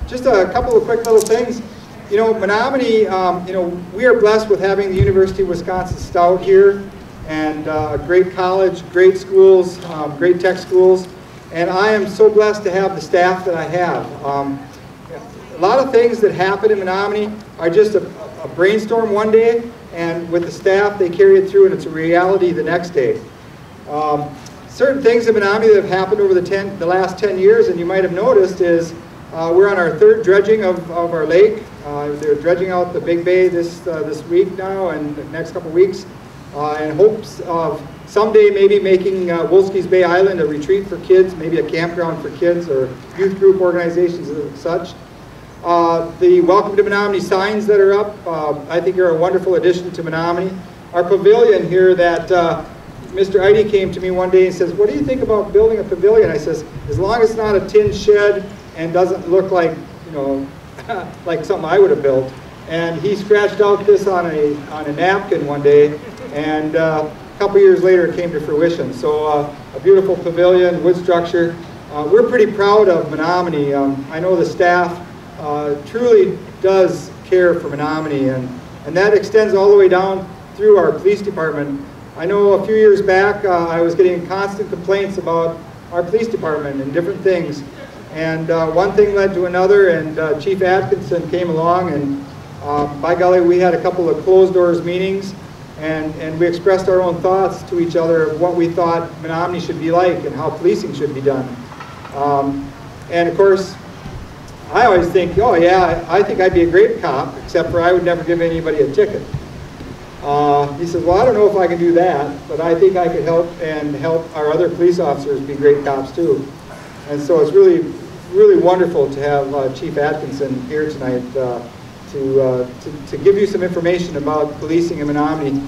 just a couple of quick little things. You know, Menomonee, you know, we are blessed with having the University of Wisconsin Stout here, and a great college, great schools, great tech schools, and I am so blessed to have the staff that I have. A lot of things that happen in Menomonee are just a brainstorm one day, and with the staff, they carry it through, and it's a reality the next day. Certain things in Menomonee that have happened over the last 10 years, and you might have noticed, is we're on our third dredging of our lake. They're dredging out the Big Bay this week now and the next couple weeks, in hopes of someday maybe making Wolski's Bay Island a retreat for kids, maybe a campground for kids or youth group organizations and such. The Welcome to Menomonee signs that are up, I think are a wonderful addition to Menomonee. Our pavilion here that Mr. Eide came to me one day and says, what do you think about building a pavilion? I says, as long as it's not a tin shed and doesn't look like, you know, like something I would have built. And he scratched out this on a napkin one day, and a couple years later it came to fruition. So a beautiful pavilion, wood structure. We're pretty proud of Menomonee. I know the staff truly does care for Menomonee, and that extends all the way down through our police department. I know a few years back I was getting constant complaints about our police department and different things, and one thing led to another, and Chief Atkinson came along, and by golly, we had a couple of closed doors meetings, and we expressed our own thoughts to each other of what we thought Menomonee should be like and how policing should be done. And of course, I always think, oh yeah, I think I'd be a great cop, except for I would never give anybody a ticket. He says, well, I don't know if I can do that, but I think I could help our other police officers be great cops too. And so it's really, really wonderful to have Chief Atkinson here tonight to give you some information about policing in Menomonee.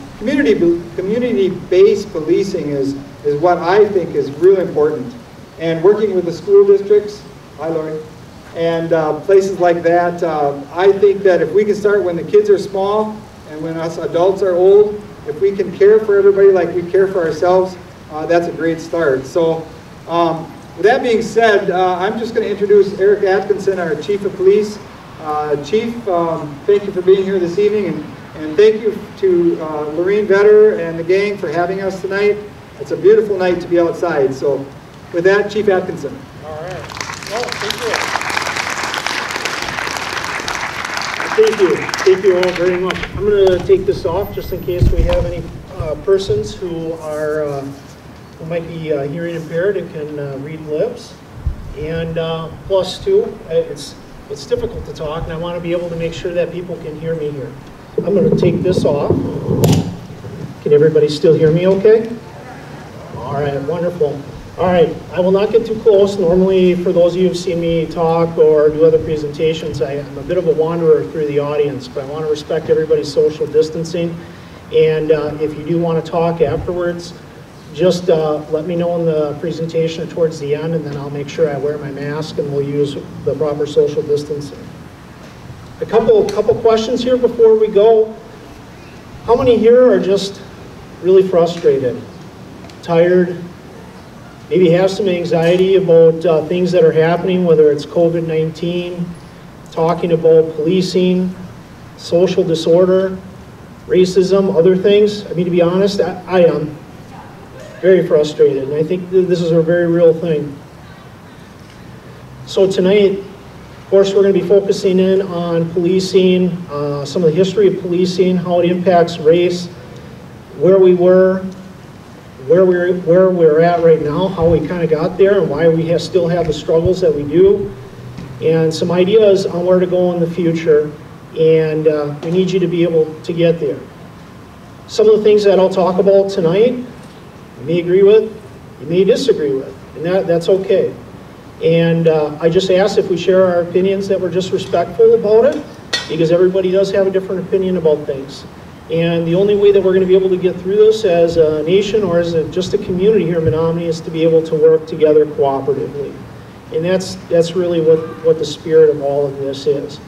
Community-based policing is what I think is really important. And working with the school districts, hi Lori, and places like that, I think that if we can start when the kids are small and when us adults are old, if we can care for everybody like we care for ourselves, that's a great start. So with that being said, I'm just going to introduce Eric Atkinson, our Chief of Police. Chief, thank you for being here this evening, and thank you to Lorene Vetter and the gang for having us tonight. It's a beautiful night to be outside. So with that, Chief Atkinson. All right. Well, thank you. Thank you all very much. I'm going to take this off just in case we have any persons who are who might be hearing impaired and can read lips. And plus two, it's difficult to talk, and I want to be able to make sure that people can hear me here. I'm going to take this off. Can everybody still hear me okay? All right, wonderful. All right, I will not get too close. Normally, for those of you who've seen me talk or do other presentations, I'm a bit of a wanderer through the audience, but I want to respect everybody's social distancing. And if you do want to talk afterwards, just let me know in the presentation towards the end, and then I'll make sure I wear my mask and we'll use the proper social distancing. A couple questions here before we go. How many here are just really frustrated, tired, maybe have some anxiety about things that are happening, whether it's COVID-19, talking about policing, social disorder, racism, other things? I mean, to be honest, I am very frustrated, and I think this is a very real thing. So tonight, of course, we're going to be focusing in on policing, some of the history of policing, how it impacts race, where we were, where we're at right now, how we kind of got there, and why we still have the struggles that we do, and some ideas on where to go in the future, and we need you to be able to get there. Some of the things that I'll talk about tonight, you may agree with, you may disagree with, and that's okay. And I just ask if we share our opinions that we're just respectful about it, because everybody does have a different opinion about things. And the only way that we're going to be able to get through this as a nation or as just a community here in Menomonee is to be able to work together cooperatively. And that's really what the spirit of all of this is.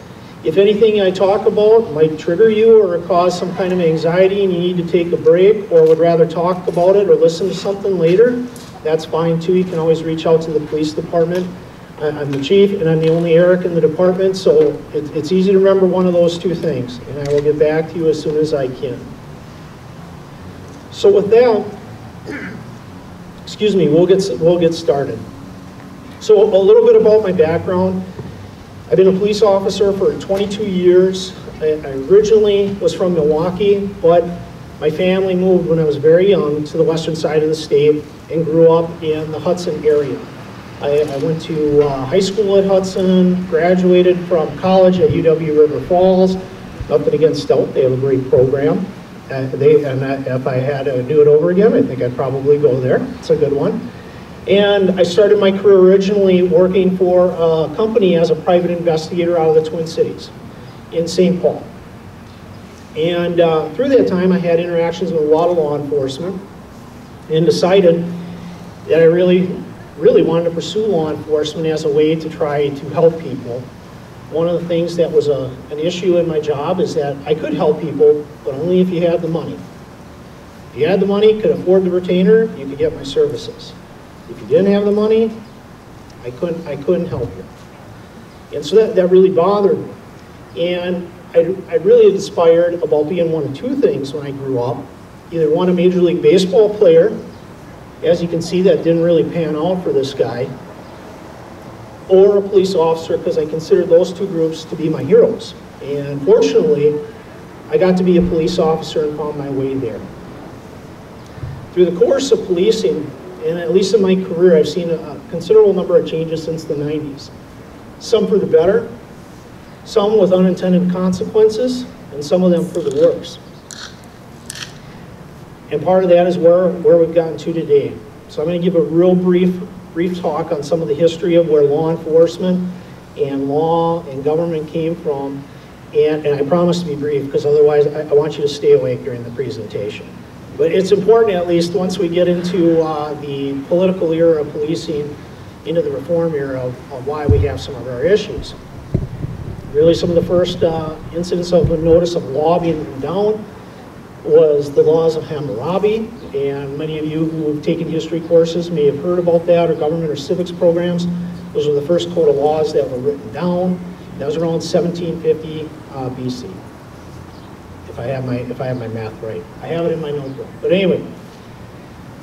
If anything I talk about might trigger you or cause some kind of anxiety and you need to take a break or would rather talk about it or listen to something later, that's fine too. You can always reach out to the police department. I'm the chief, and I'm the only Eric in the department, so it's easy to remember one of those two things, and I will get back to you as soon as I can. So with that, excuse me, we'll get started. So a little bit about my background. I've been a police officer for 22 years. I originally was from Milwaukee, but my family moved when I was very young to the western side of the state and grew up in the Hudson area. I went to high school at Hudson, graduated from college at UW River Falls. Nothing against Stout, they have a great program. If I had to do it over again, I think I'd probably go there. It's a good one. And I started my career originally working for a company as a private investigator out of the Twin Cities in St. Paul. And through that time, I had interactions with a lot of law enforcement and decided that I really wanted to pursue law enforcement as a way to try to help people. One of the things that was an issue in my job is that I could help people, but only if you had the money. If you had the money, could afford the retainer, you could get my services. If you didn't have the money, I couldn't help you. And so that really bothered me. And I really inspired about being one of two things when I grew up. Either one, a Major League Baseball player. As you can see, that didn't really pan out for this guy. Or a police officer, because I considered those two groups to be my heroes. And fortunately, I got to be a police officer and found my way there. Through the course of policing, and at least in my career, I've seen a considerable number of changes since the 90s. Some for the better, some with unintended consequences, and some of them for the worse. And part of that is where we've gotten to today. So I'm going to give a real brief talk on some of the history of where law enforcement and law and government came from. And I promise to be brief, because otherwise I want you to stay awake during the presentation. But it's important, at least once we get into the political era of policing, into the reform era of why we have some of our issues. Really, some of the first incidents of a notice of law being down was the Laws of Hammurabi, and many of you who have taken history courses may have heard about that, or government or civics programs. Those were the first code of laws that were written down. That was around 1750 BC. If I have my math right. I have it in my notebook. But anyway,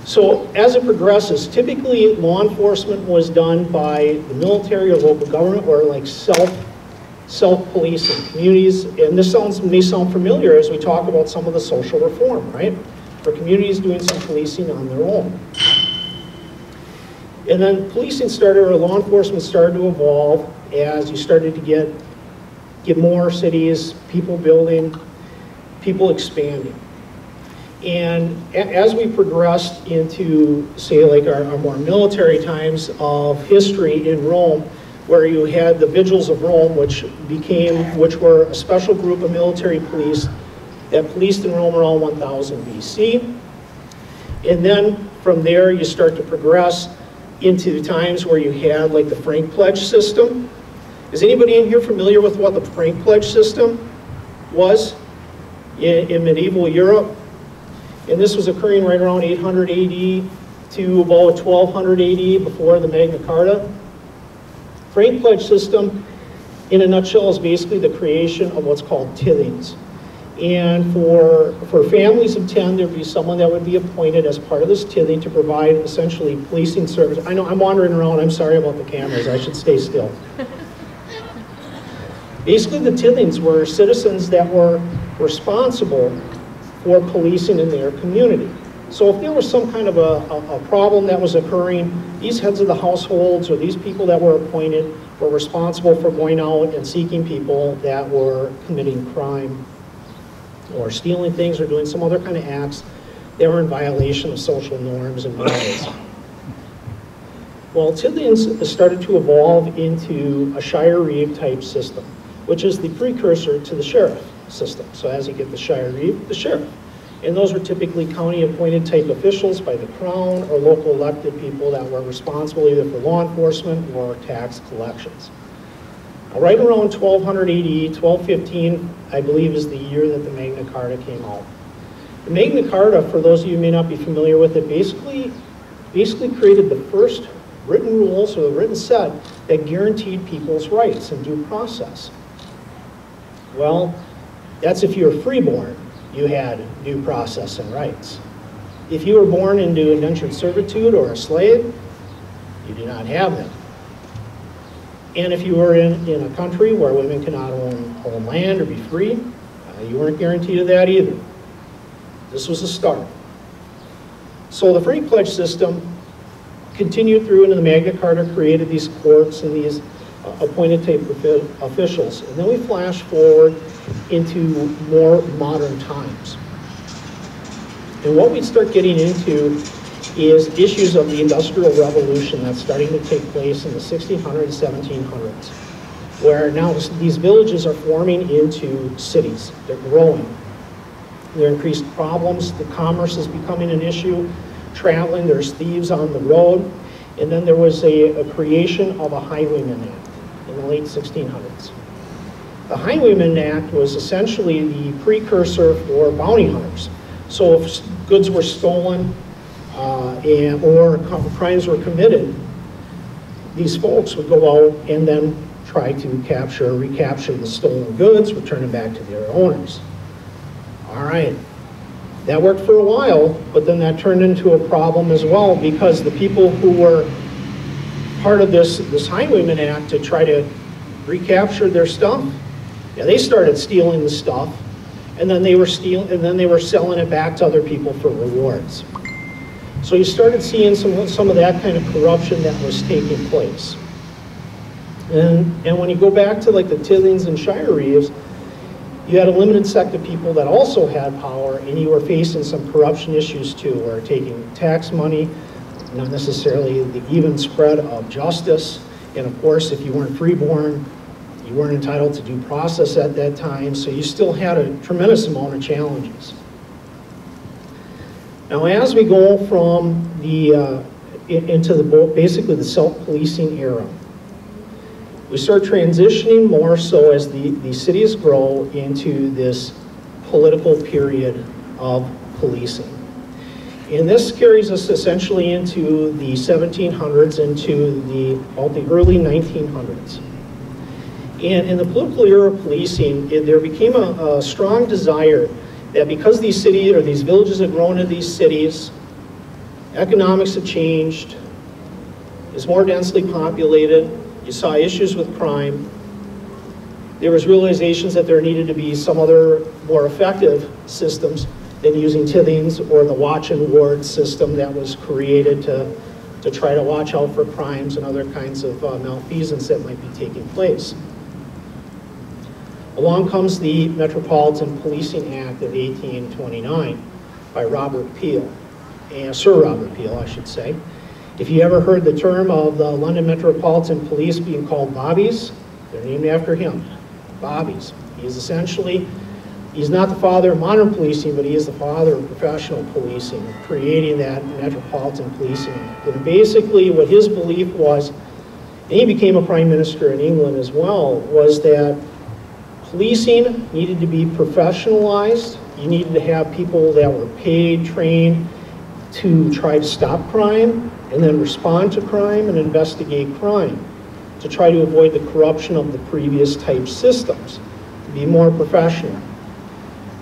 so as it progresses, typically law enforcement was done by the military or local government, or like self-policing communities. And this may sound familiar as we talk about some of the social reform, right? For communities doing some policing on their own. And then policing started, or law enforcement started to evolve as you started to get more cities, people building, people expanding. And as we progressed into, say, like our more military times of history in Rome, where you had the Vigils of Rome, which were a special group of military police that policed in Rome around 1000 BC. And then from there, you start to progress into times where you had like the Frank Pledge system. Is anybody in here familiar with what the Frank Pledge system was in medieval Europe? And this was occurring right around 800 AD to about 1200 AD, before the Magna Carta. Frank Pledge system, in a nutshell, is basically the creation of what's called tithings. And for families of 10, there'd be someone that would be appointed as part of this tithing to provide essentially policing service. I know I'm wandering around, I'm sorry about the cameras, I should stay still. Basically, the tithings were citizens that were responsible for policing in their community. So if there was some kind of a problem that was occurring, these heads of the households or these people that were appointed were responsible for going out and seeking people that were committing crime or stealing things or doing some other kind of acts that were in violation of social norms and morals. Well, tithings started to evolve into a shire reeve type system, which is the precursor to the sheriff system. So as you get the shire reeve, the sheriff. And those were typically county appointed type officials by the crown or local elected people that were responsible either for law enforcement or tax collections. Now, right around 1200 AD, 1215, I believe, is the year that the Magna Carta came out. The Magna Carta, for those of you who may not be familiar with it, basically created the first written rules or a written set that guaranteed people's rights and due process. Well, that's if you were freeborn, you had due process and rights. If you were born into indentured servitude or a slave, you do not have them. And if you were in a country where women cannot own land or be free, you weren't guaranteed of that either. This was a start. So the free pledge system continued through into the Magna Carta, created these courts and these appointed type officials. And then we flash forward into more modern times. And what we start getting into is issues of the Industrial Revolution that's starting to take place in the 1600s, 1700s, where now these villages are forming into cities. They're growing. There are increased problems. The commerce is becoming an issue. Traveling, there's thieves on the road. And then there was a creation of a Highwayman Act in the late 1600s. The Highwayman Act was essentially the precursor for bounty hunters. So if goods were stolen or crimes were committed, these folks would go out and then try to recapture the stolen goods, return them back to their owners. All right, that worked for a while, but then that turned into a problem as well, because the people who were part of this Highwayman Act to try to recapture their stuff, yeah, they started stealing the stuff, and then they were selling it back to other people for rewards. So you started seeing some of that kind of corruption that was taking place. And when you go back to like the tithings and shire reeves, you had a limited sect of people that also had power, and you were facing some corruption issues too, where taking tax money, not necessarily the even spread of justice, and of course if you weren't freeborn, you weren't entitled to due process at that time, so you still had a tremendous amount of challenges. Now as we go from into basically the self-policing era, we start transitioning more so as the cities grow into this political period of policing. And this carries us essentially into the 1700s, into the early 1900s. And in the political era of policing, there became a strong desire that because these cities or these villages have grown into these cities, economics have changed, it's more densely populated, you saw issues with crime, there was realizations that there needed to be some other more effective systems than using tithings or the watch and ward system that was created to try to watch out for crimes and other kinds of malfeasance that might be taking place. Along comes the Metropolitan Policing Act of 1829 by Robert Peel, Sir Robert Peel, I should say. If you ever heard the term of the London Metropolitan Police being called bobbies, they're named after him, bobbies. He's not the father of modern policing, but he is the father of professional policing, creating that Metropolitan Policing Act. And basically what his belief was, and he became a prime minister in England as well, was that policing needed to be professionalized. You needed to have people that were paid, trained to try to stop crime and then respond to crime and investigate crime to try to avoid the corruption of the previous type systems, to be more professional.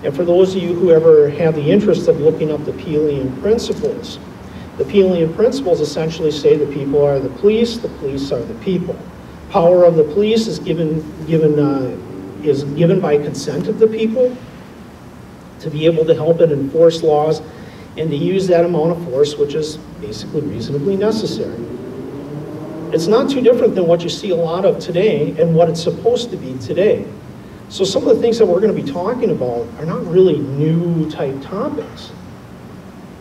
And for those of you who ever have the interest of looking up the Peelian principles, the Peelian principles essentially say the people are the police are the people. Power of the police is given by consent of the people to be able to help and enforce laws and to use that amount of force, which is basically reasonably necessary. It's not too different than what you see a lot of today and what it's supposed to be today. So some of the things that we're going to be talking about are not really new type topics.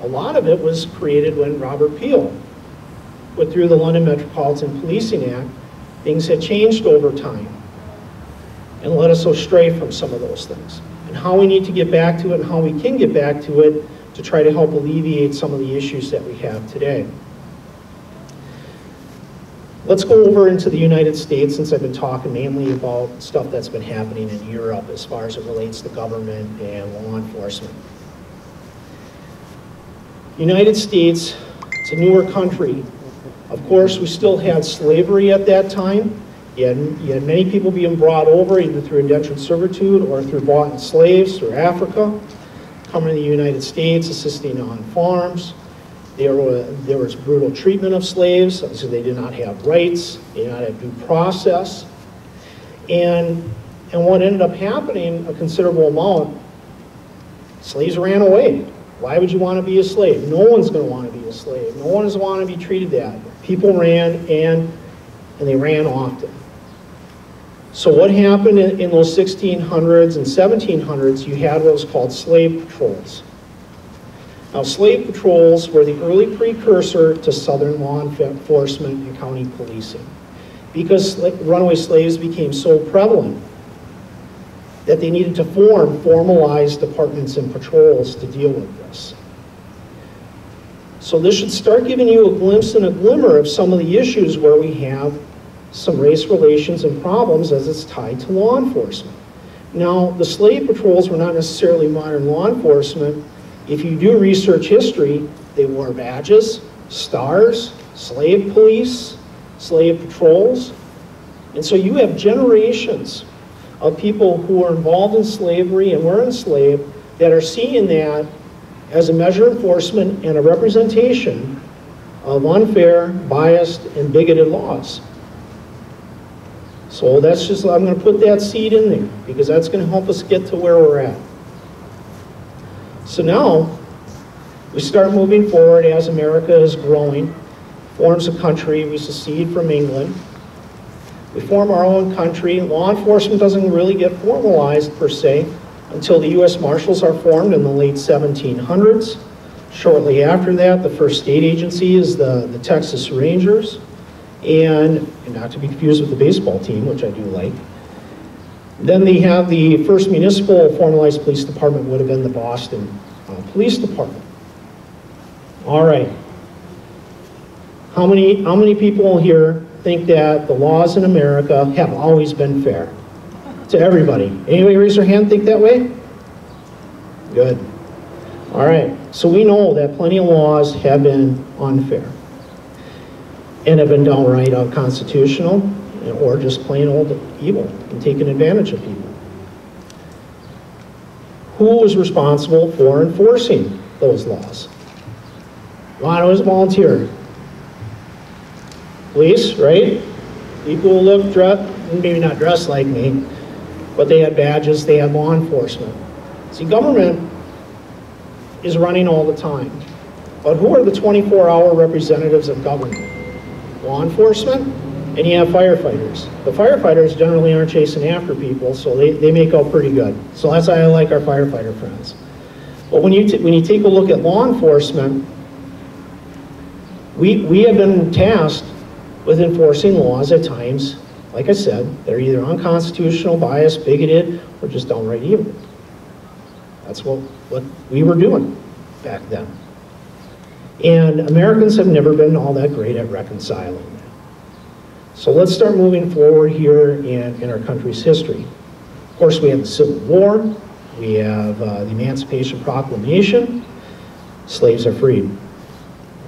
A lot of it was created when Robert Peel went through the London Metropolitan Policing Act. Things had changed over time and led us astray from some of those things. And how we need to get back to it and how we can get back to it to try to help alleviate some of the issues that we have today. Let's go over into the United States, since I've been talking mainly about stuff that's been happening in Europe as far as it relates to government and law enforcement. United States, it's a newer country, Of course, we still had slavery at that time. You had many people being brought over either through indentured servitude or through bought slaves through Africa, coming to the United States, assisting on farms. There was brutal treatment of slaves, so they did not have rights, they did not have due process. And what ended up happening, a considerable amount, slaves ran away. Why would you want to be a slave? No one's going to want to be a slave. No one does want to be treated that. People ran, and they ran often. So what happened in those 1600s and 1700s, you had what was called slave patrols. Now, slave patrols were the early precursor to Southern law enforcement and county policing, because runaway slaves became so prevalent that they needed to form formalized departments and patrols to deal with this. So this should start giving you a glimpse and a glimmer of some of the issues where we have some race relations and problems as it's tied to law enforcement. Now, the slave patrols were not necessarily modern law enforcement. If you do research history, they wore badges, stars, slave police, slave patrols. And so you have generations of people who are involved in slavery and were enslaved that are seeing that as a measure of enforcement and a representation of unfair, biased, and bigoted laws. So that's just, I'm going to put that seed in there because that's going to help us get to where we're at. So now, we start moving forward as America is growing, forms a country, we secede from England. We form our own country. Law enforcement doesn't really get formalized per se until the U.S. Marshals are formed in the late 1700s. Shortly after that, the first state agency is the Texas Rangers, and not to be confused with the baseball team, which I do like. Then they have the first municipal formalized police department would have been the Boston Police Department. All right. How many people here think that the laws in America have always been fair to everybody? Anybody raise their hand think that way? Good. All right. So we know that plenty of laws have been unfair and have been downright unconstitutional or just plain old evil and taking advantage of people. Who was responsible for enforcing those laws? Well, I was a volunteer. Police, right? People who look, maybe not dressed like me, but they had badges, they had law enforcement. See, government is running all the time. But who are the 24-hour representatives of government? Law enforcement, and you have firefighters. The firefighters generally aren't chasing after people, so they make out pretty good. So that's why I like our firefighter friends. But when you take a look at law enforcement, we have been tasked with enforcing laws at times, like I said, that are either unconstitutional, biased, bigoted, or just downright evil. That's what we were doing back then. And Americans have never been all that great at reconciling that. So let's start moving forward here in our country's history. Of course, we have the Civil War, we have the Emancipation Proclamation, slaves are freed.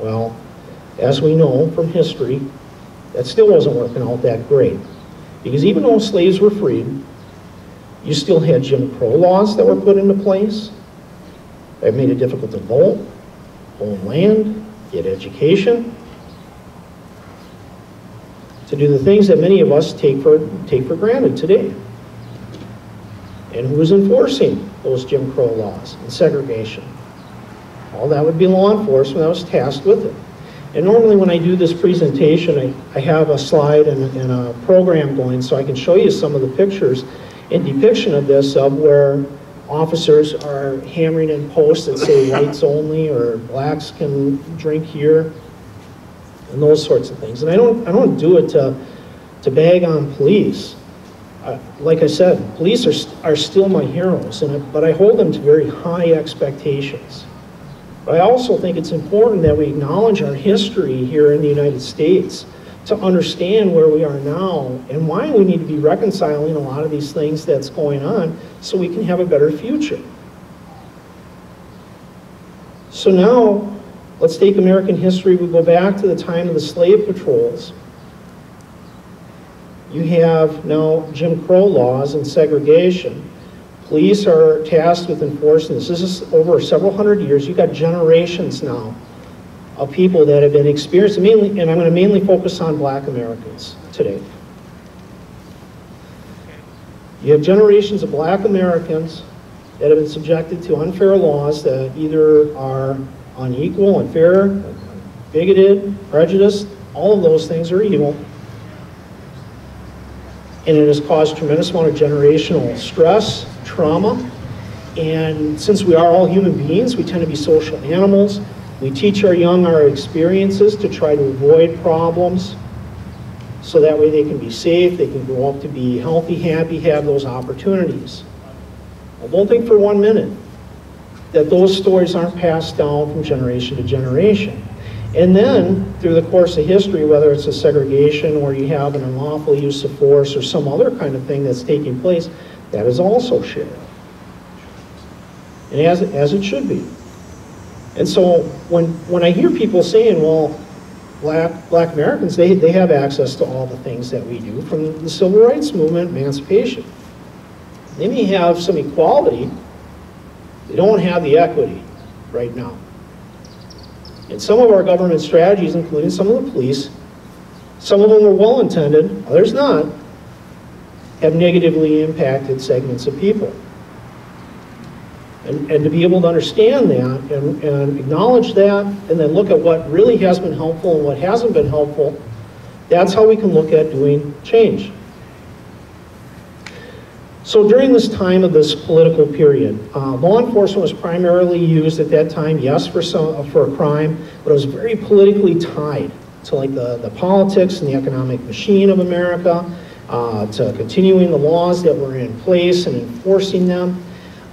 Well, as we know from history, that still wasn't working out that great. Because even though slaves were freed, you still had Jim Crow laws that were put into place that made it difficult to vote, own land, get education, to do the things that many of us take for granted today. And who was enforcing those Jim Crow laws and segregation? Well, that would be law enforcement that was tasked with it. And normally when I do this presentation, I have a slide and a program going so I can show you some of the pictures in depiction of this, of where officers are hammering in posts that say whites only or blacks can drink here and those sorts of things. And I don't do it to bag on police. Like I said, police are still my heroes, but I hold them to very high expectations. But I also think it's important that we acknowledge our history here in the United States to understand where we are now and why we need to be reconciling a lot of these things that's going on so we can have a better future. So now Let's take American history. We go back to the time of the slave patrols. You have now Jim Crow laws and segregation. Police are tasked with enforcing this. This is over several hundred years. You've got generations now of people that have been experiencing, mainly, and I'm going to mainly focus on black Americans today. You have generations of black Americans that have been subjected to unfair laws that either are unequal, unfair, bigoted, prejudiced. All of those things are evil. And it has caused a tremendous amount of generational stress, trauma. And since we are all human beings, we tend to be social animals. We teach our young our experiences to try to avoid problems, so that way they can be safe, they can grow up to be healthy, happy, have those opportunities. Well, don't think for 1 minute that those stories aren't passed down from generation to generation. And then, through the course of history, whether it's a segregation or you have an unlawful use of force or some other kind of thing that's taking place, that is also shared. And as it should be. And so when I hear people saying, well, black Americans, they have access to all the things that we do, from the civil rights movement, emancipation. They may have some equality, they don't have the equity right now. And some of our government strategies, including some of the police, some of them are well-intended, others not, have negatively impacted segments of people. And to be able to understand that and acknowledge that, and then look at what really has been helpful and what hasn't been helpful, that's how we can look at doing change. So during this time of this political period, law enforcement was primarily used at that time, yes, for a crime, but it was very politically tied to like the politics and the economic machine of America, to continuing the laws that were in place and enforcing them.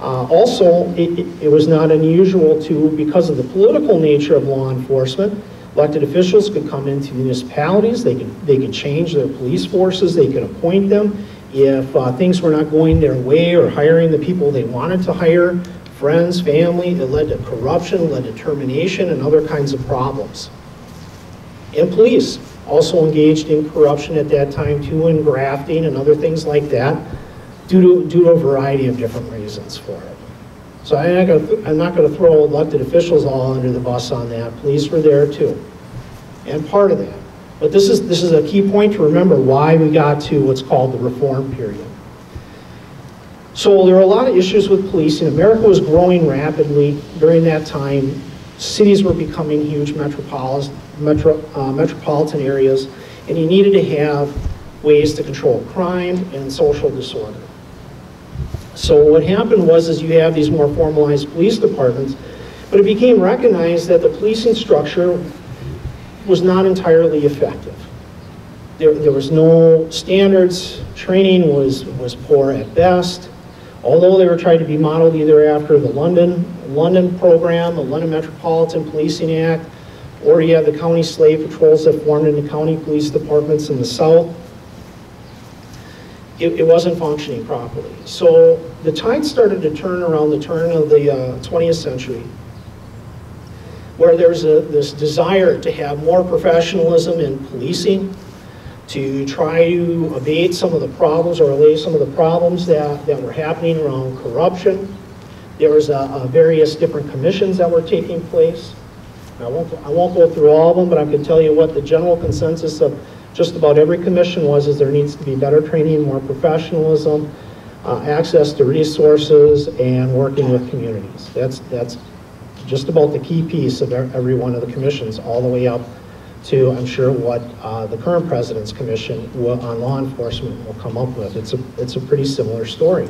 Also, it was not unusual to, because of the political nature of law enforcement, elected officials could come into municipalities, they could change their police forces, they could appoint them. If things were not going their way or hiring the people they wanted to hire, friends, family, it led to corruption, led to termination and other kinds of problems. And police also engaged in corruption at that time too, and grafting and other things like that, due to a variety of different reasons for it. So I'm not going to throw elected officials all under the bus on that. Police were there too, and part of that. But this is a key point to remember why we got to what's called the reform period. So there are a lot of issues with policing. America was growing rapidly during that time. Cities were becoming huge metropolitan areas, and you needed to have ways to control crime and social disorder. So what happened was you have these more formalized police departments, but it became recognized that the policing structure was not entirely effective. There was no standards, training was poor at best, although they were trying to be modeled either after the London program, the London Metropolitan Policing Act, or you have the county slave patrols that formed in the county police departments in the South. It wasn't functioning properly. So the tide started to turn around the turn of the 20th century, where there's this desire to have more professionalism in policing, to try to abate some of the problems or allay some of the problems that were happening around corruption. There was various different commissions that were taking place. I won't go through all of them, but I can tell you what the general consensus of just about every commission was, is there needs to be better training, more professionalism, access to resources, and working with communities. That's just about the key piece of every one of the commissions, all the way up to, I'm sure, what the current President's Commission on Law Enforcement will come up with. It's a pretty similar story.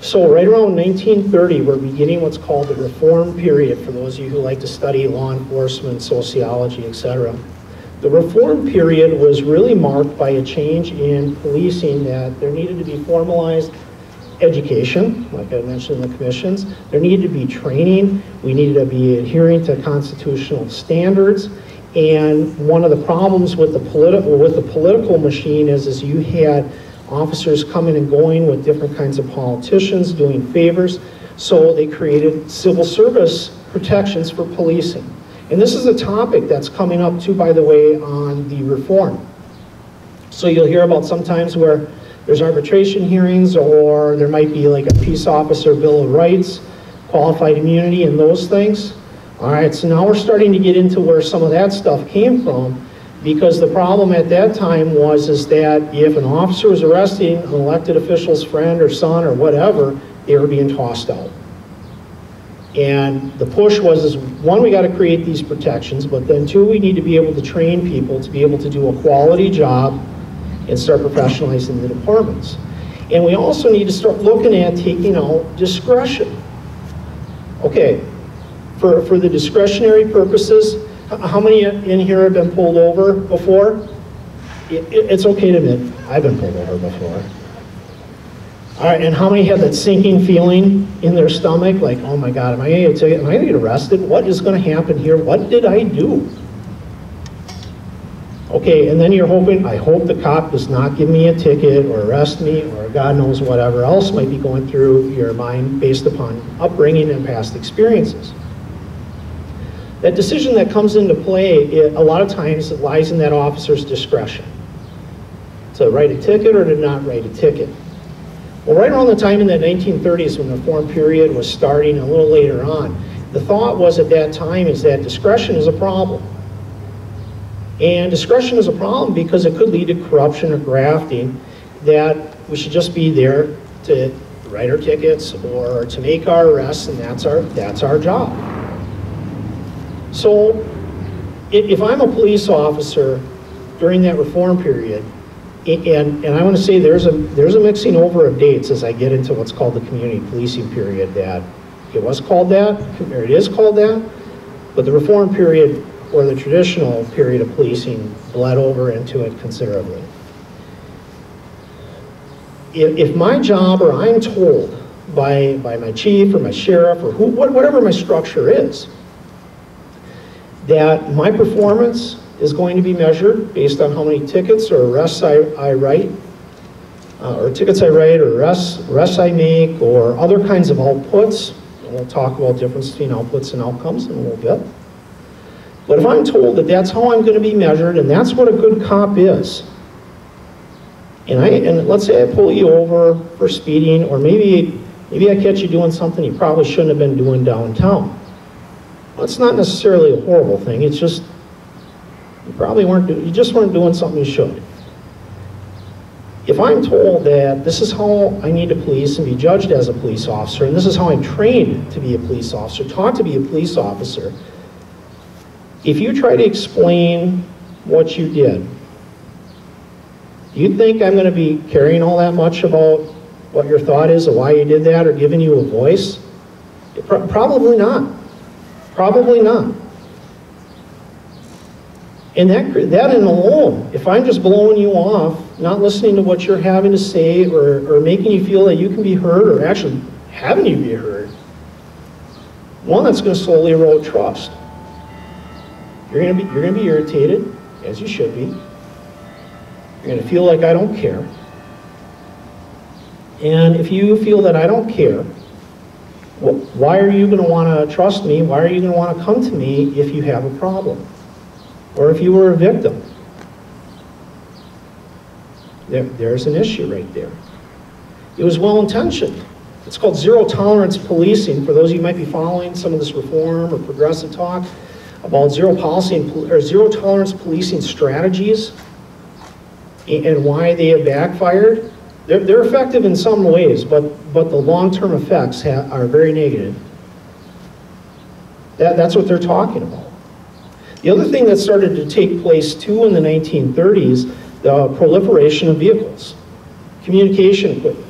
So right around 1930, we're beginning what's called the reform period, for those of you who like to study law enforcement, sociology, etc. The reform period was really marked by a change in policing, that there needed to be formalized education, like I mentioned in the commissions. There needed to be training. We needed to be adhering to constitutional standards. And one of the problems with the political machine is you had officers coming and going with different kinds of politicians doing favors. So they created civil service protections for policing. And this is a topic that's coming up too, by the way, on the reform. So you'll hear about sometimes where there's arbitration hearings, or there might be like a peace officer bill of rights, qualified immunity, and those things. All right, so now we're starting to get into where some of that stuff came from, because the problem at that time is that if an officer was arresting an elected official's friend or son or whatever, they were being tossed out. And the push was, one, we got to create these protections, but then two, we need to be able to train people to be able to do a quality job and start professionalizing the departments. And we also need to start looking at taking out discretion. Okay, for the discretionary purposes, how many in here have been pulled over before? It's okay to admit, I've been pulled over before. All right, and how many have that sinking feeling in their stomach, like, oh my God, am I going to get arrested? What is going to happen here? What did I do? Okay, and then you're hoping, I hope the cop does not give me a ticket or arrest me, or God knows whatever else might be going through your mind based upon upbringing and past experiences. That decision that comes into play, a lot of times it lies in that officer's discretion to write a ticket or to not write a ticket. Well, right around the time in the 1930s when the reform period was starting, a little later on, the thought was at that time is that discretion is a problem. And discretion is a problem because it could lead to corruption or grafting, that we should just be there to write our tickets or to make our arrests, and that's our job. So if I'm a police officer during that reform period, and I want to say there's a mixing over of dates as I get into what's called the community policing period, that it was called that, or it is called that, but the reform period or the traditional period of policing bled over into it considerably. If my job, or I'm told by my chief or my sheriff or whatever my structure is, that my performance is going to be measured based on how many tickets or arrests I write, or tickets I write, or arrests I make, or other kinds of outputs. And we'll talk about the difference between outputs and outcomes in a little bit. But if I'm told that that's how I'm going to be measured, and that's what a good cop is, and let's say I pull you over for speeding, or maybe I catch you doing something you probably shouldn't have been doing downtown. Well, it's not necessarily a horrible thing. It's just you just weren't doing something you should. If I'm told that this is how I need to police and be judged as a police officer, and this is how I'm trained to be a police officer, taught to be a police officer, if you try to explain what you did, do you think I'm going to be caring all that much about what your thought is of why you did that, or giving you a voice? Probably not. Probably not. And that in alone, if I'm just blowing you off, not listening to what you're having to say, or making you feel that you can be heard, or actually having you be heard, one, that's going to slowly erode trust. You're going to be irritated, as you should be. You're going to feel like I don't care. And if you feel that I don't care, well, why are you going to want to trust me? Why are you going to want to come to me if you have a problem? Or if you were a victim? There's an issue right there. It was well-intentioned. It's called zero tolerance policing. For those of you who might be following some of this reform or progressive talk about zero tolerance policing strategies and why they have backfired. They're effective in some ways, but the long-term effects are very negative. That's what they're talking about. The other thing that started to take place too in the 1930s, the proliferation of vehicles, communication equipment.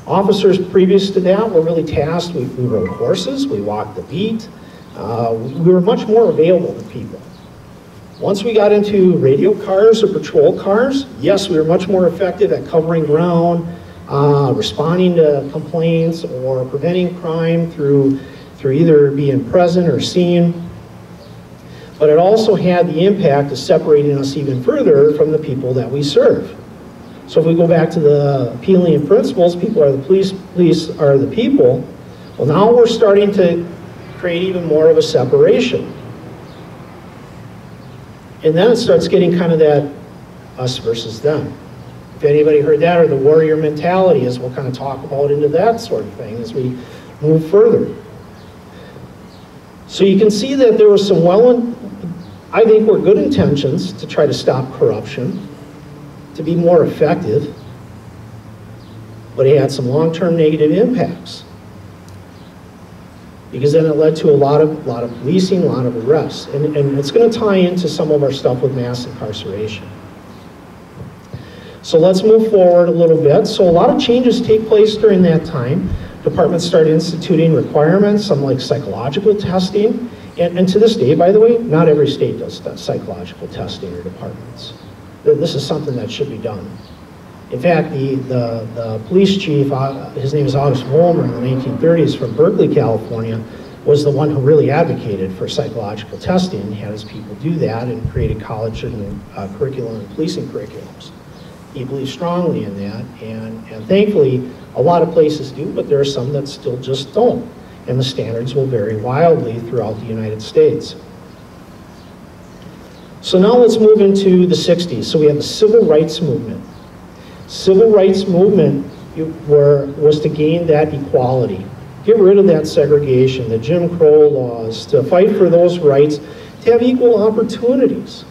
Officers previous to that were really tasked, we rode horses, we walked the beat, we were much more available to people. Once we got into radio cars or patrol cars, yes, we were much more effective at covering ground, responding to complaints, or preventing crime through either being present or seen. But it also had the impact of separating us even further from the people that we serve. So if we go back to the Peelian principles, people are the police are the people. Well, now we're starting to create even more of a separation. And then it starts getting kind of that us versus them. If anybody heard that, or the warrior mentality, as we'll kind of talk about into that sort of thing as we move further. So you can see that there were some I think were good intentions to try to stop corruption, to be more effective, but it had some long-term negative impacts. Because then it led to a lot of policing, a lot of arrests. And it's going to tie into some of our stuff with mass incarceration. So let's move forward a little bit. So a lot of changes take place during that time. Departments start instituting requirements, some like psychological testing. And to this day, by the way, not every state does psychological testing or departments. This is something that should be done. In fact, the police chief, his name is August Vollmer, in the 1930s from Berkeley, California, was the one who really advocated for psychological testing and had his people do that and created college and curriculum and policing curriculums. He believes strongly in that, and thankfully, a lot of places do, but there are some that still just don't. And the standards will vary wildly throughout the United States. So now let's move into the 60s. So we have the Civil Rights Movement. Civil rights movement was to gain that equality. Get rid of that segregation, the Jim Crow laws, to fight for those rights, to have equal opportunities.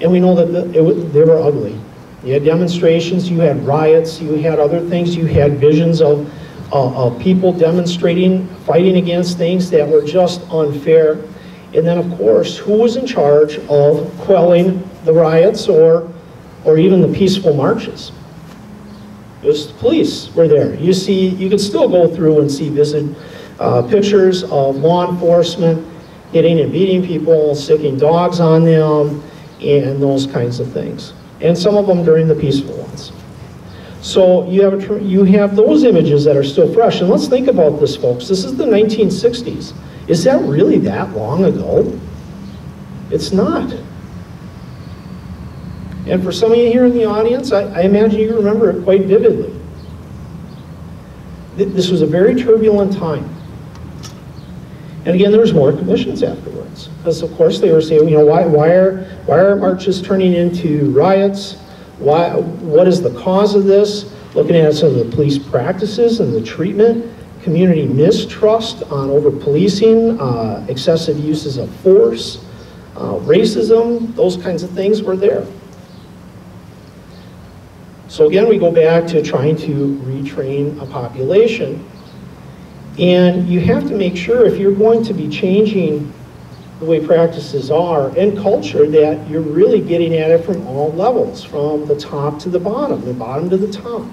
And we know that they were ugly. You had demonstrations, you had riots, you had other things, you had visions of people demonstrating, fighting against things that were just unfair. And then, of course, who was in charge of quelling the riots or even the peaceful marches? It was the police were there. You could still go through and visit pictures of law enforcement hitting and beating people, sticking dogs on them, and those kinds of things. And some of them during the peaceful ones. So you have those images that are still fresh. And let's think about this, folks. This is the 1960s. Is that really that long ago? It's not. And for some of you here in the audience, I imagine you remember it quite vividly. This was a very turbulent time. And again, there was more commissions afterwards. Because of course they were saying, why are marches turning into riots? What is the cause of this? Looking at some of the police practices and the treatment, community mistrust on over-policing, excessive uses of force, racism, those kinds of things were there. So again, we go back to trying to retrain a population. And you have to make sure, if you're going to be changing the way practices are and culture, that you're really getting at it from all levels, from the top to the bottom to the top.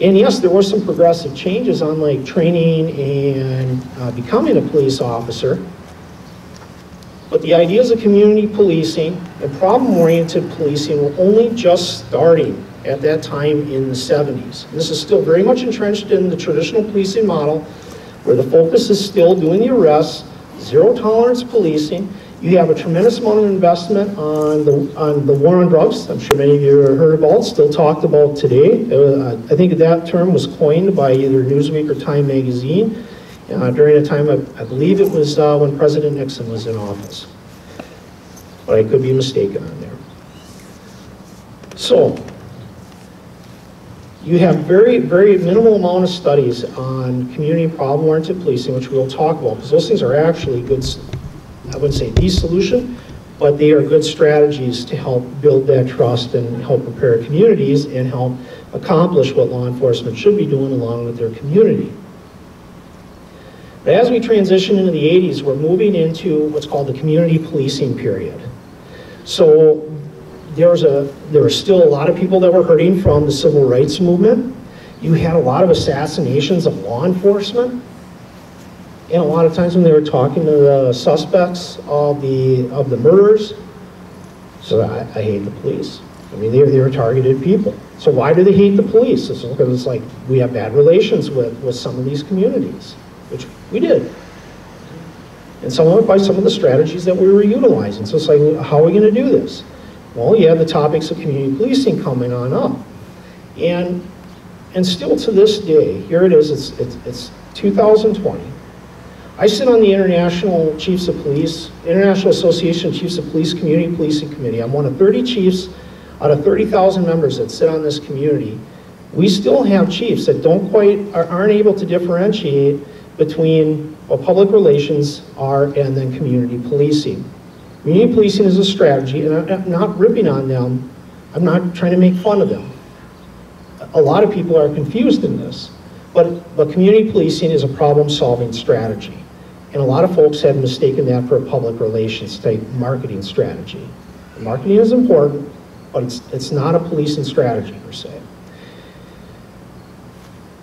And yes, there were some progressive changes on like training and becoming a police officer. But the ideas of community policing and problem-oriented policing were only just starting at that time in the 70s. This is still very much entrenched in the traditional policing model, where the focus is still doing the arrests, zero-tolerance policing. You have a tremendous amount of investment on the war on drugs. I'm sure many of you have heard about, still talked about today. I think that term was coined by either Newsweek or Time magazine during a time, I believe it was when President Nixon was in office. But I could be mistaken on there. So, you have very, very minimal amount of studies on community problem-oriented policing, which we'll talk about, because those things are actually good, I wouldn't say the solution, but they are good strategies to help build that trust and help prepare communities and help accomplish what law enforcement should be doing along with their community. But as we transition into the 80s, we're moving into what's called the community policing period. So there were still a lot of people that were hurting from the civil rights movement. You had a lot of assassinations of law enforcement. And a lot of times when they were talking to the suspects of the murders, so I hate the police. I mean, they were targeted people. So why do they hate the police? It's because it's like we have bad relations with some of these communities, which we did. And some of it by some of the strategies that we were utilizing. So it's like, how are we going to do this? Well, you have the topics of community policing coming on up. And still to this day, here it is, 2020, I sit on the International Chiefs of Police, International Association of Chiefs of Police Community Policing Committee. I'm one of 30 chiefs out of 30,000 members that sit on this community. We still have chiefs that aren't able to differentiate between what public relations are and then community policing. Community policing is a strategy, and I'm not ripping on them. I'm not trying to make fun of them. A lot of people are confused in this, but community policing is a problem-solving strategy. And a lot of folks have mistaken that for a public relations type marketing strategy. Marketing is important, but it's not a policing strategy per se.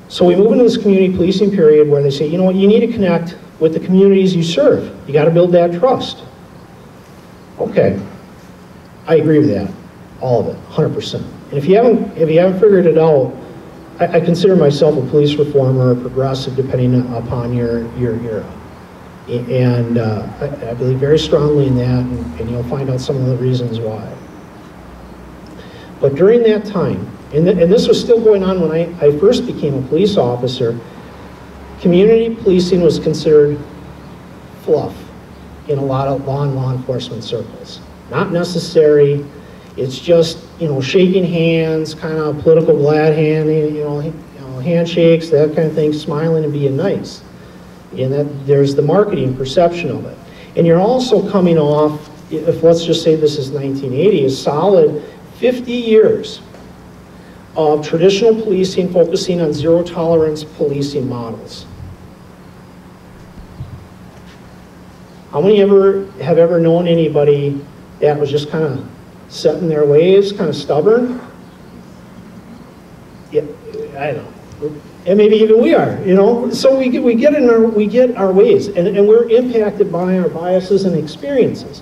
So we move into this community policing period where they say, you know what, you need to connect with the communities you serve. You got to build that trust. Okay, I agree with that, all of it, 100%. And if you haven't figured it out, I consider myself a police reformer or progressive, depending upon your era. And I believe very strongly in that, and you'll find out some of the reasons why. But during that time, and this was still going on when I first became a police officer, community policing was considered fluff in a lot of law enforcement circles. Not necessary. It's just, you know, shaking hands, kind of political glad hand, handshakes, that kind of thing, smiling and being nice. And that there's the marketing perception of it. And you're also coming off, if let's just say this is 1980, a solid 50 years of traditional policing focusing on zero tolerance policing models. How many have ever known anybody that was just kind of set in their ways, kind of stubborn? Yeah, I don't know. And maybe even we are, you know. So we get our ways, and we're impacted by our biases and experiences.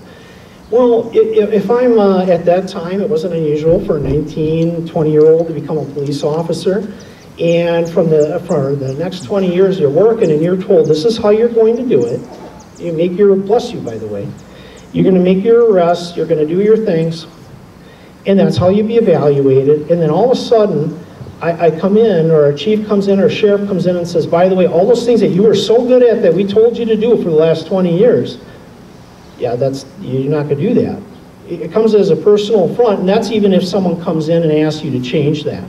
Well, if I'm at that time, it wasn't unusual for a 19, 20-year-old to become a police officer, and for the next 20 years you're working and you're told this is how you're going to do it. You make your, bless you by the way, you're going to make your arrests, you're going to do your things, and that's how you be evaluated. And then all of a sudden, I come in, or a chief comes in, or a sheriff comes in and says, by the way, all those things that you were so good at that we told you to do for the last 20 years, yeah, you're not going to do that. It comes as a personal affront, and that's even if someone comes in and asks you to change that.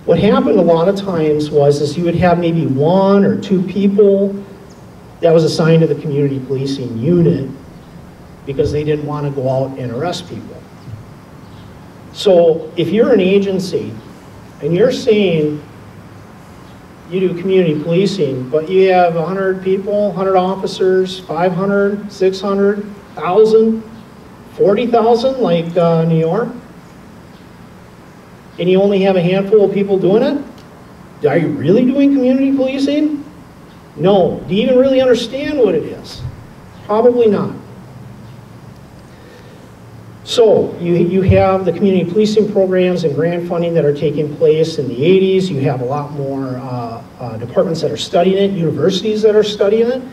What happened a lot of times was you would have maybe one or two people that was assigned to the community policing unit because they didn't want to go out and arrest people. So if you're an agency and you're saying you do community policing, but you have 100 people, 100 officers, 500, 600, 1,000, 40,000 like New York, and you only have a handful of people doing it, are you really doing community policing? No. Do you even really understand what it is? Probably not. So you have the community policing programs and grant funding that are taking place in the 80s. You have a lot more departments that are studying it, universities that are studying it.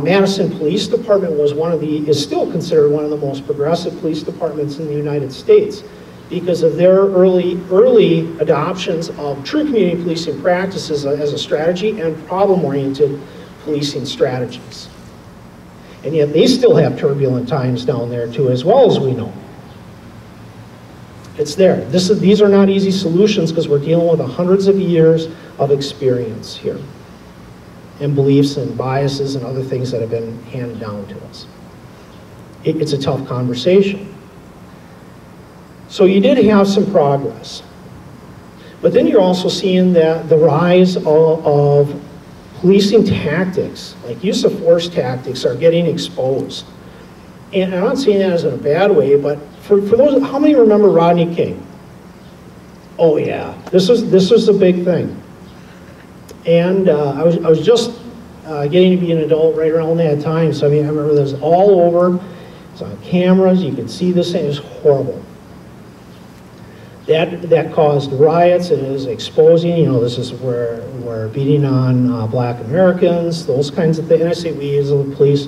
Madison Police Department is still considered one of the most progressive police departments in the United States because of their early adoptions of true community policing practices as a strategy and problem-oriented policing strategies. And yet they still have turbulent times down there too, as well as we know. It's there. These are not easy solutions because we're dealing with hundreds of years of experience here, and beliefs and biases and other things that have been handed down to us. It's a tough conversation. So you did have some progress. But then you're also seeing that the rise of policing tactics, like use of force tactics, are getting exposed. And I'm not saying that as in a bad way, but for those, how many remember Rodney King? Oh yeah, this was a big thing. And I was just getting to be an adult right around that time, so I mean, I remember this all over. It's on cameras, you could see this thing, it was horrible. That caused riots, and it was exposing, you know, this is where we're beating on black Americans, those kinds of things. And I say we as the police,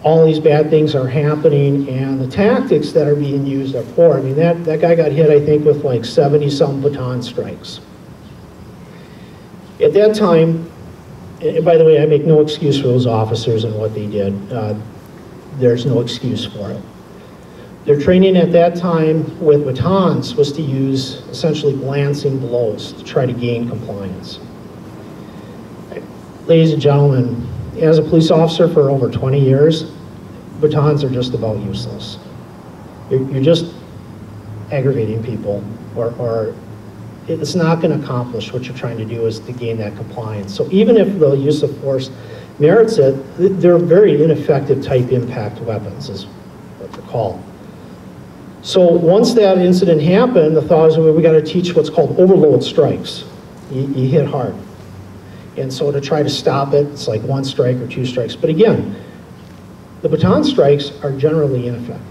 all these bad things are happening, and the tactics that are being used are poor. I mean, that guy got hit, I think, with like 70-some baton strikes. At that time, and by the way, I make no excuse for those officers and what they did. There's no excuse for it. Their training at that time with batons was to use essentially glancing blows to try to gain compliance. Ladies and gentlemen, as a police officer for over 20 years, batons are just about useless. You're just aggravating people, or it's not going to accomplish what you're trying to do, is to gain that compliance. So even if the use of force merits it, they're very ineffective type impact weapons, is what they're called. So once that incident happened, the thought was, well, we got to teach what's called overload strikes. You hit hard. And so to try to stop it, it's like 1 strike or 2 strikes. But again, the baton strikes are generally ineffective.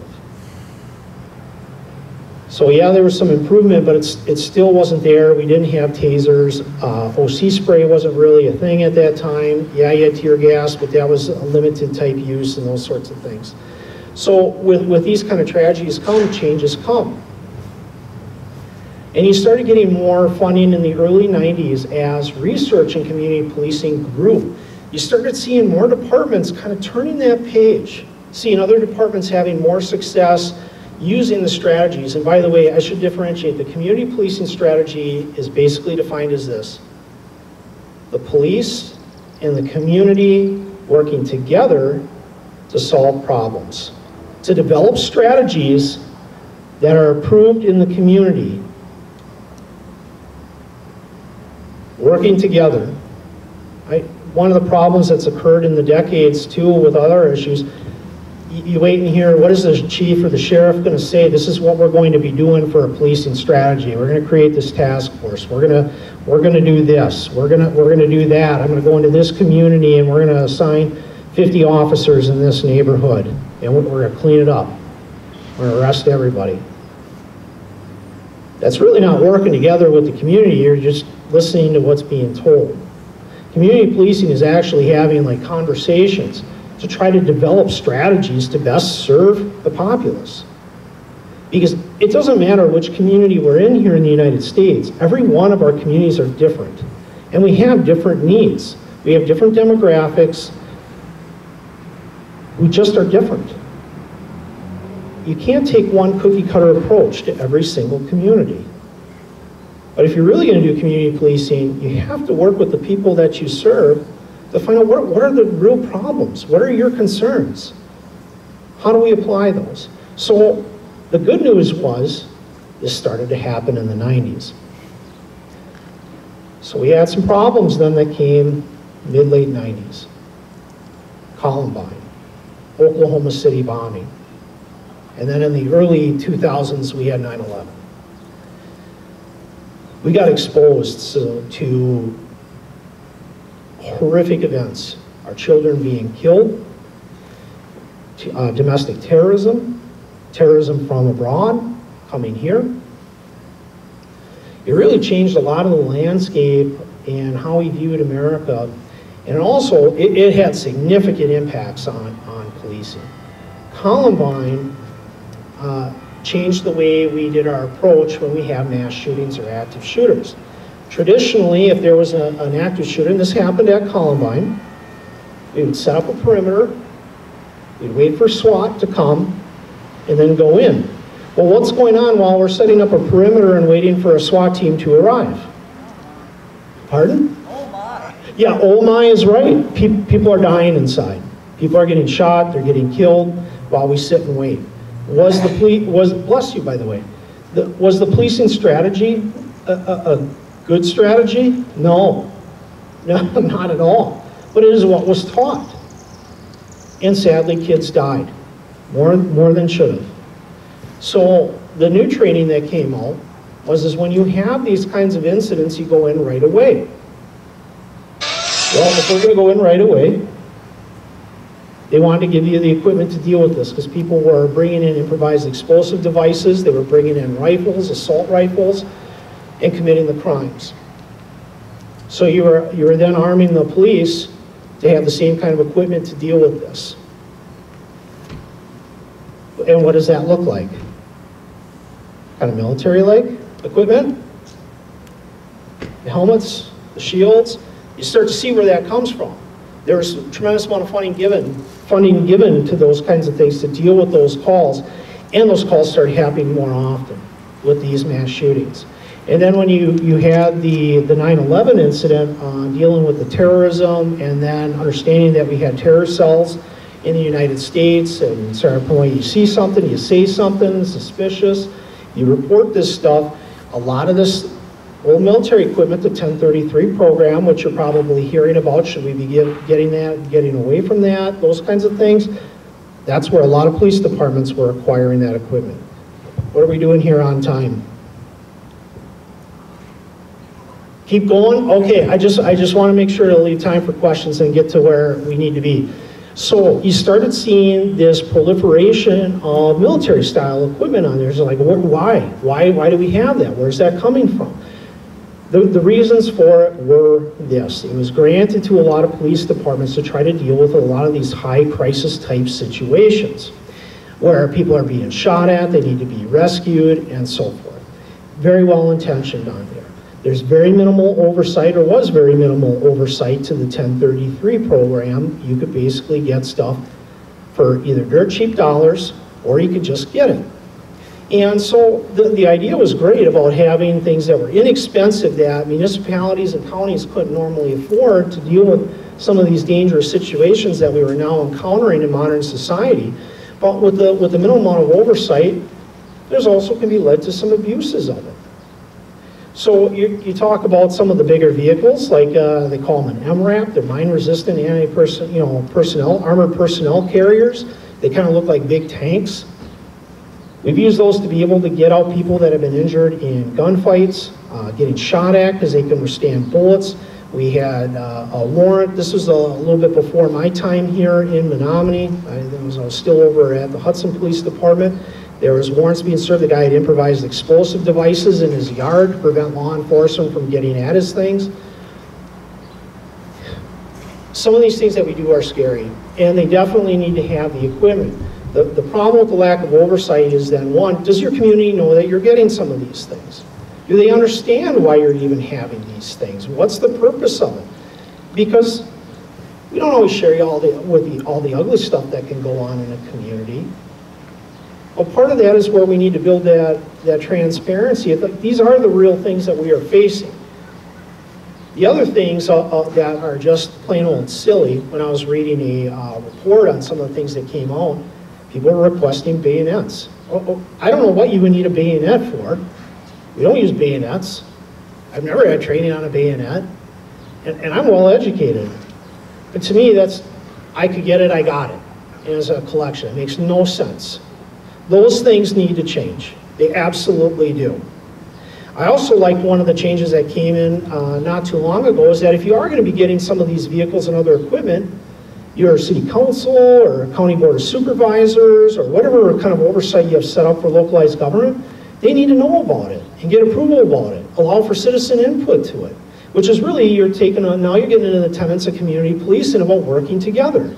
So yeah, there was some improvement, but it still wasn't there. We didn't have tasers. OC spray wasn't really a thing at that time. Yeah, you had tear gas, but that was a limited type use and those sorts of things. So with these kind of tragedies changes come. And you started getting more funding in the early 90s as research in community policing grew. You started seeing more departments kind of turning that page, seeing other departments having more success using the strategies. And by the way, I should differentiate. The community policing strategy is basically defined as this: the police and the community working together to solve problems, to develop strategies that are approved in the community, working together. One of the problems that's occurred in the decades too with other issues, you wait and hear, what is the chief or the sheriff going to say? This is what we're going to be doing for a policing strategy. We're going to create this task force. We're going to do this. We're going to do that. I'm going to go into this community and we're going to assign 50 officers in this neighborhood, and we're going to clean it up. We're going to arrest everybody. That's really not working together with the community. You're just listening to what's being told. Community policing is actually having like conversations to try to develop strategies to best serve the populace. Because it doesn't matter which community we're in here in the United States, every one of our communities are different. And we have different needs. We have different demographics. We just are different. You can't take one cookie cutter approach to every single community. But if you're really going to do community policing, you have to work with the people that you serve to find out what are the real problems? What are your concerns? How do we apply those? So the good news was this started to happen in the 90s. So we had some problems then that came mid-late 90s. Columbine, Oklahoma City bombing. And then in the early 2000s, we had 9/11. We got exposed to horrific events. Our children being killed, domestic terrorism, terrorism from abroad, coming here. It really changed a lot of the landscape and how we viewed America. And also, it had significant impacts on policing. Columbine changed the way we did our approach when we have mass shootings or active shooters. Traditionally, if there was an active shooter, and this happened at Columbine, we would set up a perimeter, we'd wait for SWAT to come, and then go in. Well, what's going on while we're setting up a perimeter and waiting for a SWAT team to arrive? Pardon? Oh my. Yeah, oh my is right. People are dying inside. People are getting shot, they're getting killed while we sit and wait. Bless you, by the way. Was the policing strategy a good strategy? No, not at all. But it is what was taught. And sadly, kids died, more than should have. So the new training that came out was when you have these kinds of incidents, you go in right away. Well, if we're going to go in right away, they wanted to give you the equipment to deal with this because people were bringing in improvised explosive devices, they were bringing in rifles, assault rifles, and committing the crimes. So you were then arming the police to have the same kind of equipment to deal with this. And what does that look like? Kind of military-like equipment? The helmets, the shields, You start to see where that comes from. There's a tremendous amount of funding given to those kinds of things to deal with those calls, and those calls start happening more often with these mass shootings. And then when you had the 9/11 incident dealing with the terrorism, and then understanding that we had terror cells in the United States, and started point, you see something, you say something suspicious, you report this stuff. A lot of this old military equipment, the 1033 program, which you're probably hearing about, should we be getting away from that, those kinds of things. That's where a lot of police departments were acquiring that equipment. What are we doing here on time? Keep going? Okay, I just want to make sure to leave time for questions and get to where we need to be. So you started seeing this proliferation of military style equipment on there. So like, why? Why do we have that? Where's that coming from? The reasons for it were this. It was granted to a lot of police departments to try to deal with a lot of these high crisis type situations where people are being shot at, they need to be rescued, and so forth. Very well intentioned on there. There's very minimal oversight, or was very minimal oversight to the 1033 program. You could basically get stuff for either dirt cheap dollars, or you could just get it. And so the idea was great about having things that were inexpensive that municipalities and counties couldn't normally afford to deal with some of these dangerous situations that we were now encountering in modern society. But with the minimum amount of oversight, there's also can be led to some abuses of it. So you talk about some of the bigger vehicles, like they call them an MRAP, they're mine-resistant armored personnel carriers. They kind of look like big tanks. We've used those to be able to get out people that have been injured in gunfights, getting shot at because they can withstand bullets. We had a warrant. This was a little bit before my time here in Menomonee. I was still over at the Hudson Police Department. There was warrants being served. The guy had improvised explosive devices in his yard to prevent law enforcement from getting at his things. Some of these things that we do are scary, and they definitely need to have the equipment. The problem with the lack of oversight is then, one, does your community know that you're getting some of these things? Do they understand why you're even having these things? What's the purpose of it? Because we don't always share all the ugly stuff that can go on in a community. Well, part of that is where we need to build that transparency. These are the real things that we are facing. The other things that are just plain old silly, when I was reading a report on some of the things that came out, people were requesting bayonets. I don't know what you would need a bayonet for. We don't use bayonets. I've never had training on a bayonet, and I'm well educated. But to me, I could get it, I got it, as a collection. It makes no sense. Those things need to change. They absolutely do. I also like one of the changes that came in not too long ago is that if you are going to be getting some of these vehicles and other equipment, your city council or county board of supervisors or whatever kind of oversight you have set up for localized government, they need to know about it and get approval about it. Allow for citizen input to it, which is really now you're getting into the tenets of community policing about working together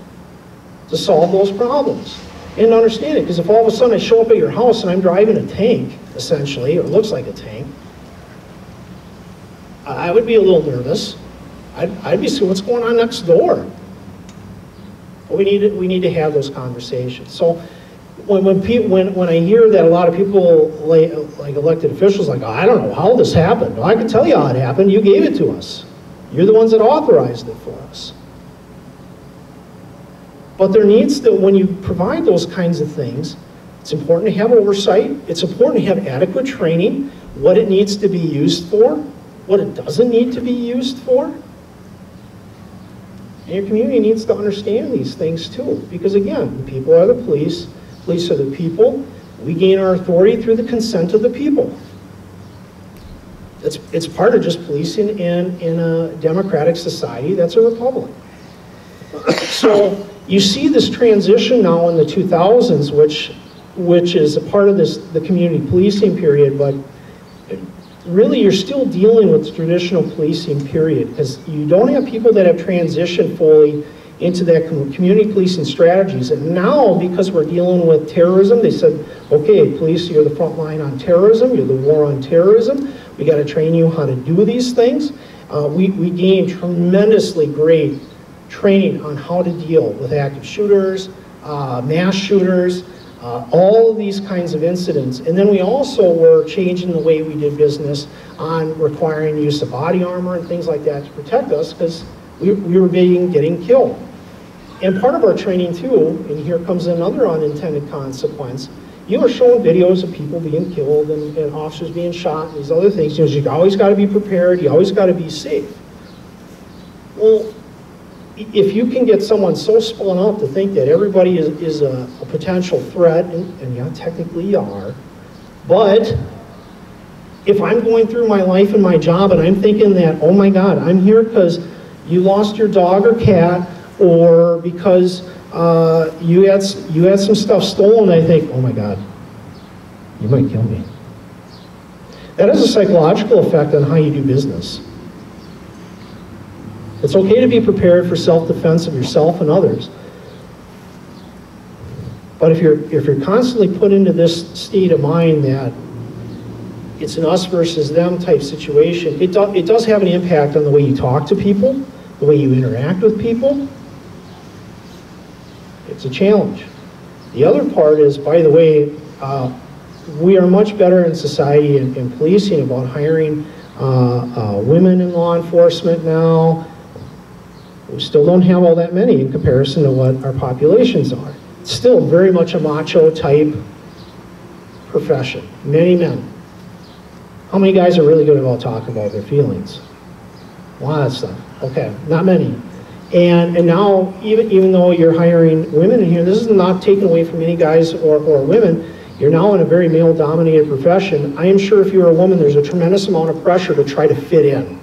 to solve those problems. And understand it, because if all of a sudden I show up at your house and I'm driving a tank, essentially, or it looks like a tank, I would be a little nervous. I'd be saying, what's going on next door? But we need to have those conversations. So when I hear that a lot of people, like elected officials, like, oh, I don't know how this happened. Well, I can tell you how it happened. You gave it to us. You're the ones that authorized it for us. But there needs to, when you provide those kinds of things, it's important to have oversight. It's important to have adequate training, what it needs to be used for, what it doesn't need to be used for. And your community needs to understand these things too. Because again, the people are the police are the people. We gain our authority through the consent of the people. It's part of just policing in a democratic society that's a republic. So you see this transition now in the 2000s, which is a part of the community policing period, but really you're still dealing with the traditional policing period because you don't have people that have transitioned fully into that community policing strategies. And now, because we're dealing with terrorism, they said, okay, police, you're the front line on terrorism, you're the war on terrorism, we got to train you how to do these things. We gained tremendously great training on how to deal with active shooters, mass shooters, all of these kinds of incidents. And then we also were changing the way we did business on requiring use of body armor and things like that to protect us, because we were getting killed. And part of our training too, and here comes another unintended consequence, you were showing videos of people being killed and officers being shot and these other things. You know, you always got to be prepared, you always got to be safe. Well, if you can get someone so spun up to think that everybody is a potential threat, and yeah, technically you are, but if I'm going through my life and my job and I'm thinking that, oh my God, I'm here because you lost your dog or cat, or because you had some stuff stolen, I think, oh my God, you might kill me. That has a psychological effect on how you do business. It's okay to be prepared for self-defense of yourself and others. But if you're constantly put into this state of mind that it's an us versus them type situation, it does have an impact on the way you talk to people, the way you interact with people. It's a challenge. The other part is, by the way, we are much better in society in policing about hiring women in law enforcement now. We still don't have all that many in comparison to what our populations are. It's still very much a macho type profession. Many men. How many guys are really good about talking about their feelings? A lot of stuff. Okay, not many. And now, even though you're hiring women in here, this is not taken away from any guys or women. You're now in a very male-dominated profession. I am sure if you're a woman, there's a tremendous amount of pressure to try to fit in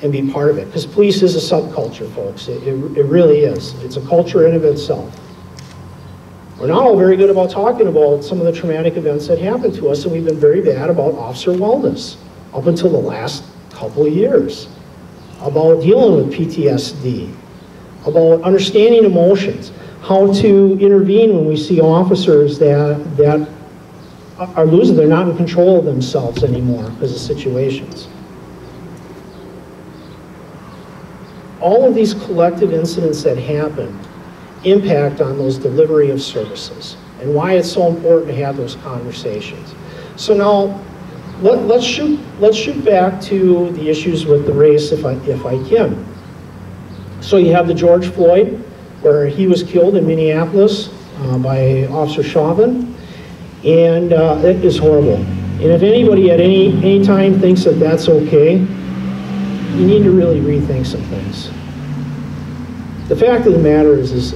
and be part of it. Because police is a subculture, folks. It really is. It's a culture in of itself. We're not all very good about talking about some of the traumatic events that happened to us, and we've been very bad about officer wellness up until the last couple of years. About dealing with PTSD, about understanding emotions, how to intervene when we see officers that are losing, they're not in control of themselves anymore because of situations. All of these collective incidents that happen impact on those delivery of services and why it's so important to have those conversations. So now, let's shoot back to the issues with the race if I can. So you have the George Floyd, where he was killed in Minneapolis by Officer Chauvin, and it is horrible. And if anybody at any time thinks that that's okay, you need to really rethink some things. The fact of the matter is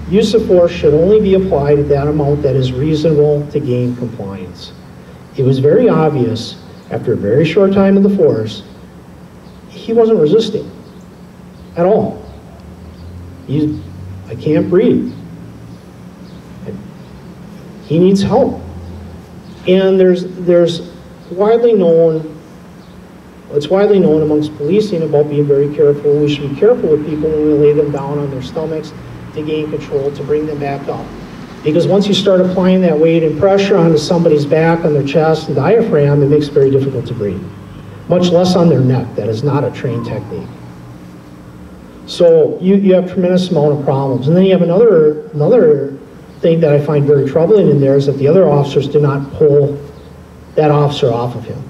use of force should only be applied at that amount that is reasonable to gain compliance. It was very obvious after a very short time in the force, he wasn't resisting at all. I can't breathe. He needs help. And there's widely known, it's widely known amongst policing about being very careful. We should be careful with people when we lay them down on their stomachs to gain control, to bring them back up. Because once you start applying that weight and pressure onto somebody's back, on their chest and diaphragm, it makes it very difficult to breathe. Much less on their neck. That is not a trained technique. So you have a tremendous amount of problems. And then you have another thing that I find very troubling in there is that the other officers did not pull that officer off of him.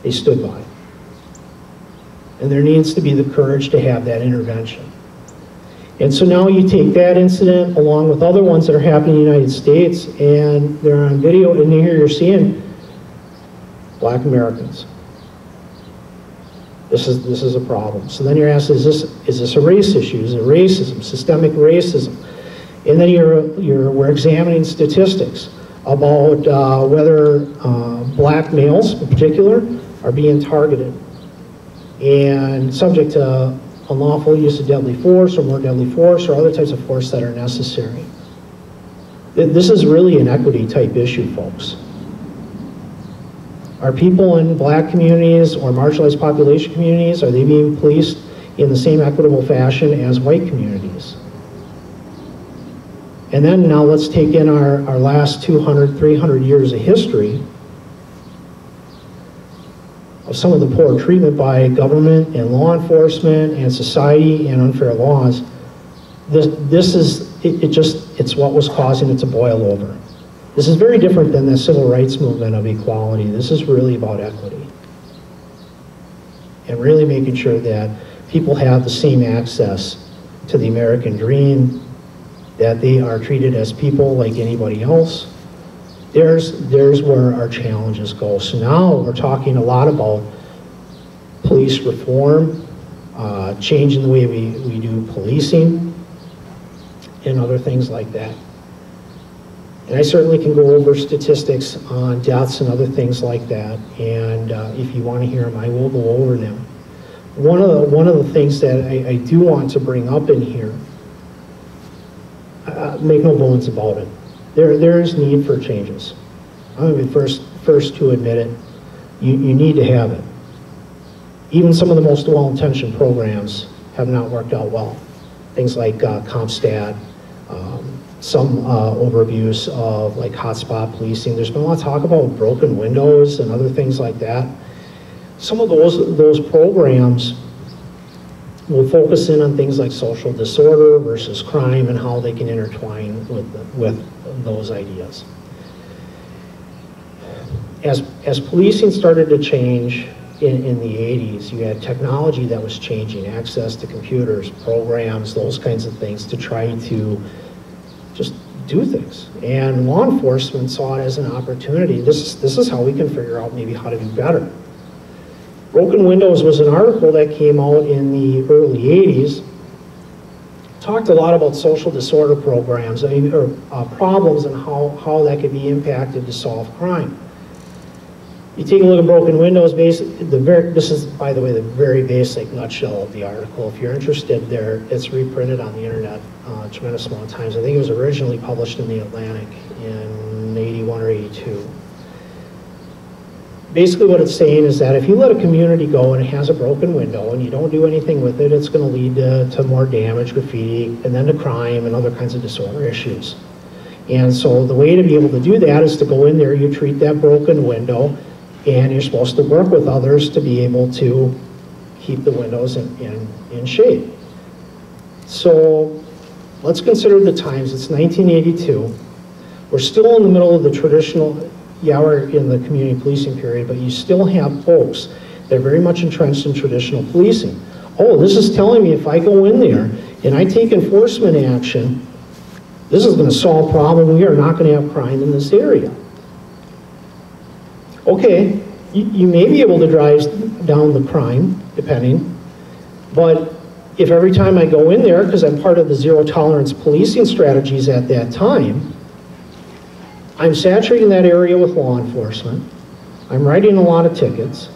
They stood by. And there needs to be the courage to have that intervention. And so now you take that incident along with other ones that are happening in the United States, and they're on video, and here you're seeing Black Americans. This is a problem. So then you're asked, is this a race issue? Is it racism, systemic racism? And then we're examining statistics about whether black males in particular are being targeted and subject to unlawful use of deadly force or more deadly force or other types of force that are necessary. This is really an equity type issue, folks. Are people in black communities or marginalized population communities, are they being policed in the same equitable fashion as white communities? And then now let's take in our last 200, 300 years of history of some of the poor treatment by government and law enforcement and society and unfair laws, it's what was causing it to boil over. This is very different than the civil rights movement of equality. This is really about equity. And really making sure that people have the same access to the American dream, that they are treated as people like anybody else. There's where our challenges go. So now we're talking a lot about police reform, changing the way we do policing, and other things like that. And I certainly can go over statistics on deaths and other things like that, and if you want to hear them, I will go over them. One of the things that I do want to bring up in here, make no bones about it, there is need for changes. I'm going to be first to admit it. You need to have it. Even some of the most well-intentioned programs have not worked out well. Things like CompStat, some overabuse of like hotspot policing. There's been a lot of talk about broken windows and other things like that. Some of those programs will focus in on things like social disorder versus crime and how they can intertwine with those ideas. As policing started to change in the 80s, you had technology that was changing, access to computers, programs, those kinds of things to try to just do things. And law enforcement saw it as an opportunity. This is how we can figure out maybe how to do better. Broken Windows was an article that came out in the early 80s. Talked a lot about social disorder programs, problems and how that could be impacted to solve crime. You take a look at Broken Windows, this is, by the way, the very basic nutshell of the article. If you're interested there, it's reprinted on the internet a tremendous amount of times. I think it was originally published in the Atlantic in 81 or 82. Basically what it's saying is that if you let a community go and it has a broken window and you don't do anything with it, it's going to lead to more damage, graffiti, and then to crime and other kinds of disorder issues. And so the way to be able to do that is to go in there, you treat that broken window, and you're supposed to work with others to be able to keep the windows in shape. So let's consider the times. It's 1982. We're still in the middle of the traditional, yeah, we're in the community policing period, but you still have folks that are very much entrenched in traditional policing. Oh, this is telling me if I go in there and I take enforcement action, this is going to solve a problem. We are not going to have crime in this area. Okay, you may be able to drive down the crime, depending, but if every time I go in there, because I'm part of the zero tolerance policing strategies at that time, I'm saturating that area with law enforcement, I'm writing a lot of tickets,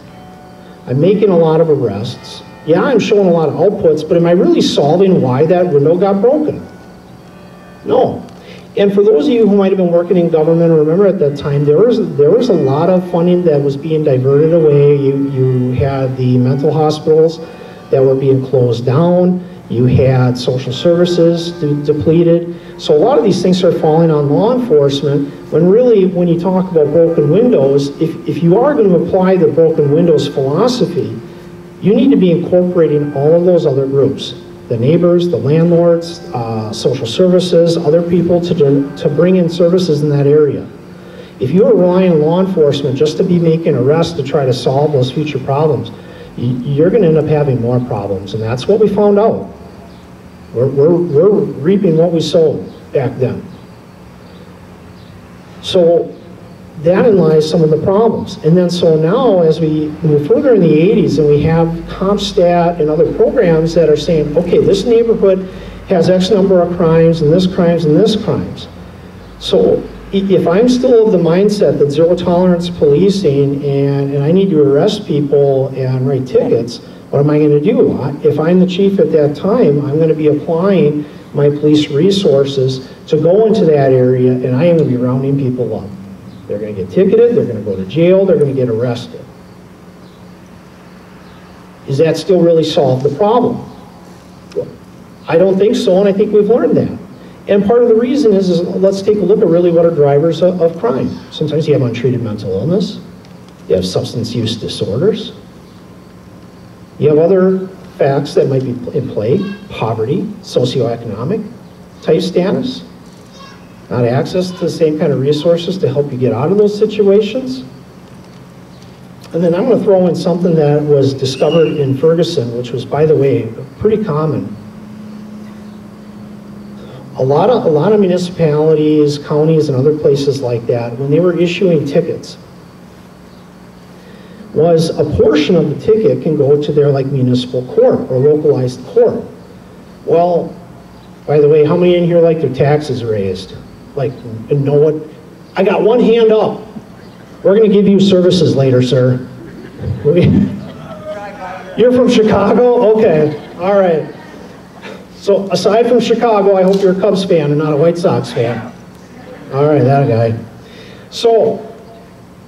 I'm making a lot of arrests, yeah, I'm showing a lot of outputs, but am I really solving why that window got broken? No. And for those of you who might have been working in government, remember at that time, there was a lot of funding that was being diverted away. You had the mental hospitals that were being closed down. You had social services depleted. So a lot of these things are falling on law enforcement, when really, when you talk about broken windows, if you are going to apply the broken windows philosophy, you need to be incorporating all of those other groups. The neighbors, the landlords, social services, other people to bring in services in that area. If you are relying on law enforcement just to be making arrests to try to solve those future problems, you're going to end up having more problems, and that's what we found out. We're reaping what we sowed back then. So therein lies some of the problems. And then so now as we move further in the 80s and we have CompStat and other programs that are saying, okay, this neighborhood has X number of crimes and this crimes and this crimes. So if I'm still of the mindset that zero tolerance policing and I need to arrest people and write tickets, what am I going to do? If I'm the chief at that time, I'm going to be applying my police resources to go into that area, and I am going to be rounding people up. They're going to get ticketed, they're going to go to jail, they're going to get arrested. Is that still really solve the problem? Well, I don't think so, and I think we've learned that. And part of the reason is let's take a look at really what are drivers of crime. Sometimes you have untreated mental illness, you have substance use disorders, You have other facts that might be in play: poverty, socioeconomic type status, not access to the same kind of resources to help you get out of those situations. And then I'm going to throw in something that was discovered in Ferguson, which was, by the way, pretty common. A lot of municipalities, counties, and other places like that, when they were issuing tickets, was a portion of the ticket can go to their like municipal court or localized court. Well, by the way, how many in here like their taxes raised? Like, and know what? I got one hand up. We're going to give you services later, sir. You're from Chicago? Okay, all right. So aside from Chicago, I hope you're a Cubs fan and not a White Sox fan. All right, that guy. So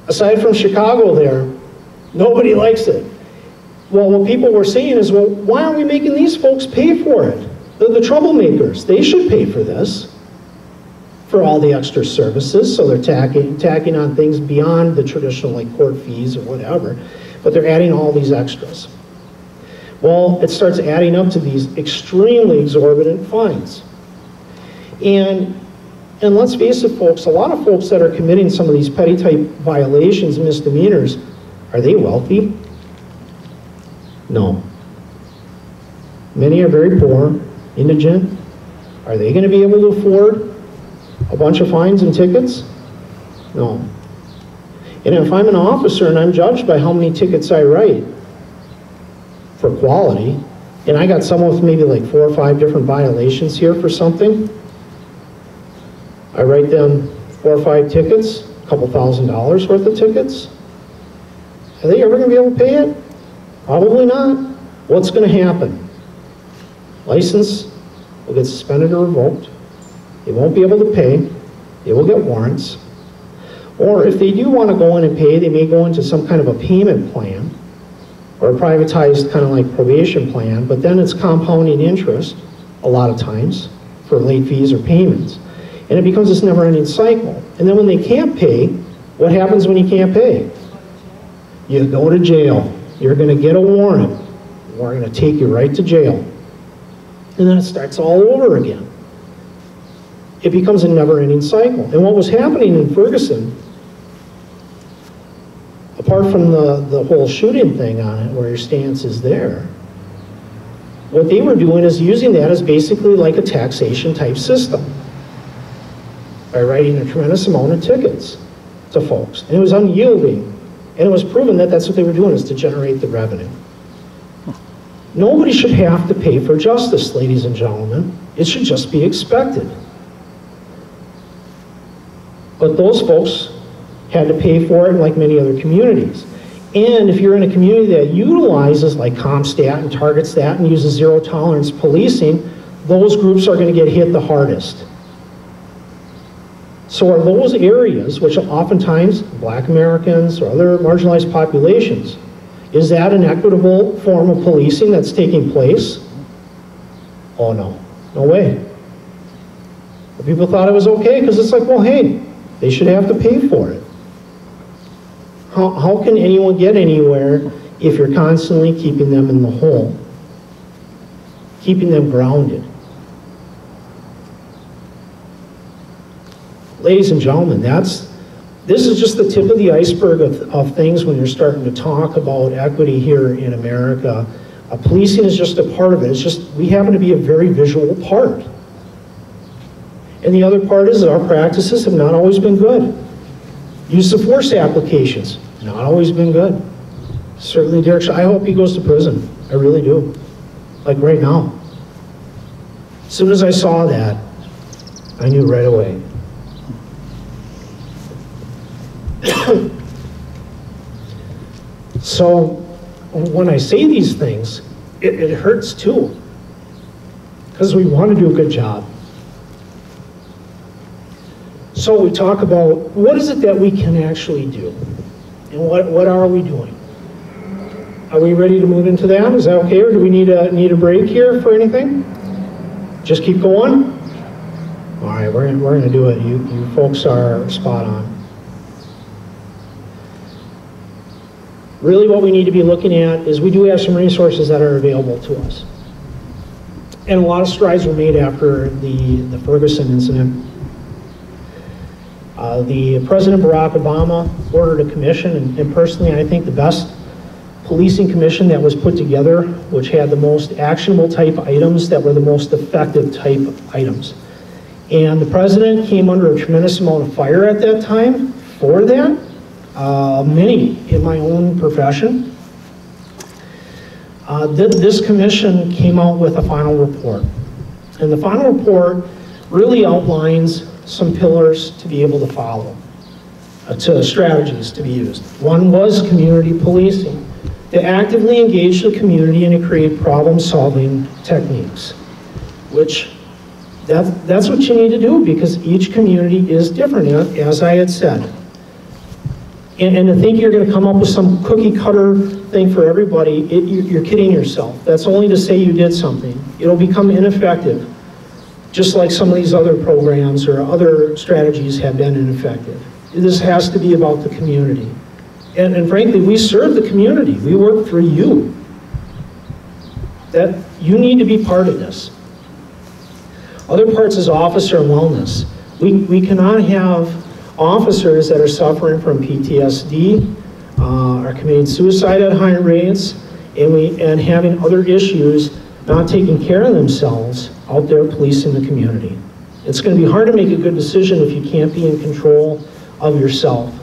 aside from Chicago there, nobody likes it. Well, what people were saying is, well, why aren't we making these folks pay for it? They're the troublemakers. They should pay for this, for all the extra services. So they're tacking on things beyond the traditional like court fees or whatever, but they're adding all these extras. Well, it starts adding up to these extremely exorbitant fines. And let's face it, folks, a lot of folks that are committing some of these petty type violations and misdemeanors, are they wealthy? No. Many are very poor, indigent. Are they going to be able to afford a bunch of fines and tickets? No. And if I'm an officer and I'm judged by how many tickets I write for quality, and I got someone with maybe like 4 or 5 different violations here for something, I write them 4 or 5 tickets, a couple $1,000s worth of tickets. Are they ever going to be able to pay it? Probably not. What's going to happen? License will get suspended or revoked. They won't be able to pay. They will get warrants. Or if they do want to go in and pay, they may go into some kind of a payment plan or a privatized kind of like probation plan, but then it's compounding interest a lot of times for late fees or payments. And it becomes this never-ending cycle. And then when they can't pay, what happens when you can't pay? You go to jail. You're going to get a warrant. We're going to take you right to jail. And then it starts all over again. It becomes a never-ending cycle. And what was happening in Ferguson, apart from the whole shooting thing on it, where your stance is there, what they were doing is using that as basically like a taxation type system by writing a tremendous amount of tickets to folks. And it was unyielding. And it was proven that that's what they were doing, is to generate the revenue. Nobody should have to pay for justice, ladies and gentlemen. It should just be expected. But those folks had to pay for it like many other communities. And if you're in a community that utilizes like CompStat and targets that and uses zero tolerance policing, those groups are going to get hit the hardest. So are those areas, which are oftentimes Black Americans or other marginalized populations, is that an equitable form of policing that's taking place? Oh no, no way. But people thought it was okay because it's like, well, hey, they should have to pay for it. How can anyone get anywhere if you're constantly keeping them in the hole, keeping them grounded? Ladies and gentlemen, this is just the tip of the iceberg of things when you're starting to talk about equity here in America. Policing is just a part of it. It's just, we happen to be a very visual part. And the other part is that our practices have not always been good. Use of force applications, not always been good. Certainly Derek, I hope he goes to prison. I really do. Like right now. As soon as I saw that, I knew right away. So when I say these things, it hurts too, because we want to do a good job. So we talk about what is it that we can actually do, and what are we doing? Are we ready to move into that? Is that okay, or do we need a break here for anything? Just keep going? All right, we're gonna do it. You folks are spot on. Really what we need to be looking at is we do have some resources that are available to us. And a lot of strides were made after the Ferguson incident. The President Barack Obama ordered a commission, and personally I think the best policing commission that was put together, which had the most actionable type items that were the most effective type items. And the President came under a tremendous amount of fire at that time for that. Many in my own profession. This commission came out with a final report. And the final report really outlines some pillars to be able to follow, to strategies to be used. One was community policing, to actively engage the community and to create problem-solving techniques, which that's what you need to do because each community is different, as I had said. And to think you're going to come up with some cookie cutter thing for everybody, you're kidding yourself. That's only to say you did something. It'll become ineffective, just like some of these other programs or other strategies have been ineffective. This has to be about the community. And frankly, we serve the community. We work for you. That you need to be part of this. Other parts is officer wellness. We cannot have officers that are suffering from PTSD, are committing suicide at high rates, and having other issues, not taking care of themselves out there policing the community. It's going to be hard to make a good decision if you can't be in control of yourself.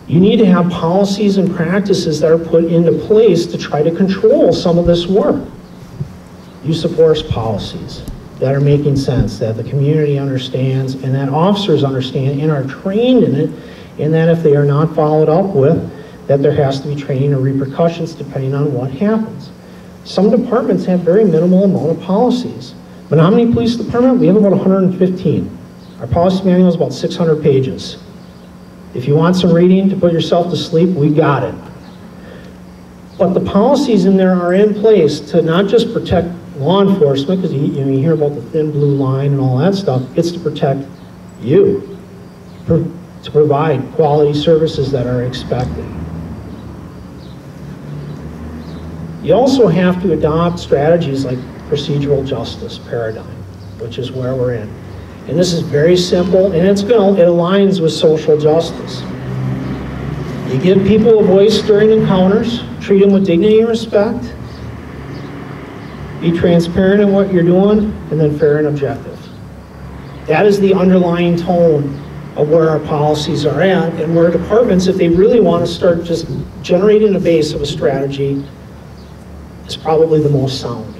You need to have policies and practices that are put into place to try to control some of this work. Use of force policies that are making sense, that the community understands, and that officers understand and are trained in it, and that if they are not followed up with, that there has to be training or repercussions depending on what happens. Some departments have very minimal amount of policies. Menomonee Police Department, we have about 115. Our policy manual is about 600 pages. If you want some reading to put yourself to sleep, we got it. But the policies in there are in place to not just protect law enforcement, because you hear about the thin blue line and all that stuff. It's to protect you, to provide quality services that are expected. You also have to adopt strategies like procedural justice paradigm, which is where we're in. And this is very simple, and it aligns with social justice. You give people a voice during encounters, treat them with dignity and respect, be transparent in what you're doing, and then fair and objective. That is the underlying tone of where our policies are at, and where departments, if they really want to start just generating a base of a strategy, is probably the most sound.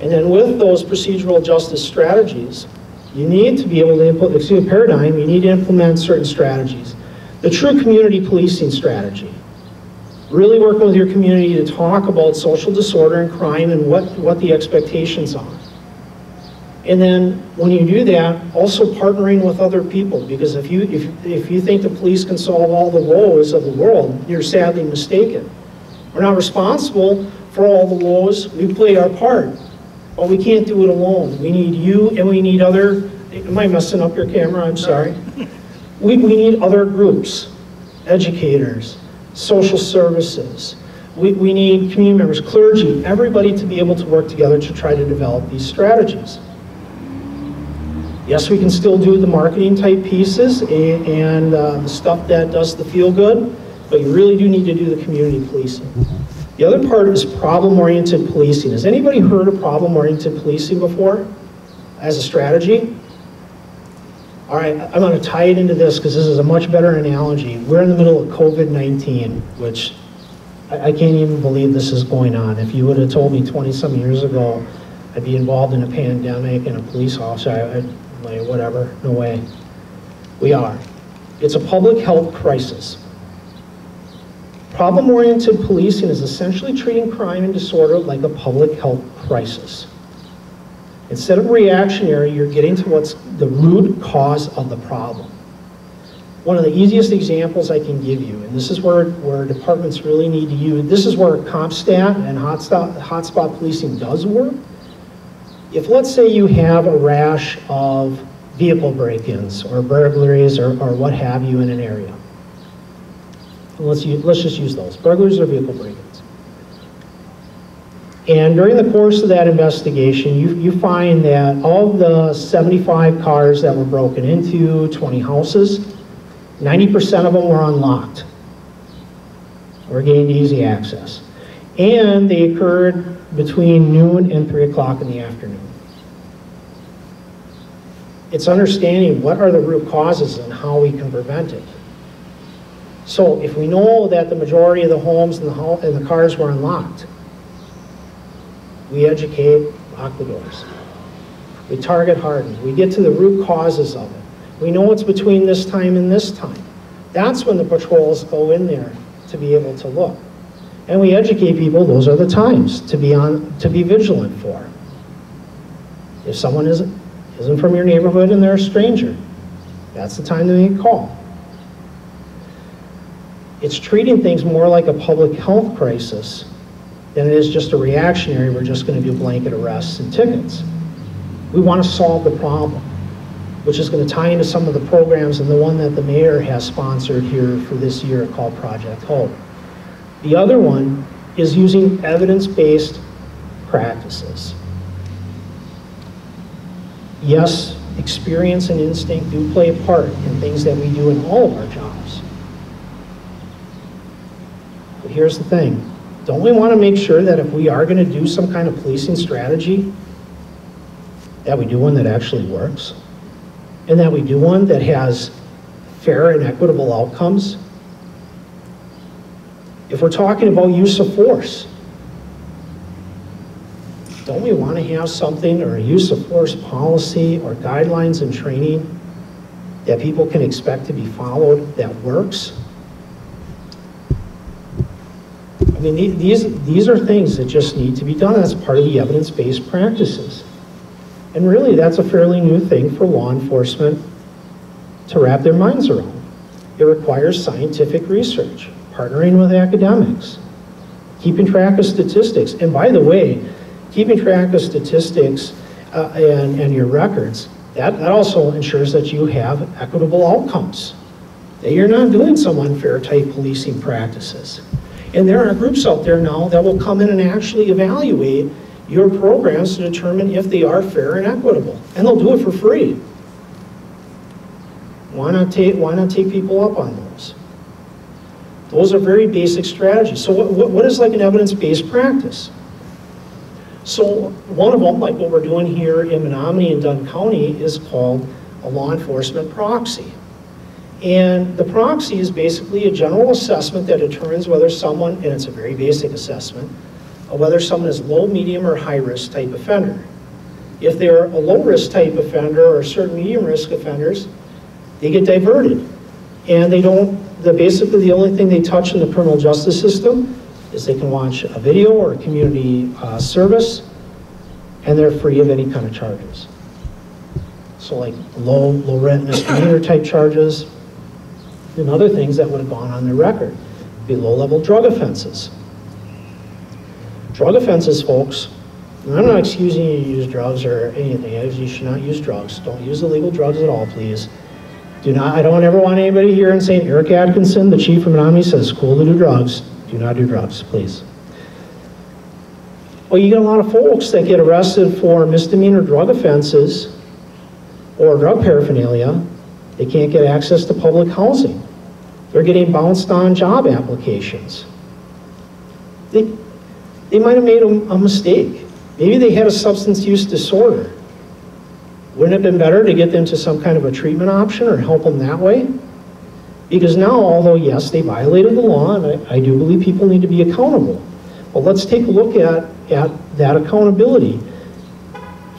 And then with those procedural justice strategies, you need to be able to implement, paradigm, you need to implement certain strategies. The true community policing strategy. Really working with your community to talk about social disorder and crime and what the expectations are. And then when you do that, also partnering with other people, because if you think the police can solve all the woes of the world, you're sadly mistaken. We're not responsible for all the woes. We play our part, but we can't do it alone. We need you, and we need other. Am I messing up your camera? I'm sorry. We need other groups, educators, social services. We need community members, clergy, everybody to be able to work together to try to develop these strategies. Yes, we can still do the marketing type pieces and the stuff that does the feel good, but you really do need to do the community policing. The other part is problem-oriented policing. Has anybody heard of problem-oriented policing before as a strategy? All right, I'm going to tie it into this because this is a much better analogy. We're in the middle of COVID-19, which I can't even believe this is going on. If you would have told me 20-some years ago I'd be involved in a pandemic and a police officer, I'd like, whatever, no way. We are. It's a public health crisis. Problem-oriented policing is essentially treating crime and disorder like a public health crisis. Instead of reactionary, you're getting to what's the root cause of the problem. One of the easiest examples I can give you, and this is where departments really need to use, this is where CompStat and hotspot policing does work. If let's say you have a rash of vehicle break-ins or burglaries or what have you in an area, Let's just use those, burglaries or vehicle break-ins. And during the course of that investigation, you find that all of the 75 cars that were broken into, 20 houses, 90% of them were unlocked or gained easy access. And they occurred between noon and 3 o'clock in the afternoon. It's understanding what are the root causes and how we can prevent it. So if we know that the majority of the homes and the cars were unlocked, we educate, lock the doors. We target harden. We get to the root causes of it. We know it's between this time and this time. That's when the patrols go in there to be able to look. And we educate people, those are the times to be vigilant for. If someone isn't from your neighborhood and they're a stranger, that's the time to make a call. It's treating things more like a public health crisis than it is just a reactionary, we're just going to do blanket arrests and tickets. We want to solve the problem, which is going to tie into some of the programs and the one that the mayor has sponsored here for this year called Project Hope. The other one is using evidence-based practices. Yes, experience and instinct do play a part in things that we do in all of our jobs. But here's the thing. Don't we want to make sure that if we are going to do some kind of policing strategy, that we do one that actually works? And that we do one that has fair and equitable outcomes? If we're talking about use of force, don't we want to have something or a use of force policy or guidelines and training that people can expect to be followed that works? I mean, these are things that just need to be done. That's part of the evidence-based practices. And really, that's a fairly new thing for law enforcement to wrap their minds around. It requires scientific research, partnering with academics, keeping track of statistics. And by the way, keeping track of statistics and your records, that also ensures that you have equitable outcomes, that you're not doing some unfair type policing practices. And there are groups out there now that will come in and actually evaluate your programs to determine if they are fair and equitable. And they'll do it for free. Why not take people up on those? Those are very basic strategies. So what is like an evidence-based practice? So one of them, like what we're doing here in Menomonee and Dunn County, is called a Law Enforcement Proxy. And the proxy is basically a general assessment that determines whether someone, and it's a very basic assessment, of whether someone is low, medium, or high risk type offender. If they're a low risk type offender or certain medium risk offenders, they get diverted. And basically the only thing they touch in the criminal justice system is they can watch a video or a community service, and they're free of any kind of charges. So like low rent misdemeanor type charges, and other things that would have gone on their record. Be low-level drug offenses. Drug offenses, folks, and I'm not excusing you to use drugs or anything. You should not use drugs. Don't use illegal drugs at all, please. I don't ever want anybody here and saying, Eric Atkinson, the chief of Menomonee, says it's cool to do drugs. Do not do drugs, please. Well, you get a lot of folks that get arrested for misdemeanor drug offenses or drug paraphernalia. They can't get access to public housing. They're getting bounced on job applications. They might have made a mistake. Maybe they had a substance use disorder. Wouldn't it have been better to get them to some kind of a treatment option or help them that way? Because now, although yes, they violated the law, and I do believe people need to be accountable. Well, let's take a look at that accountability.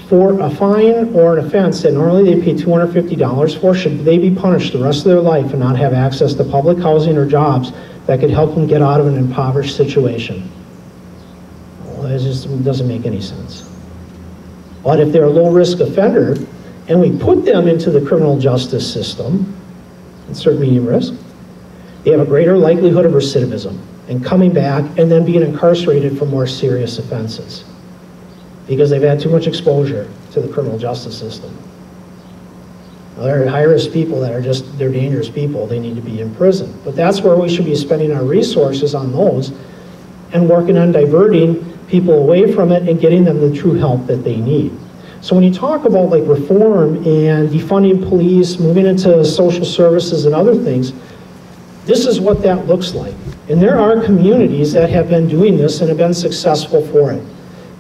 For a fine or an offense that normally they pay $250 for, should they be punished the rest of their life and not have access to public housing or jobs that could help them get out of an impoverished situation? Well, it just doesn't make any sense. But if they're a low-risk offender and we put them into the criminal justice system, and certain medium risk, they have a greater likelihood of recidivism and coming back and then being incarcerated for more serious offenses, because they've had too much exposure to the criminal justice system. There are high-risk people that are they're dangerous people. They need to be in prison. But that's where we should be spending our resources on those and working on diverting people away from it and getting them the true help that they need. So when you talk about like reform and defunding police, moving into social services and other things, this is what that looks like. And there are communities that have been doing this and have been successful for it.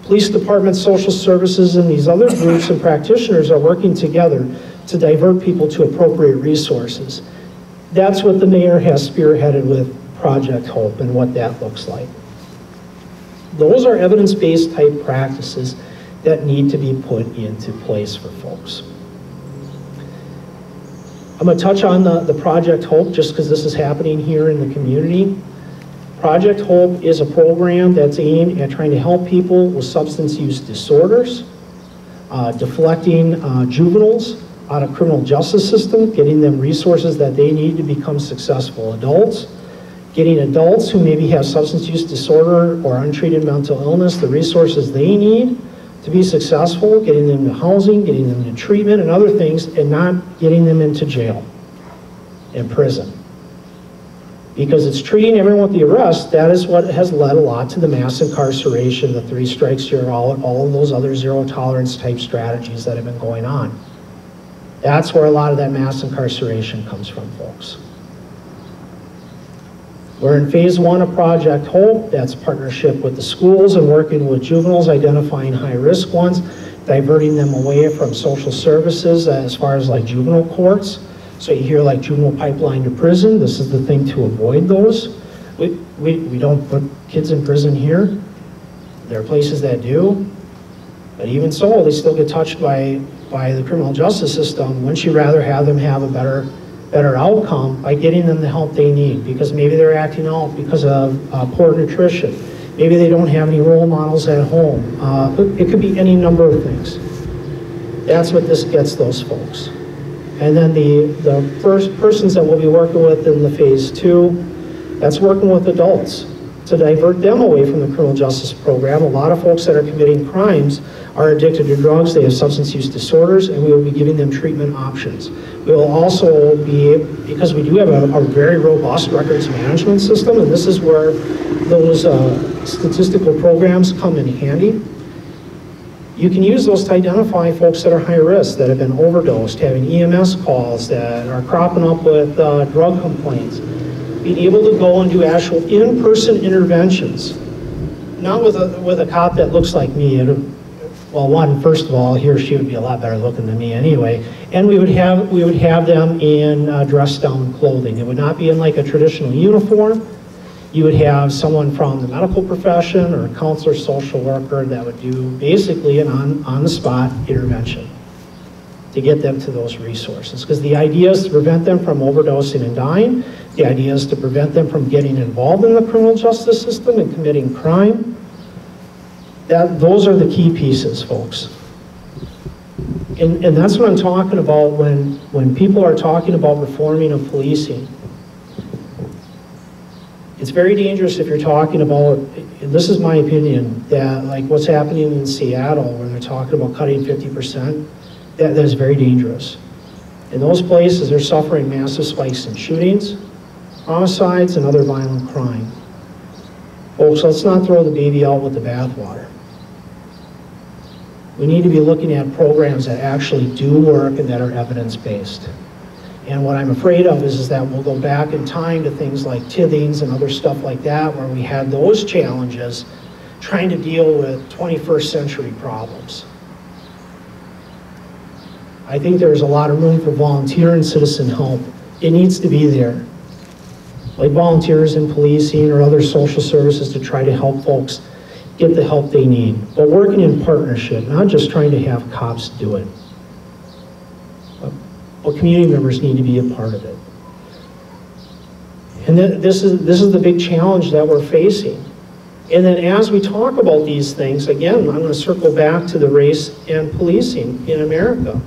Police departments, social services, and these other groups and practitioners are working together to divert people to appropriate resources. That's what the mayor has spearheaded with Project Hope and what that looks like. Those are evidence-based type practices that need to be put into place for folks. I'm going to touch on the Project Hope just because this is happening here in the community. Project Hope is a program that's aimed at trying to help people with substance use disorders, deflecting juveniles out of criminal justice system, getting them resources that they need to become successful adults, getting adults who maybe have substance use disorder or untreated mental illness the resources they need to be successful, getting them to housing, getting them to treatment and other things, and not getting them into jail and prison. Because it's treating everyone with the arrest, that is what has led a lot to the mass incarceration, the 3 strikes you're out, all of those other zero tolerance type strategies that have been going on. That's where a lot of that mass incarceration comes from, folks. We're in phase 1 of Project Hope. That's partnership with the schools and working with juveniles, identifying high-risk ones, diverting them away from social services as far as like juvenile courts. So you hear like juvenile pipeline to prison. This is the thing to avoid those. We don't put kids in prison here. There are places that do. But even so, they still get touched by the criminal justice system. Wouldn't you rather have them have a better outcome by getting them the help they need? Because maybe they're acting out because of poor nutrition. Maybe they don't have any role models at home. It could be any number of things. That's what this gets those folks. And then the first persons that we'll be working with in the phase 2, that's working with adults to divert them away from the criminal justice program. A lot of folks that are committing crimes are addicted to drugs, they have substance use disorders, and we will be giving them treatment options. We will also be, because we do have a very robust records management system, and this is where those statistical programs come in handy. You can use those to identify folks that are high risk, that have been overdosed, having EMS calls, that are cropping up with drug complaints. Being able to go and do actual in-person interventions, not with a cop that looks like me. Well, one, first of all, he or she would be a lot better looking than me anyway, and we would have them in dress-down clothing. It would not be in like a traditional uniform. You would have someone from the medical profession or a counselor, social worker that would do basically an on-the-spot intervention to get them to those resources. Because the idea is to prevent them from overdosing and dying. The idea is to prevent them from getting involved in the criminal justice system and committing crime. Those are the key pieces, folks. And that's what I'm talking about when people are talking about reforming of policing. It's very dangerous if you're talking about, this is my opinion, that like what's happening in Seattle where they're talking about cutting 50%, that is very dangerous. In those places, they're suffering massive spikes in shootings, homicides, and other violent crime. Folks, let's not throw the baby out with the bathwater. We need to be looking at programs that actually do work and that are evidence-based. And what I'm afraid of is that we'll go back in time to things like tithings and other stuff like that, where we had those challenges trying to deal with 21st century problems. I think there's a lot of room for volunteer and citizen help. It needs to be there. Like volunteers in policing or other social services to try to help folks get the help they need. But working in partnership, not just trying to have cops do it. But community members need to be a part of it. And this is the big challenge that we're facing. And then as we talk about these things, again, I'm going to circle back to the race and policing in America.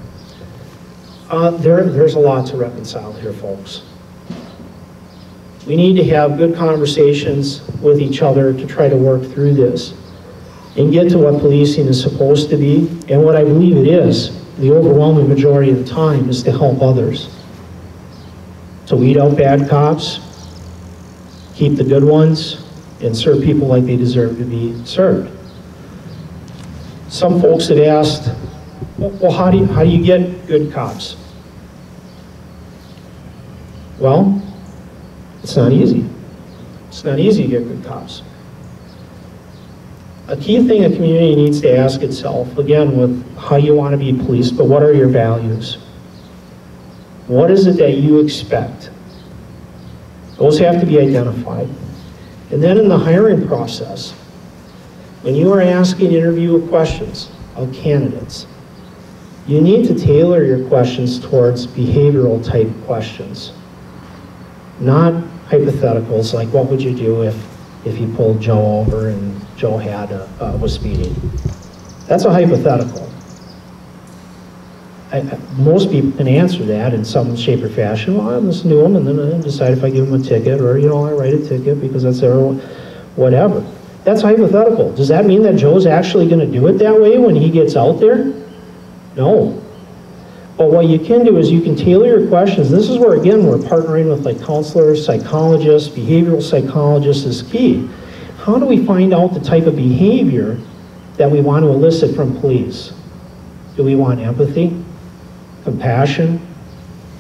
There's a lot to reconcile here, folks. We need to have good conversations with each other to try to work through this and get to what policing is supposed to be and what I believe it is. the overwhelming majority of the time is to help others. To weed out bad cops, keep the good ones, and serve people like they deserve to be served. Some folks have asked, well, how do you get good cops? Well, it's not easy. It's not easy to get good cops. A key thing a community needs to ask itself, again, with how you want to be policed, but what are your values? What is it that you expect? Those have to be identified. And then in the hiring process, when you are asking interview questions of candidates, you need to tailor your questions towards behavioral type questions, not hypotheticals like what would you do if you pulled Joe over and Joe was speeding. That's a hypothetical. Most people can answer that in some shape or fashion. Well, I listen to them and then I decide if I give them a ticket or, I write a ticket because that's their whatever. That's hypothetical. Does that mean that Joe's actually going to do it that way when he gets out there? No. But what you can do is you can tailor your questions. This is where, again, we're partnering with like counselors, psychologists, behavioral psychologists is key. How do we find out the type of behavior that we want to elicit from police? Do we want empathy, compassion,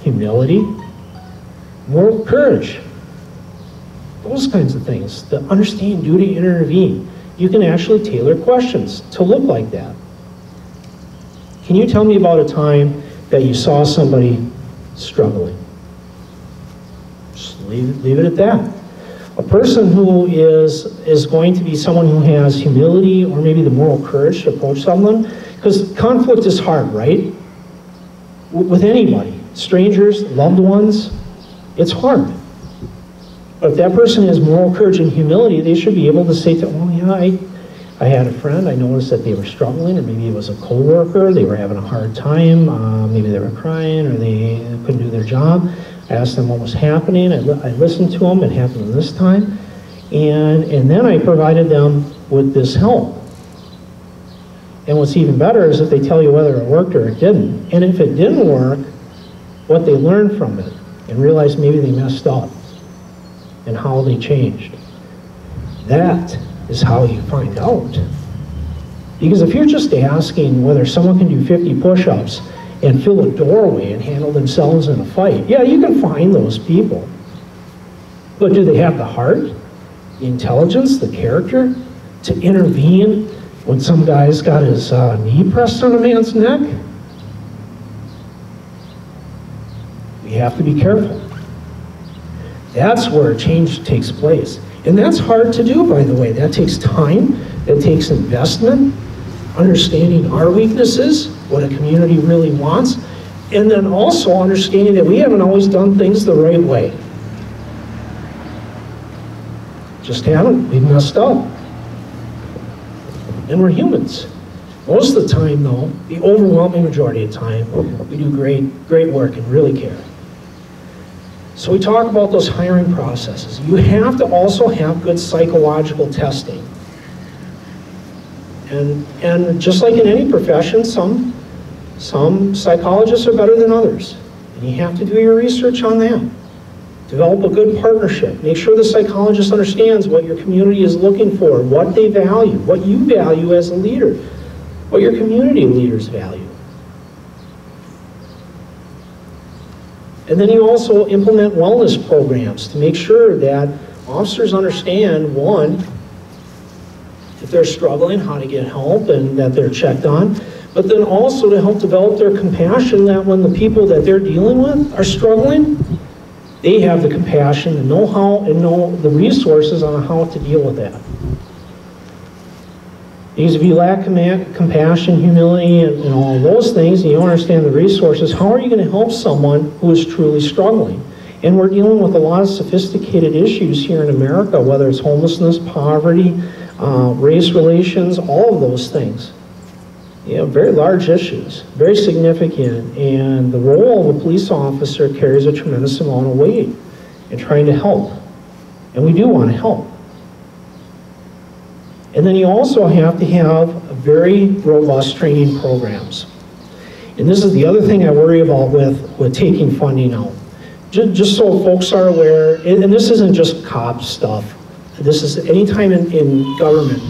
humility, moral courage? Those kinds of things. The understand, duty, intervene. You can actually tailor questions to look like that. Can you tell me about a time that you saw somebody struggling? Just leave it at that. A person who is going to be someone who has humility or maybe the moral courage to approach someone, because conflict is hard, right? With anybody, strangers, loved ones, it's hard. But if that person has moral courage and humility, they should be able to say, well, yeah, I had a friend, I noticed that they were struggling, or maybe it was a coworker, they were having a hard time, maybe they were crying, or they couldn't do their job. I asked them what was happening, I listened to them, it happened this time, and then I provided them with this help. And what's even better is if they tell you whether it worked or it didn't. And if it didn't work, what they learned from it, and realized maybe they messed up, and how they changed. That is how you find out. Because if you're just asking whether someone can do 50 push-ups and fill a doorway and handle themselves in a fight, yeah, you can find those people. But do they have the heart, the intelligence, the character to intervene when some guy's got his knee pressed on a man's neck? We have to be careful. That's where change takes place. And that's hard to do, by the way. That takes time, that takes investment, understanding our weaknesses, what a community really wants, and then also understanding that we haven't always done things the right way. Just haven't. We've messed up. And we're humans. Most of the time, though, the overwhelming majority of the time, we do great work and really care. So we talk about those hiring processes. You have to also have good psychological testing. And just like in any profession, some psychologists are better than others. And you have to do your research on that. Develop a good partnership. Make sure the psychologist understands what your community is looking for, what they value, what you value as a leader, what your community leaders value. And then you also implement wellness programs to make sure that officers understand, one, if they're struggling, how to get help and that they're checked on, but then also to help develop their compassion that when the people that they're dealing with are struggling, they have the compassion, the know-how, and know the resources on how to deal with that. Because if you lack compassion, humility, and all those things, and you don't understand the resources, how are you going to help someone who is truly struggling? And we're dealing with a lot of sophisticated issues here in America, whether it's homelessness, poverty, race relations, all of those things. You know, very large issues, very significant, and the role of a police officer carries a tremendous amount of weight in trying to help. And we do want to help. And then you also have to have very robust training programs. And this is the other thing I worry about with taking funding out. Just so folks are aware, and this isn't just cop stuff, this is anytime in government,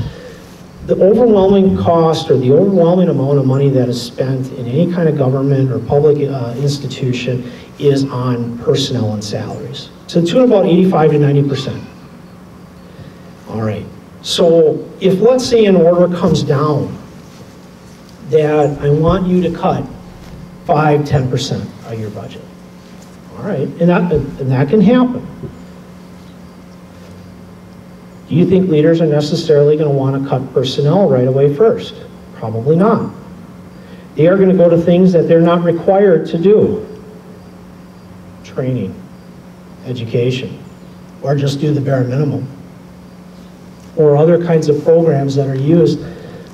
the overwhelming cost or the overwhelming amount of money that is spent in any kind of government or public institution is on personnel and salaries. To the tune of about 85 to 90%. All right, so if let's say an order comes down that I want you to cut 5, 10% of your budget. All right, and that can happen. Do you think leaders are necessarily going to want to cut personnel right away first? Probably not. They are going to go to things that they're not required to do. Training, education, or just do the bare minimum. Or other kinds of programs that are used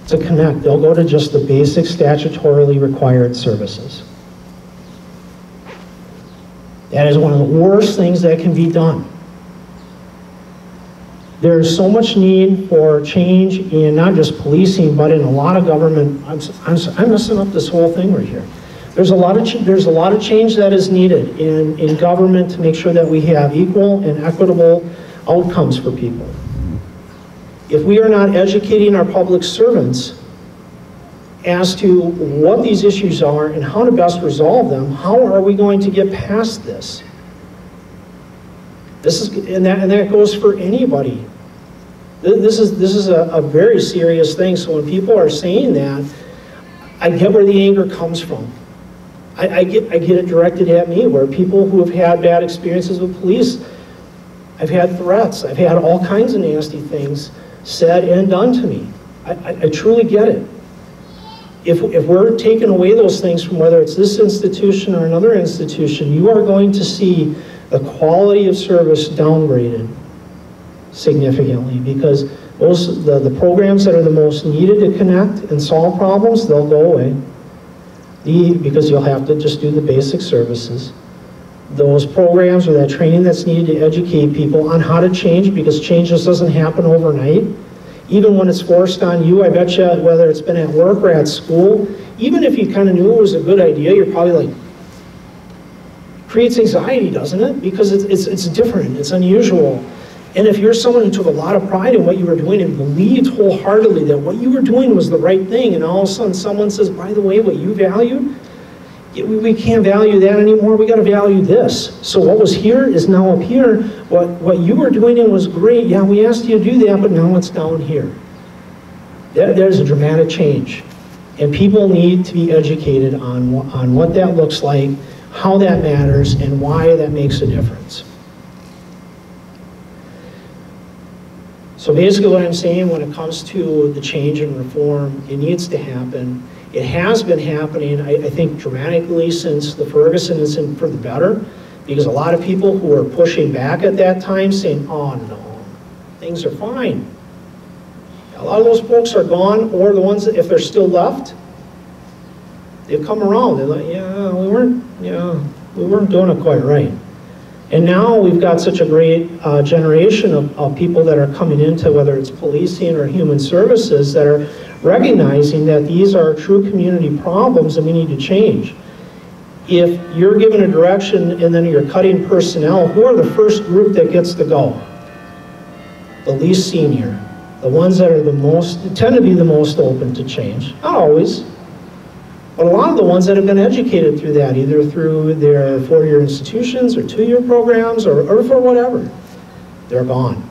to connect. They'll go to just the basic statutorily required services. That is one of the worst things that can be done. There's so much need for change in not just policing, but in a lot of government. I'm messing up this whole thing right here. There's a lot of change that is needed in government to make sure that we have equal and equitable outcomes for people. If we are not educating our public servants as to what these issues are and how to best resolve them, how are we going to get past this? And that goes for anybody. This is a very serious thing. So when people are saying that, I get where the anger comes from. I get it directed at me, where people who have had bad experiences with police, I've had threats, I've had all kinds of nasty things said and done to me. I truly get it. If we're taking away those things from whether it's this institution or another institution, you are going to see the quality of service downgraded significantly, because the programs that are the most needed to connect and solve problems, they'll go away. Because you'll have to just do the basic services. Those programs or that training that's needed to educate people on how to change, because change just doesn't happen overnight. Even when it's forced on you, I bet you, whether it's been at work or at school, even if you kind of knew it was a good idea, you're probably like, creates anxiety, doesn't it? Because it's different, it's unusual. And if you're someone who took a lot of pride in what you were doing and believed wholeheartedly that what you were doing was the right thing, and all of a sudden someone says, by the way, what you valued, we can't value that anymore, we got to value this. So what was here is now up here. What you were doing and was great, yeah, we asked you to do that, but now it's down here. There's a dramatic change. And people need to be educated on what that looks like, how that matters, and why that makes a difference. So basically what I'm saying when it comes to the change and reform, it needs to happen. It has been happening, I think, dramatically since the Ferguson incident, for the better, because a lot of people who were pushing back at that time saying, oh no, things are fine. A lot of those folks are gone, or the ones that, if they're still left, they've come around. They're like, yeah, we weren't doing it quite right. And now we've got such a great generation of people that are coming into, whether it's policing or human services, that are recognizing that these are true community problems and we need to change. If you're given a direction and then you're cutting personnel, who are the first group that gets to go? The least senior. The ones that are tend to be the most open to change. Not always. But a lot of the ones that have been educated through that, either through their 4-year institutions or 2-year programs or for whatever, they're gone.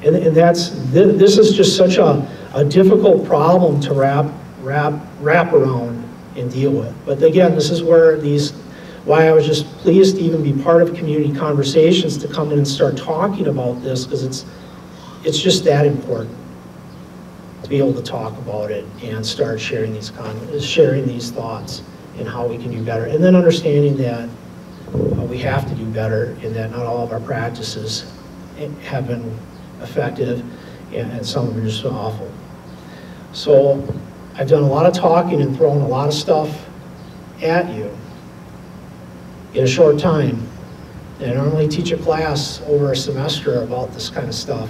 And this is just such a difficult problem to wrap around and deal with. But again, this is why I was just pleased to even be part of community conversations, to come in and start talking about this, because it's just that important to be able to talk about it and start sharing these thoughts and how we can do better. And then understanding that we have to do better, and that not all of our practices have been effective, and some of them are just awful. So I've done a lot of talking and thrown a lot of stuff at you in a short time. And I normally teach a class over a semester about this kind of stuff.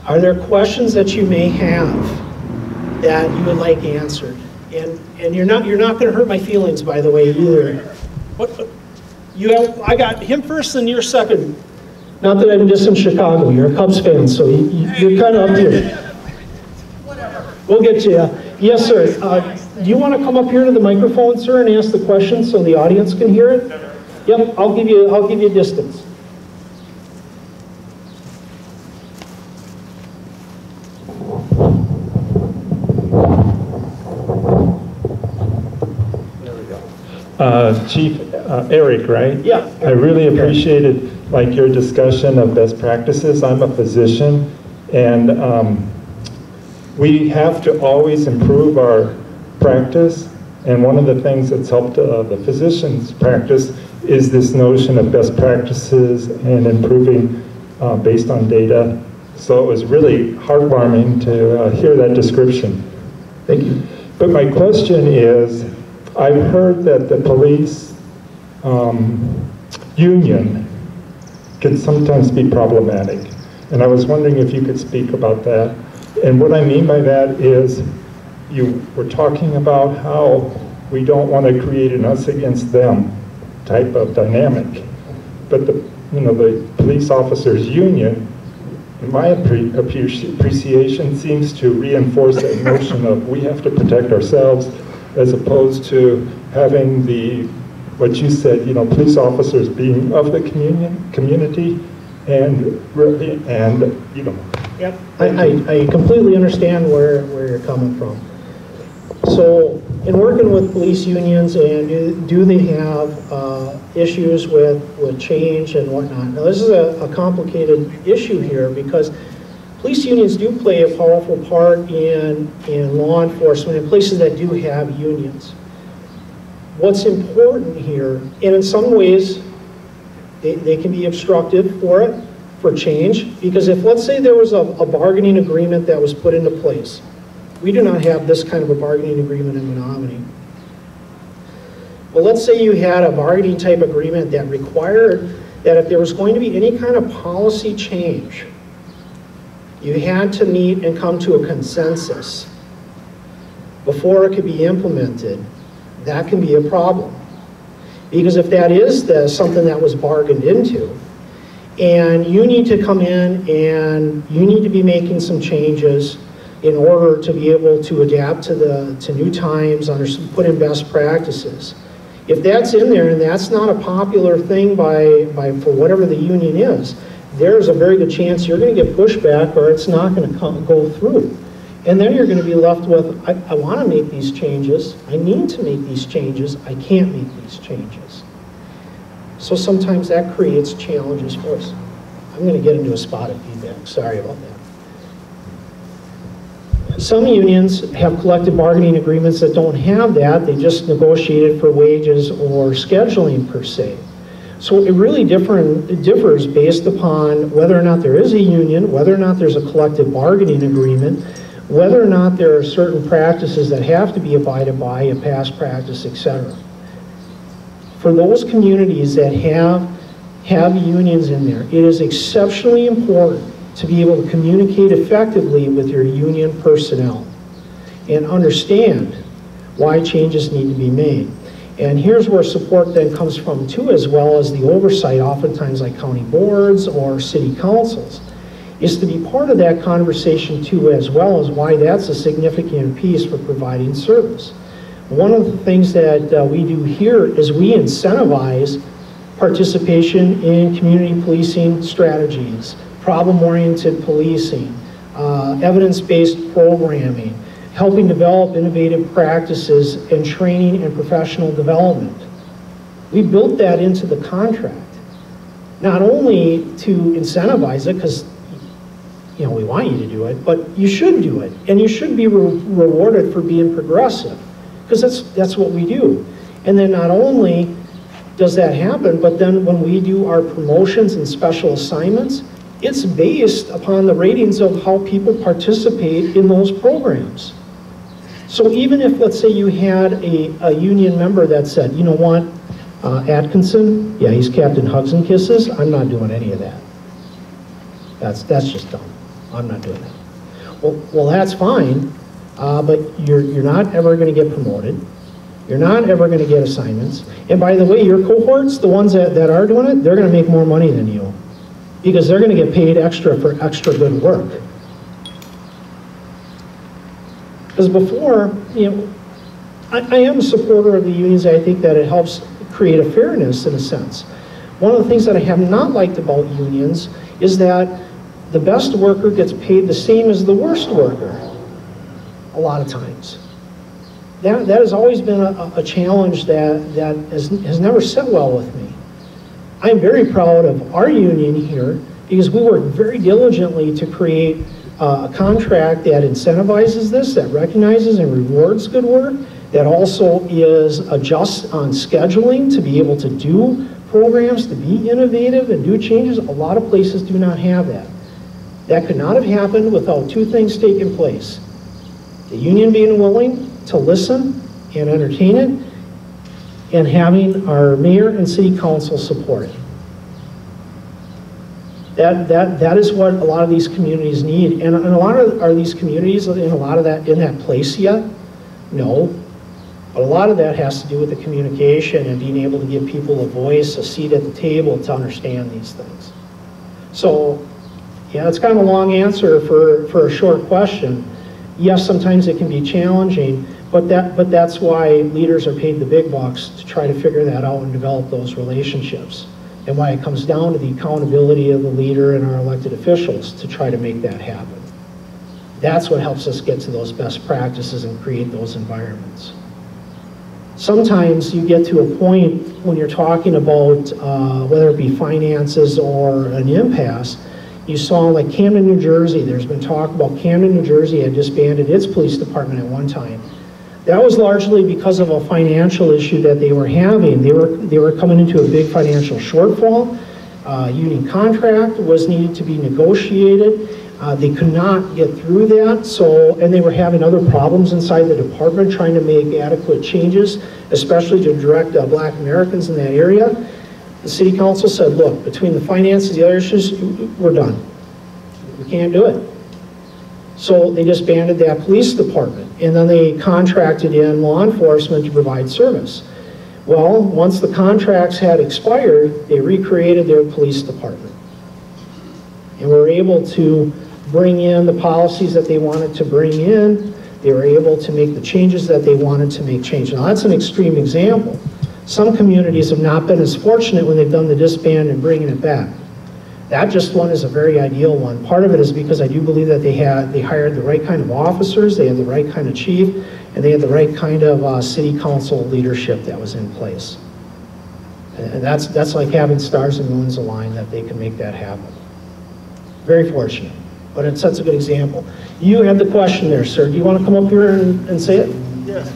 Are there questions that you may have that you would like answered? And you're not going to hurt my feelings, by the way, either. I got him first, and you're second. Not that I'm just in Chicago. You're a Cubs fan, so you're kind of up here. Whatever. We'll get you. Yes, sir. Do you want to come up here to the microphone, sir, and ask the question so the audience can hear it? Yep. I'll give you distance. Chief Eric, right? Yeah. I really appreciated your discussion of best practices. I'm a physician, and we have to always improve our practice. And one of the things that's helped the physician's practice is this notion of best practices and improving based on data. So it was really heartwarming to hear that description. Thank you. But my question is, I've heard that the police union can sometimes be problematic. And I was wondering if you could speak about that. And what I mean by that is, you were talking about how we don't want to create an us against them type of dynamic. But the police officers union, in my appreciation, seems to reinforce that notion of we have to protect ourselves, as opposed to having what you said, police officers being of the community and Yep. I completely understand where you're coming from. So, in working with police unions, and do they have issues with change and whatnot? Now, this is a complicated issue here, because police unions do play a powerful part in law enforcement in places that do have unions. What's important here, and in some ways, they can be obstructive for change, because if, let's say, there was a bargaining agreement that was put into place. We do not have this kind of a bargaining agreement in Menomonee. Well, let's say you had a bargaining type agreement that required that if there was going to be any kind of policy change, you had to meet and come to a consensus before it could be implemented. That can be a problem. Because if that is something that was bargained into, and you need to come in and you need to be making some changes in order to be able to adapt to new times, put in best practices. If that's in there and that's not a popular thing for whatever the union is, there's a very good chance you're going to get pushback, or it's not going to go through. And then you're going to be left with, I want to make these changes, I need to make these changes, I can't make these changes. So sometimes that creates challenges for us. I'm going to get into a spot of feedback, sorry about that. Some unions have collective bargaining agreements that don't have that, they just negotiated for wages or scheduling per se. So it really differs based upon whether or not there is a union, whether or not there's a collective bargaining agreement, whether or not there are certain practices that have to be abided by, a past practice, etc. For those communities that have unions in there, it is exceptionally important to be able to communicate effectively with your union personnel and understand why changes need to be made. And here's where support then comes from too, as well as the oversight, oftentimes like county boards or city councils, is to be part of that conversation too, as well as why that's a significant piece for providing service. One of the things that we do here is we incentivize participation in community policing strategies, problem-oriented policing, evidence-based programming, helping develop innovative practices and training and professional development. We built that into the contract, not only to incentivize it, because we want you to do it, but you should do it, and you should be rewarded for being progressive, because that's what we do. And then not only does that happen, but then when we do our promotions and special assignments, it's based upon the ratings of how people participate in those programs. So even if, let's say, you had a union member that said, you know what, Atkinson, yeah, he's Captain Hugs and Kisses, I'm not doing any of that. That's just dumb. I'm not doing that. Well, that's fine, but you're not ever going to get promoted. You're not ever going to get assignments. And by the way, your cohorts, the ones that are doing it, they're going to make more money than you because they're going to get paid extra for extra good work. Because before, you know, I am a supporter of the unions. I think that it helps create a fairness in a sense. One of the things that I have not liked about unions is that the best worker gets paid the same as the worst worker a lot of times. That has always been a challenge that has never set well with me. I'm very proud of our union here because we work very diligently to create a contract that incentivizes this, that recognizes and rewards good work, that also is adjust on scheduling to be able to do programs, to be innovative and do changes. A lot of places do not have that. That could not have happened without two things taking place. The union being willing to listen and entertain it, and having our mayor and city council support it. That is what a lot of these communities need. And a lot of, are these communities in that place yet? No. But a lot of that has to do with the communication and being able to give people a voice, a seat at the table to understand these things. So, yeah, it's kind of a long answer for a short question. Yes, sometimes it can be challenging, but that's why leaders are paid the big bucks to try to figure that out and develop those relationships. And why it comes down to the accountability of the leader and our elected officials to try to make that happen. That's what helps us get to those best practices and create those environments. Sometimes you get to a point when you're talking about whether it be finances or an impasse. You saw like Camden, New Jersey, there's been talk about Camden, New Jersey had disbanded its police department at one time. That was largely because of a financial issue that they were having. They were coming into a big financial shortfall. Union contract was needed to be negotiated. They could not get through that, and they were having other problems inside the department trying to make adequate changes, especially to direct Black Americans in that area. The city council said, look, between the finances and the other issues, we're done. We can't do it. So they disbanded that police department, and then they contracted in law enforcement to provide service. Well, once the contracts had expired, they recreated their police department. And were able to bring in the policies that they wanted to bring in. They were able to make the changes that they wanted to make change. Now that's an extreme example. Some communities have not been as fortunate when they've done the disband and bringing it back. That just one is a very ideal one. Part of it is because I do believe that they hired the right kind of officers, they had the right kind of chief, and they had the right kind of city council leadership that was in place. And that's like having stars and moons align that they can make that happen. Very fortunate, but it sets a good example. You had the question there, sir. Do you want to come up here and say it? Yes.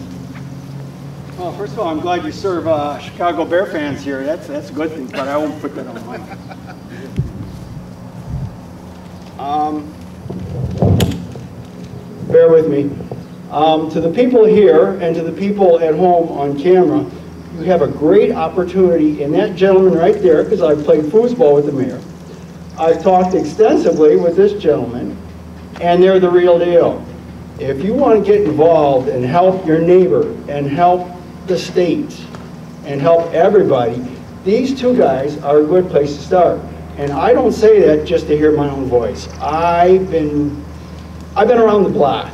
Well, first of all, I'm glad you serve Chicago Bear fans here. That's a good thing, but I won't put that on mine. Bear with me. To the people here and to the people at home on camera, you have a great opportunity, and that gentleman right there, because I've played foosball with the mayor. I've talked extensively with this gentleman, and they're the real deal. If you want to get involved and help your neighbor and help the state and help everybody, these two guys are a good place to start. And I don't say that just to hear my own voice. I've been around the block,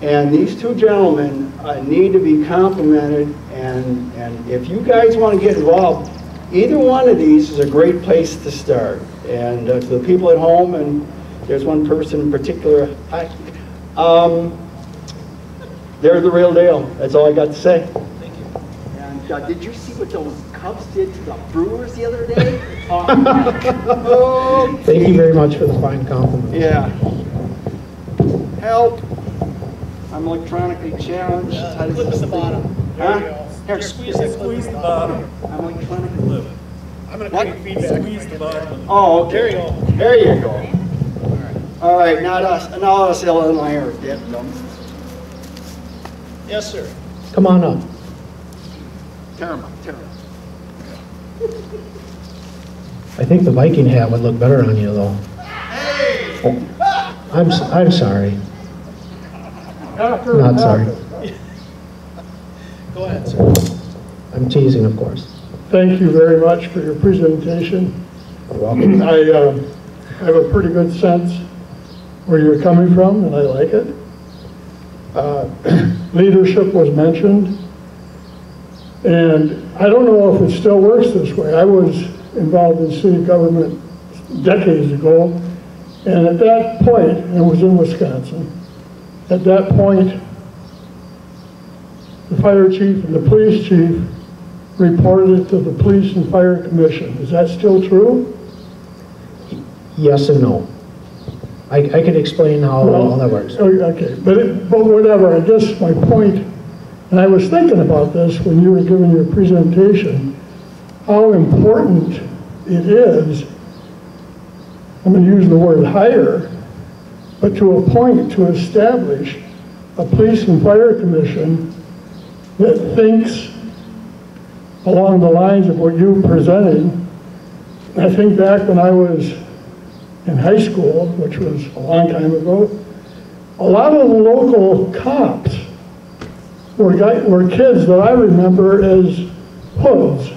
and these two gentlemen need to be complimented. And if you guys want to get involved, either one of these is a great place to start. And to the people at home, and there's one person in particular, they're the real deal. That's all I got to say. Thank you. And did you see what those Cubs did to the Brewers the other day? Thank you very much for the fine compliment. Yeah. Help. I'm electronically challenged. Flip at the bottom. There you go. Here, Squeeze the bottom. I'm electronically living. I'm going to create feedback. Squeeze the bottom. Oh, okay. There you go. There you go. All right, now us Illinois dead dumb. Yes, sir. Come on up. Terrible. I think the Viking hat would look better on you, though. Hey! Oh, I'm sorry. After Not sorry. Go ahead, sir. I'm teasing, of course. Thank you very much for your presentation. You're welcome. I have a pretty good sense where you're coming from, and I like it. Leadership was mentioned, and I don't know if it still works this way. I was involved in city government decades ago, and at that point, and it was in Wisconsin, at that point, the fire chief and the police chief reported it to the Police and Fire Commission. Is that still true? Yes and no. I can explain how all that works. Okay, but whatever, I guess my point, and I was thinking about this when you were giving your presentation, how important it is, I'm going to use the word hire, but to a point to establish a Police and Fire Commission that thinks along the lines of what you presented. I think back when I was in high school, which was a long time ago, a lot of the local cops were kids that I remember as hoods.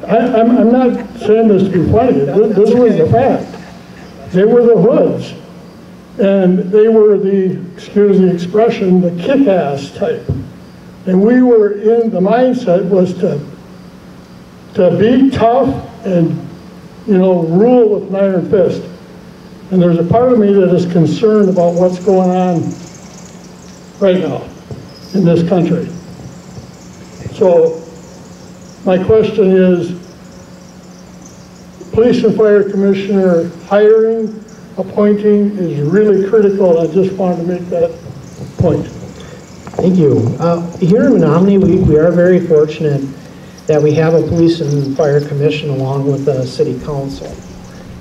I'm not saying this to be funny. This was the fact. They were the hoods. And they were the, excuse the expression, the kick-ass type. And we were in, the mindset was to be tough and, you know, rule with an iron fist. And there's a part of me that is concerned about what's going on right now in this country. So my question is, Police and Fire Commissioner hiring, appointing is really critical. I just wanted to make that point. Thank you. Here in Menomonee, we are very fortunate that we have a Police and Fire Commission along with the City Council.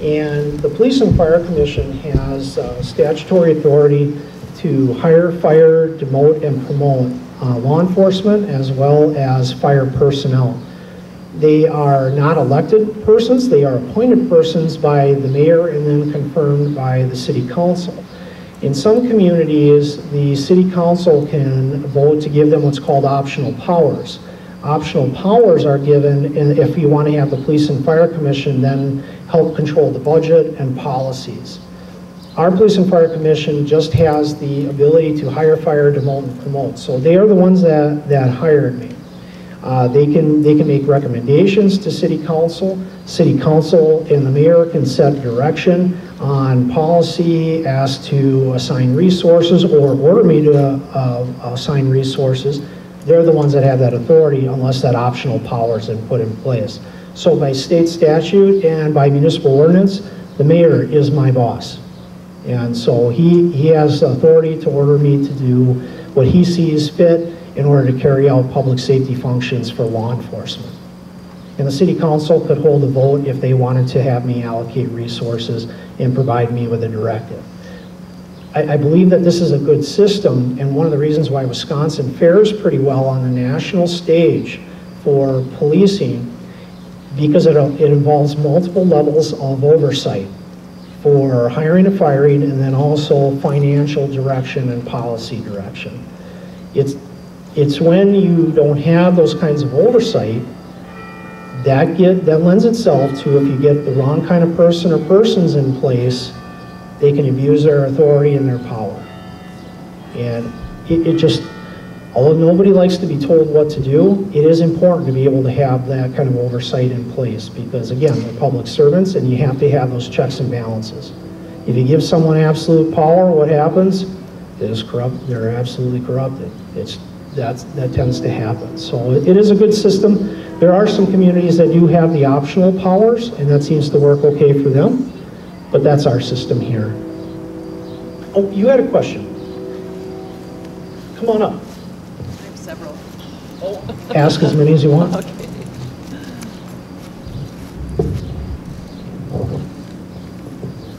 And the Police and Fire Commission has statutory authority to hire, fire, demote, and promote law enforcement as well as fire personnel. They are not elected persons, they are appointed persons by the mayor and then confirmed by the City Council. In some communities, the City Council can vote to give them what's called optional powers. Optional powers are given if you want to have the Police and Fire Commission then help control the budget and policies. Our Police and Fire Commission just has the ability to hire, fire, demote, and promote. So they are the ones that hired me. They can make recommendations to City Council. City Council and the mayor can set direction on policy as to assign resources or order me to assign resources. They're the ones that have that authority unless that optional power is then put in place. So by state statute and by municipal ordinance, the mayor is my boss. And so he has authority to order me to do what he sees fit in order to carry out public safety functions for law enforcement. And the City Council could hold a vote if they wanted to have me allocate resources and provide me with a directive. I believe that this is a good system, and one of the reasons why Wisconsin fares pretty well on the national stage for policing, because it involves multiple levels of oversight for hiring and firing, and then also financial direction and policy direction. It's when you don't have those kinds of oversight that lends itself to, if you get the wrong kind of person or persons in place, they can abuse their authority and their power. And it just, although nobody likes to be told what to do, it is important to be able to have that kind of oversight in place, because again, they're public servants and you have to have those checks and balances. If you give someone absolute power, what happens? They're absolutely corrupted. That tends to happen. So it is a good system. There are some communities that do have the optional powers, and that seems to work okay for them, but that's our system here. Oh, you had a question. Come on up. I have several. Ask as many as you want. Okay.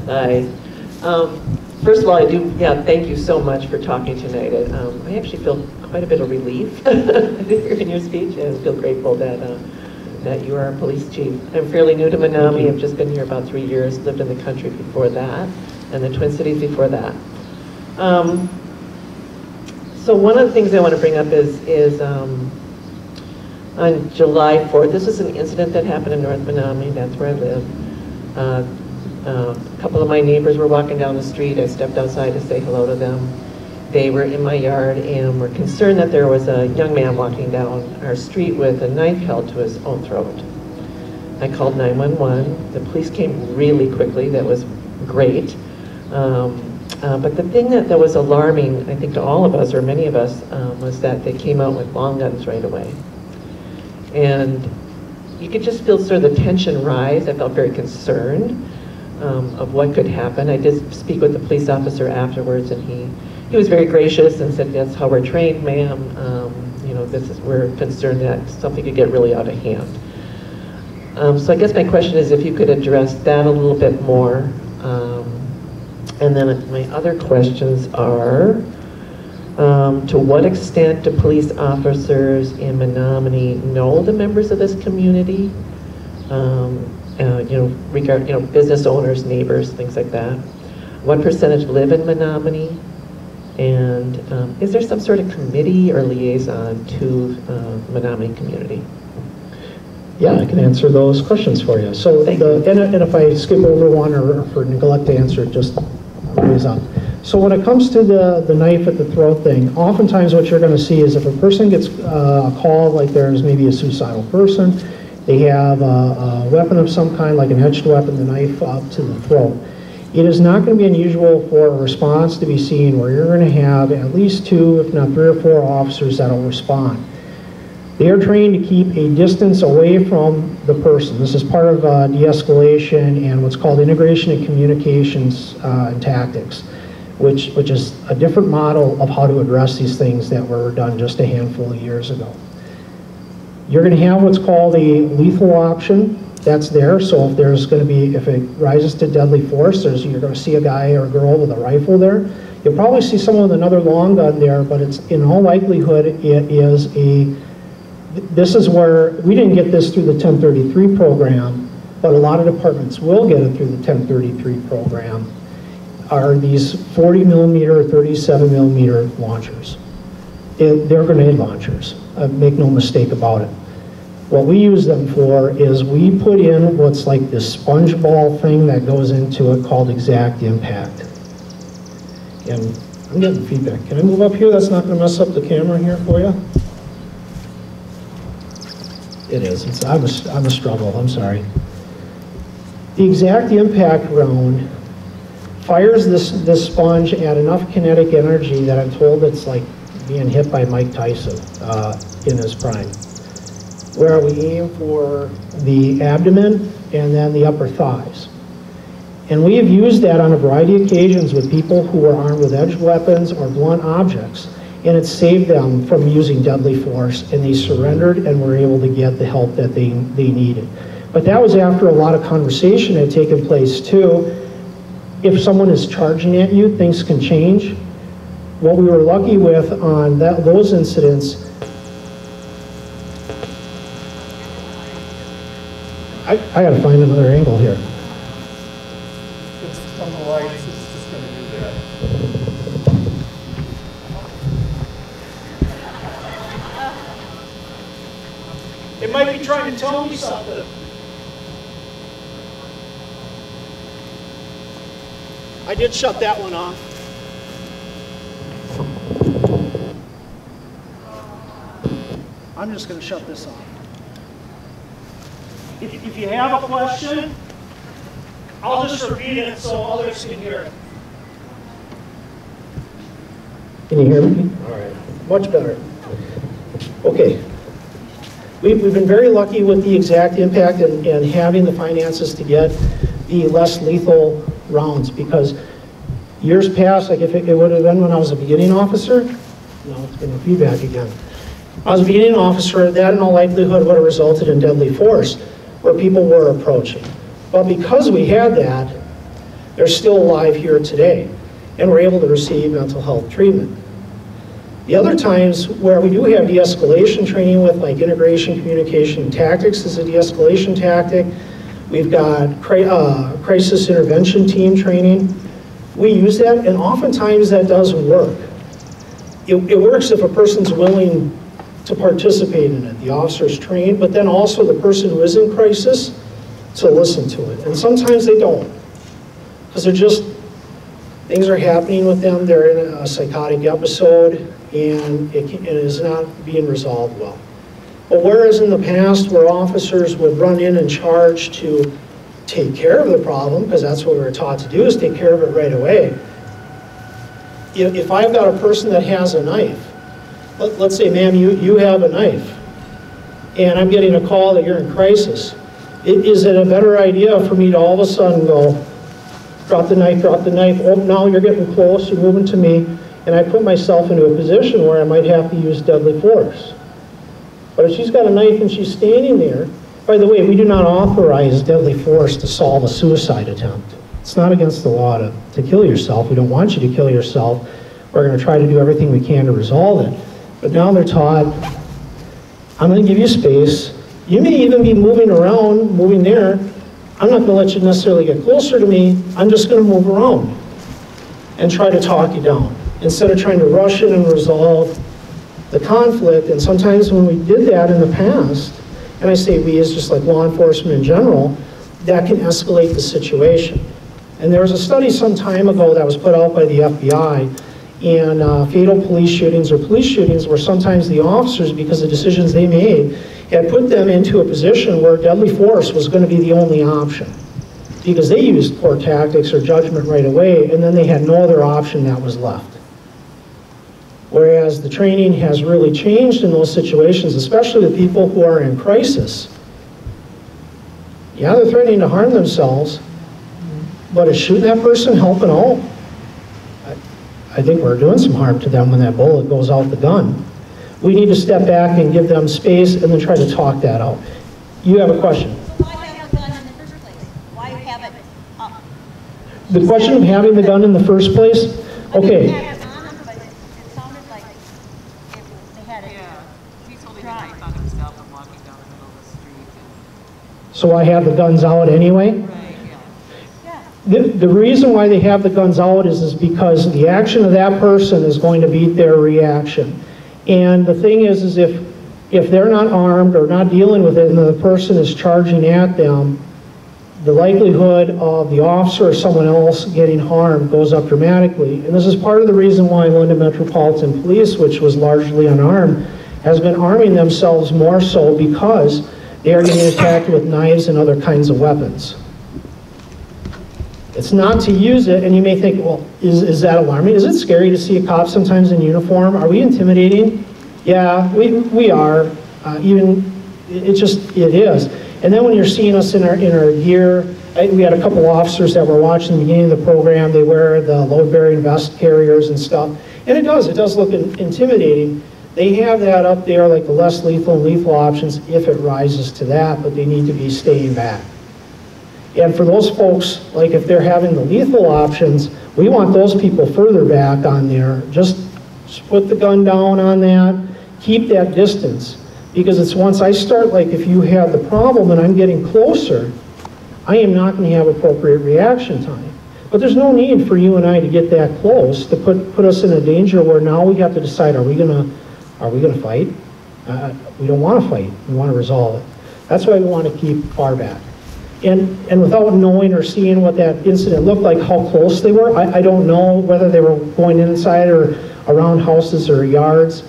Hi. First of all, thank you so much for talking tonight. I actually feel quite a bit of relief in your speech, and feel grateful that you are a police chief. I'm fairly new to Menomonee. I've just been here about 3 years, lived in the country before that, and the Twin Cities before that. So one of the things I want to bring up is on July 4th, this is an incident that happened in North Menomonee, that's where I live. A couple of my neighbors were walking down the street. I stepped outside to say hello to them. They were in my yard and were concerned that there was a young man walking down our street with a knife held to his own throat. I called 911. The police came really quickly. That was great. But the thing that was alarming, I think to all of us, or many of us, was that they came out with long guns right away. And you could just feel sort of the tension rise. I felt very concerned of what could happen. I did speak with the police officer afterwards, and he was very gracious and said, "That's how we're trained, ma'am. You know, we're concerned that something could get really out of hand." So I guess my question is if you could address that a little bit more. And then my other questions are, to what extent do police officers in Menomonee know the members of this community? Business owners, neighbors, things like that. What percentage live in Menomonee? And is there some sort of committee or liaison to Menomonee community? Yeah, I can answer those questions for you. So, and if I skip over one or for neglect to answer it, just raise up. So when it comes to the knife at the throat thing, oftentimes what you're going to see is if a person gets a call, like there's maybe a suicidal person, they have a weapon of some kind, like an edged weapon, the knife up to the throat. It is not going to be unusual for a response to be seen where you're going to have at least 2, if not 3 or 4 officers that will respond. They are trained to keep a distance away from the person. This is part of de-escalation and what's called integration and communications and tactics, which is a different model of how to address these things that were done just a handful of years ago. You're going to have what's called a lethal option. That's there, so if there's going to be, if it rises to deadly force, you're going to see a guy or a girl with a rifle there. You'll probably see someone with another long gun there, but it's in all likelihood it is this is where, we didn't get this through the 1033 program, but a lot of departments will get it through the 1033 program, are these 40 millimeter, 37 millimeter launchers. They're grenade launchers, make no mistake about it. What we use them for is we put in what's like this sponge ball thing that goes into it called exact impact. And I'm getting feedback. Can I move up here? That's not going to mess up the camera here for you? It is. I'm a struggle. I'm sorry. The exact impact round fires this sponge at enough kinetic energy that I'm told it's like being hit by Mike Tyson in his prime, where we aim for the abdomen and then the upper thighs. And we have used that on a variety of occasions with people who are armed with edged weapons or blunt objects, and it saved them from using deadly force, and they surrendered and were able to get the help that they needed. But that was after a lot of conversation had taken place too. If someone is charging at you, things can change. What we were lucky with on those incidents, I gotta find another angle here. It's from the lights, it's just going to do that. It might be trying to tell me something. I did shut that one off. I'm just going to shut this off. If you have a question, I'll just repeat it so others can hear it. Can you hear me? All right. Much better. Okay. We've been very lucky with the exact impact and having the finances to get the less lethal rounds, because years past, like if it would have been when I was a beginning officer, no, it's been feedback again. I was a beginning officer, that in all likelihood would have resulted in deadly force where people were approaching. But because we had that, they're still alive here today and we're able to receive mental health treatment. The other times where we do have de-escalation training with like integration, communication, and tactics as a de-escalation tactic, we've got crisis intervention team training. We use that, and oftentimes that does work. it works if a person's willing to participate in it. The officer's trained, but then also the person who is in crisis to listen to it. And sometimes they don't, because they're just, things are happening with them, they're in a psychotic episode, and it is not being resolved well. But whereas in the past where officers would run in and charge to take care of the problem, because that's what we were taught to do, is take care of it right away. If I've got a person that has a knife, let's say, ma'am, you have a knife, and I'm getting a call that you're in crisis. Is it a better idea for me to all of a sudden go, drop the knife, oh, now you're getting close, you're moving to me, and I put myself into a position where I might have to use deadly force. But if she's got a knife and she's standing there, by the way, we do not authorize deadly force to solve a suicide attempt. It's not against the law to kill yourself. We don't want you to kill yourself. We're going to try to do everything we can to resolve it. But now they're taught, I'm going to give you space. You may even be moving around, moving there. I'm not going to let you necessarily get closer to me. I'm just going to move around and try to talk you down instead of trying to rush in and resolve the conflict. And sometimes when we did that in the past, and I say we as just like law enforcement in general, that can escalate the situation. And there was a study some time ago that was put out by the FBI, and fatal police shootings or police shootings where sometimes the officers, because of decisions they made, had put them into a position where deadly force was going to be the only option. Because they used poor tactics or judgment right away, and then they had no other option that was left. Whereas the training has really changed in those situations, especially the people who are in crisis. Yeah, they're threatening to harm themselves, but is shooting that person helping out? I think we're doing some harm to them when that bullet goes out the gun. We need to step back and give them space and then try to talk that out. You have a question? So why have the gun in the first place? Why have it up? The question of having the gun in the first place? Okay. They had it on them, but it sounded like they had it. Yeah, he's holding a knife on himself and walking down the middle of the street. So I have the guns out anyway? Right, yeah. The reason why they have the guns out is because the action of that person is going to beat their reaction. And the thing is if they're not armed or not dealing with it and the person is charging at them, the likelihood of the officer or someone else getting harmed goes up dramatically. And this is part of the reason why London Metropolitan Police, which was largely unarmed, has been arming themselves more so because they are getting attacked with knives and other kinds of weapons. It's not to use it, and you may think, well, is that alarming? Is it scary to see a cop sometimes in uniform? Are we intimidating? Yeah, we are. It is. And then when you're seeing us in our gear, we had a couple officers that were watching the beginning of the program. They wear the load-bearing vest carriers and stuff. And it does look intimidating. They have that up there, like the less lethal and lethal options, if it rises to that, but they need to be staying back. And for those folks, like if they're having the lethal options, we want those people further back on there. Just put the gun down on that, keep that distance. Because it's once I start, like if you have the problem and I'm getting closer, I am not going to have appropriate reaction time. But there's no need for you and I to get that close to put us in a danger where now we have to decide, are we gonna fight? We don't want to fight, we want to resolve it. That's why we want to keep far back. And without knowing or seeing what that incident looked like, how close they were, I don't know whether they were going inside or around houses or yards.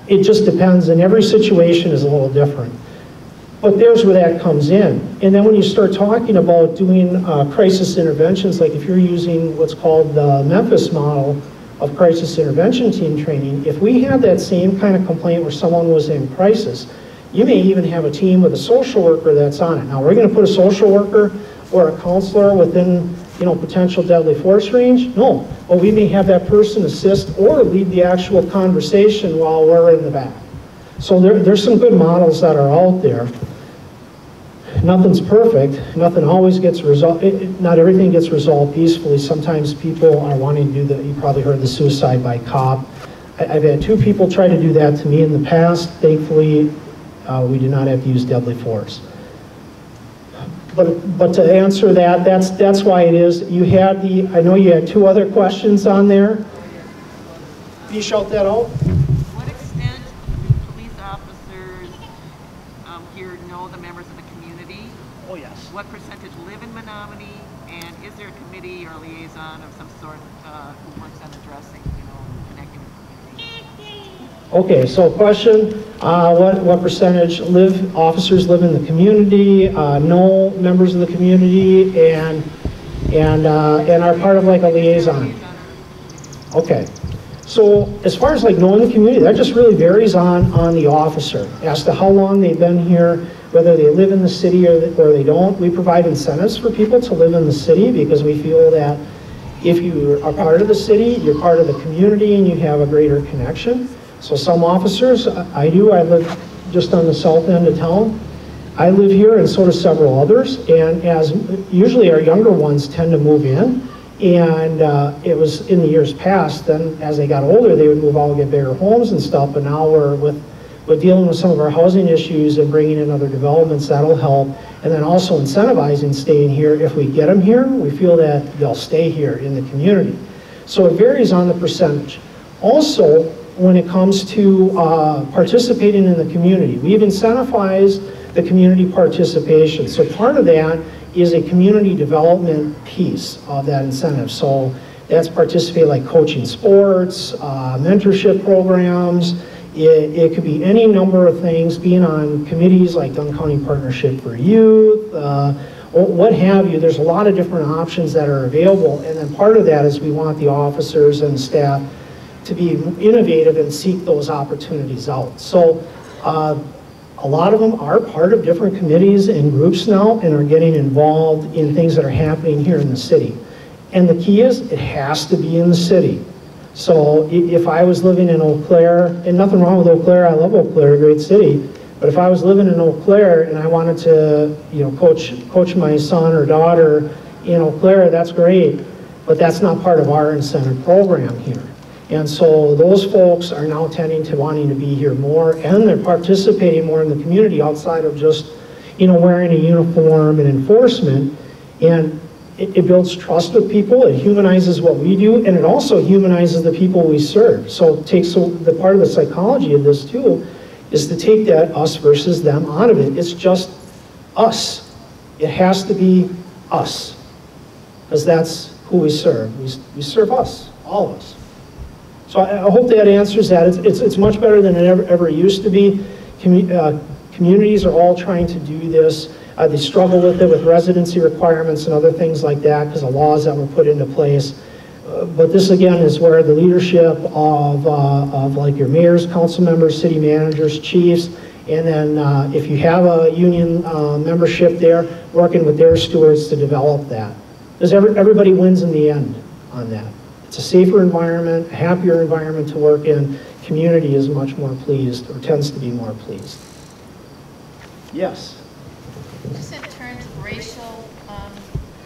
It just depends, and every situation is a little different. But there's where that comes in. And then when you start talking about doing crisis interventions, like if you're using what's called the Memphis model of crisis intervention team training, if we had that same kind of complaint where someone was in crisis, you may even have a team with a social worker that's on it. Now, we're going to put a social worker or a counselor within, potential deadly force range? No. But we may have that person assist or lead the actual conversation while we're in the back. So there's some good models that are out there. Nothing's perfect. Nothing always gets resolved. Not everything gets resolved peacefully. Sometimes people are wanting to do you probably heard the suicide by cop. I've had 2 people try to do that to me in the past. Thankfully, we do not have to use deadly force. But to answer that, that's why it is. I know you had 2 other questions on there. Can you shout that out? What extent do police officers here know the members of the community? Oh, yes. What percentage live in Menomonee? And is there a committee or liaison of some sort who works on addressing, connecting with the community? Okay, so question, what percentage officers live in the community, know members of the community, and are part of like a liaison? Okay. So as far as like knowing the community, that just really varies on the officer as to how long they've been here, whether they live in the city or they don't. We provide incentives for people to live in the city because we feel that if you are part of the city, you're part of the community and you have a greater connection. So some officers, I live just on the south end of town. I live here and so do several others, and as usually our younger ones tend to move in. And it was in the years past, then as they got older, they would move out and get bigger homes and stuff, but now we're dealing with some of our housing issues and bringing in other developments, that'll help. And then also incentivizing staying here. If we get them here, we feel that they'll stay here in the community. So it varies on the percentage. Also, when it comes to participating in the community, we've incentivized the community participation. So part of that is a community development piece of that incentive. So that's participate like coaching sports, mentorship programs. It could be any number of things, being on committees like Dunn County Partnership for Youth, what have you. There's a lot of different options that are available, and then part of that is we want the officers and staff to be innovative and seek those opportunities out. So a lot of them are part of different committees and groups now and are getting involved in things that are happening here in the city. And the key is it has to be in the city. So if I was living in Eau Claire, and nothing wrong with Eau Claire, I love Eau Claire, a great city, but if I was living in Eau Claire and I wanted to coach my son or daughter in Eau Claire, that's great, but that's not part of our incentive program here. And so those folks are now tending to wanting to be here more, and they're participating more in the community outside of just, wearing a uniform and enforcement. And it builds trust with people, it humanizes what we do, and it also humanizes the people we serve. So the part of the psychology of this too is to take that us versus them out of it. It's just us. It has to be us, because that's who we serve. We serve us, all of us. So I hope that answers that. It's much better than it ever used to be. Communities are all trying to do this. They struggle with it with residency requirements and other things like that because of laws that were put into place. But this again is where the leadership of like your mayors, council members, city managers, chiefs, and then if you have a union membership there, working with their stewards to develop that. Because everybody wins in the end on that. It's a safer environment, a happier environment to work in. Community is much more pleased, or tends to be more pleased. Yes? Just in terms of racial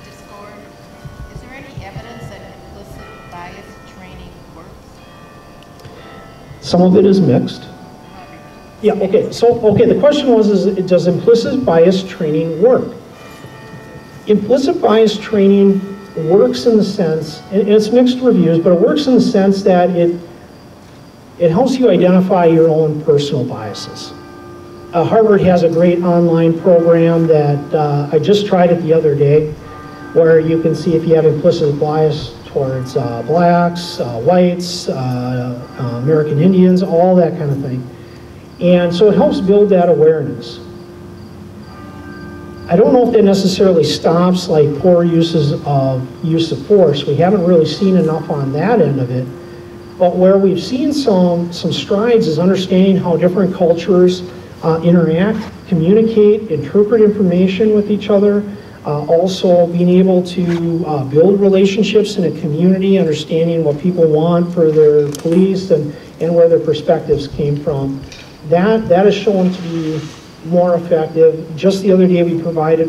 discord, is there any evidence that implicit bias training works? Some of it is mixed. Yeah, okay, so, the question was, does implicit bias training work? Implicit bias training works in the sense, and it's mixed reviews, but it works in the sense that it helps you identify your own personal biases. Harvard has a great online program that I just tried it the other day, where you can see if you have implicit bias towards blacks, whites, American Indians, all that kind of thing. And so it helps build that awareness. I don't know if that necessarily stops like poor use of force. We haven't really seen enough on that end of it. But where we've seen some strides is understanding how different cultures interact, communicate, interpret information with each other. Also being able to build relationships in a community, understanding what people want for their police and where their perspectives came from. That is shown to be more effective. Just the other day we provided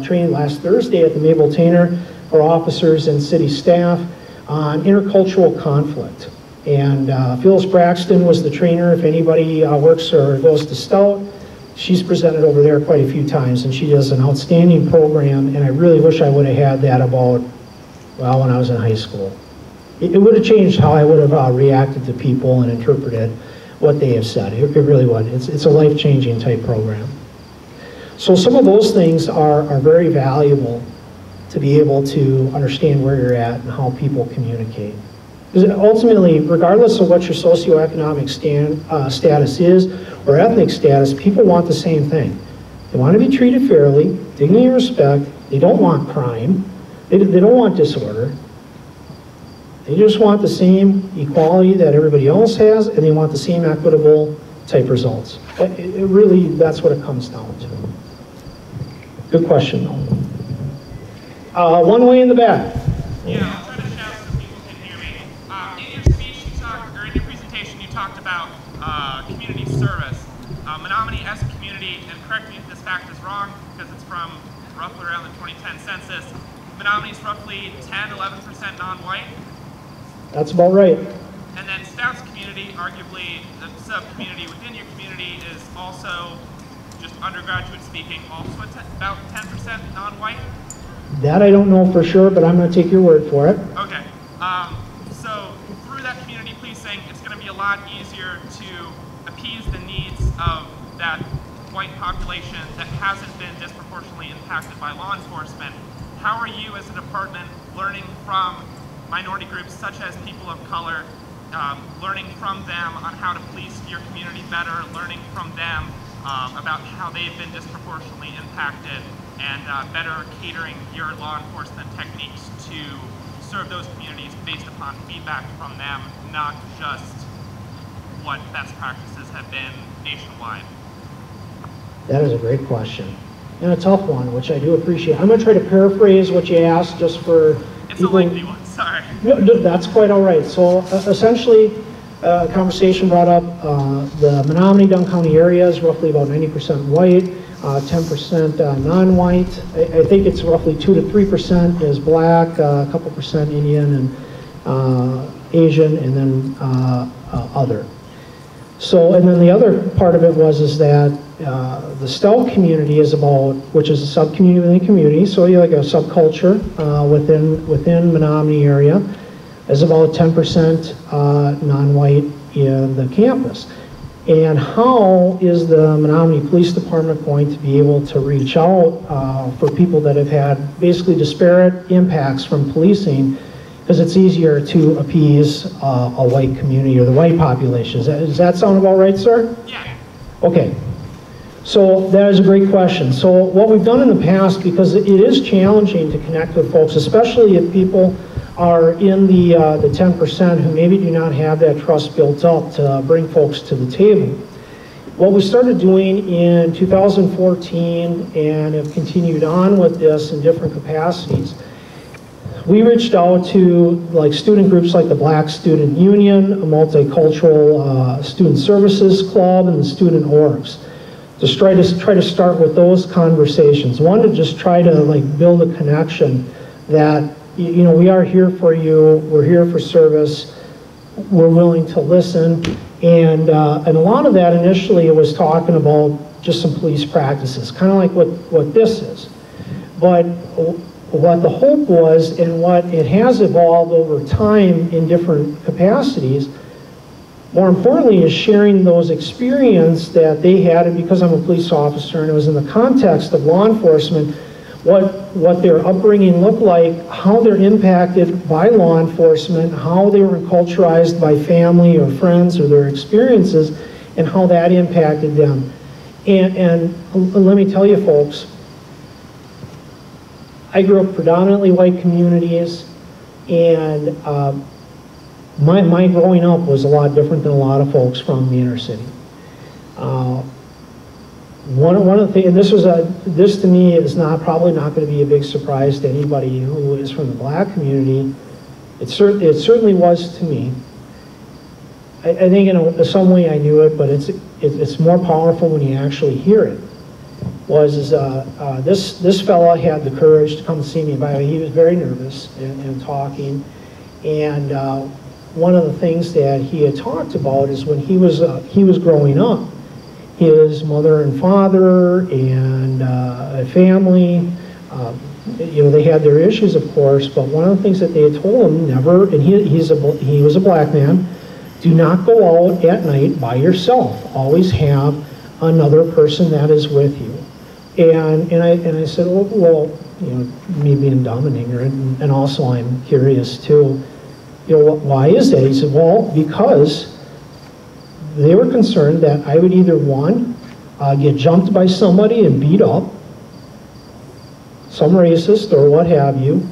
training last Thursday at the Mabel Tainer for officers and city staff on intercultural conflict. And Phyllis Braxton was the trainer. If anybody works or goes to Stout, she's presented over there quite a few times, and she does an outstanding program, and I really wish I would have had that when I was in high school. it would have changed how I would have reacted to people and interpreted what they have said. It really would. It's a life-changing type program. So some of those things are very valuable to be able to understand where you're at and how people communicate. Because ultimately, regardless of what your socioeconomic status is or ethnic status, people want the same thing. They want to be treated fairly, dignity and respect. They don't want crime. They don't want disorder. They just want the same equality that everybody else has, and they want the same equitable type results. It really, that's what it comes down to. Good question, though. One way in the back. Yeah, I'll try to shout so people can hear me. In your speech, or in your presentation, you talked about community service. Menomonee as a community, and correct me if this fact is wrong, because it's from roughly around the 2010 census, Menomonee is roughly 10–11% non-white. That's about right. And then Stout's community, arguably the sub-community within your community, is also, just undergraduate speaking, also about 10% non-white. That I don't know for sure, but I'm going to take your word for it. Okay. So through that community policing, it's going to be a lot easier to appease the needs of that white population that hasn't been disproportionately impacted by law enforcement. How are you as a department learning from minority groups such as people of color, learning from them on how to police your community better, learning from them about how they've been disproportionately impacted, and better catering your law enforcement techniques to serve those communities based upon feedback from them, not just what best practices have been nationwide? That is a great question. And a tough one, which I do appreciate. I'm going to try to paraphrase what you asked just for It's people. a lengthy one, sorry. No, that's quite all right. So essentially, a conversation brought up the Menomonee-Dunn County area is roughly about 90% white, 10% non-white. I think it's roughly 2 to 3% is black, a couple percent Indian and Asian, and then other. So, and then the other part of it is that the Stout community is about, which is a sub-community within the community, so you like a subculture within Menomonee area, is about 10% non-white in the campus. And how is the Menomonee Police Department going to be able to reach out for people that have had basically disparate impacts from policing, because it's easier to appease a white community or the white population. Does that sound about right, sir? Yeah. Okay. So that is a great question. So what we've done in the past, because it is challenging to connect with folks, especially if people are in the 10% who maybe do not have that trust built up to bring folks to the table. What we started doing in 2014 and have continued on with this in different capacities, we reached out to like student groups like the Black Student Union, a Multicultural Student Services Club, and the Student Orgs. Just try to start with those conversations. One, to just try to like build a connection that, you know, we are here for you, we're here for service, we're willing to listen, and a lot of that initially it was talking about just some police practices, kind of like what this is. But what the hope was, and what it has evolved over time in different capacities, more importantly, is sharing those experiences that they had, and because I'm a police officer and it was in the context of law enforcement, what their upbringing looked like, how they're impacted by law enforcement, how they were enculturized by family or friends or their experiences, and how that impacted them. And let me tell you folks, I grew up predominantly white communities, and my growing up was a lot different than a lot of folks from the inner city. One of the things, and this to me is probably not going to be a big surprise to anybody who is from the black community. It certainly was to me. I think in some way I knew it, but it's more powerful when you actually hear it. This fella had the courage to come see me. By the way, he was very nervous and talking, and one of the things that he had talked about is when he was growing up, his mother and father and a family You know, they had their issues, of course, but one of the things that they had told him, never, and he was a black man, do not go out at night by yourself. Always have another person that is with you. And I said, well, you know, me being dumb and ignorant, and also I'm curious too, you know, why is that? He said, well, because they were concerned that I would either, one, get jumped by somebody and beat up, some racist or what have you,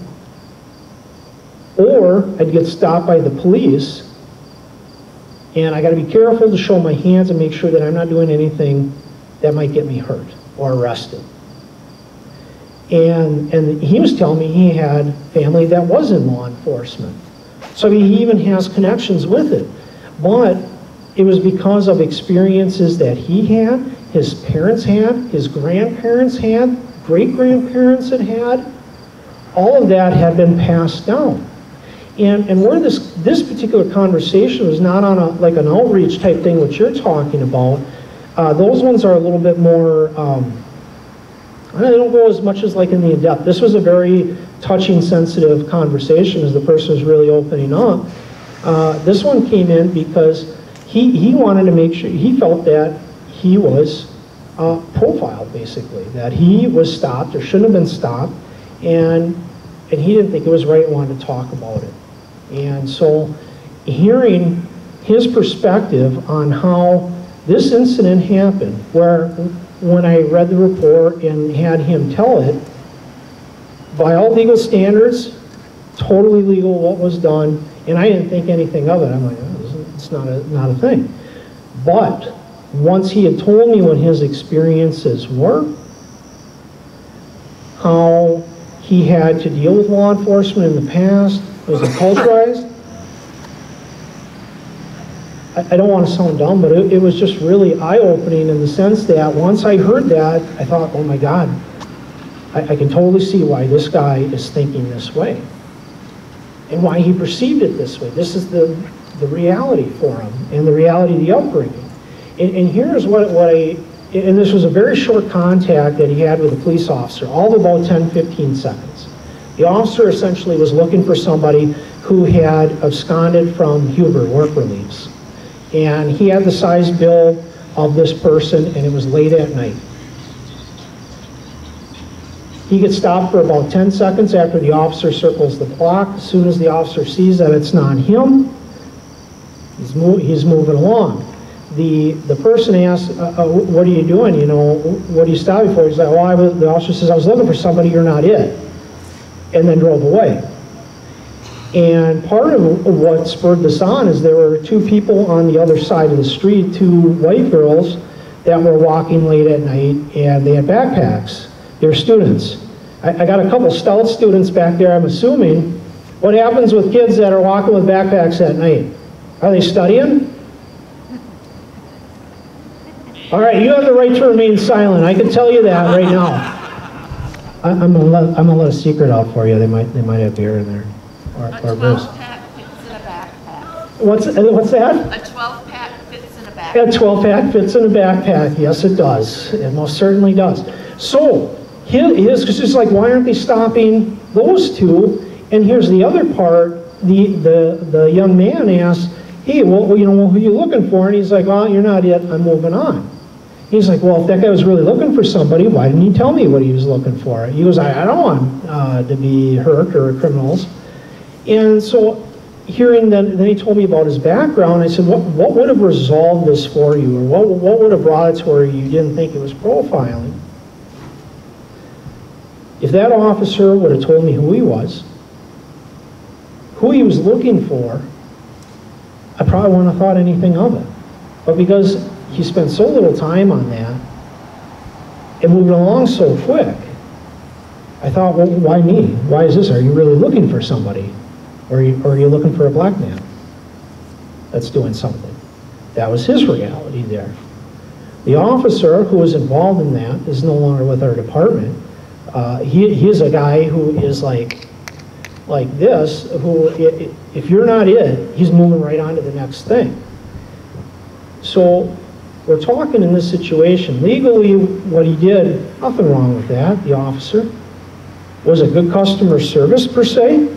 or I'd get stopped by the police, and I got to be careful to show my hands and make sure that I'm not doing anything that might get me hurt or arrested. And he was telling me he had family that was in law enforcement. So he even has connections with it. But it was because of experiences that he had, his parents had, his grandparents had, great-grandparents had. All of that had been passed down. And where this particular conversation was not on like an outreach type thing, which you're talking about, those ones are a little bit more, they don't go as much as like in the in-depth. This was a very touching, sensitive conversation as the person was really opening up. This one came in because he wanted to make sure, he felt that he was profiled, basically, that he was stopped or shouldn't have been stopped, and he didn't think it was right and wanted to talk about it. And so hearing his perspective on how this incident happened, where when I read the report and had him tell it, by all legal standards, totally legal what was done, and I didn't think anything of it. I'm like, oh, it's not a thing. But once he had told me what his experiences were, how he had to deal with law enforcement in the past, was acculturized. I don't want to sound dumb, but it was just really eye-opening in the sense that once I heard that, I thought, oh my God, I can totally see why this guy is thinking this way and why he perceived it this way. This is the reality for him and the reality of the upbringing. And here's what and this was a very short contact that he had with a police officer, all of about 10, 15 seconds. The officer essentially was looking for somebody who had absconded from Huber work reliefs. And he had the size bill of this person, and it was late at night. He gets stopped for about 10 seconds after the officer circles the block. As soon as the officer sees that it's not him, he's moving along. The person asks, what are you doing? You know, what are you stopping for? He's like, well, the officer says, I was looking for somebody, you're not it. And then drove away. And part of what spurred this on is there were two people on the other side of the street, two white girls that were walking late at night, and they had backpacks. They were students. I got a couple stout students back there, I'm assuming. What happens with kids that are walking with backpacks at night? Are they studying? All right, you have the right to remain silent. I can tell you that right now. I'm gonna let a secret out for you. They might have beer in there, or a 12-pack fits in a backpack. What's that? A 12-pack fits in a backpack. A 12-pack fits in a backpack. Yes, it does. It most certainly does. So his just like, why aren't they stopping those two? And here's the other part. The young man asked, hey, well, you know, who are you looking for? And he's like, oh, you're not it. I'm moving on. He's like, well, if that guy was really looking for somebody, why didn't he tell me what he was looking for? He goes, I don't want to be hurt or criminals. And so hearing that, then he told me about his background. I said, what would have resolved this for you? Or what would have brought it to where you didn't think it was profiling? If that officer would have told me who he was looking for, I probably wouldn't have thought anything of it. But because he spent so little time on that and moving along so quick, I thought, well, why me? Why is this? Are you really looking for somebody? Or are you looking for a black man that's doing something? That was his reality there. The officer who was involved in that is no longer with our department. He is a guy who is like this, who, if you're not it, he's moving right on to the next thing. So we're talking in this situation. Legally, what he did, nothing wrong with that, the officer. Was it good customer service per se?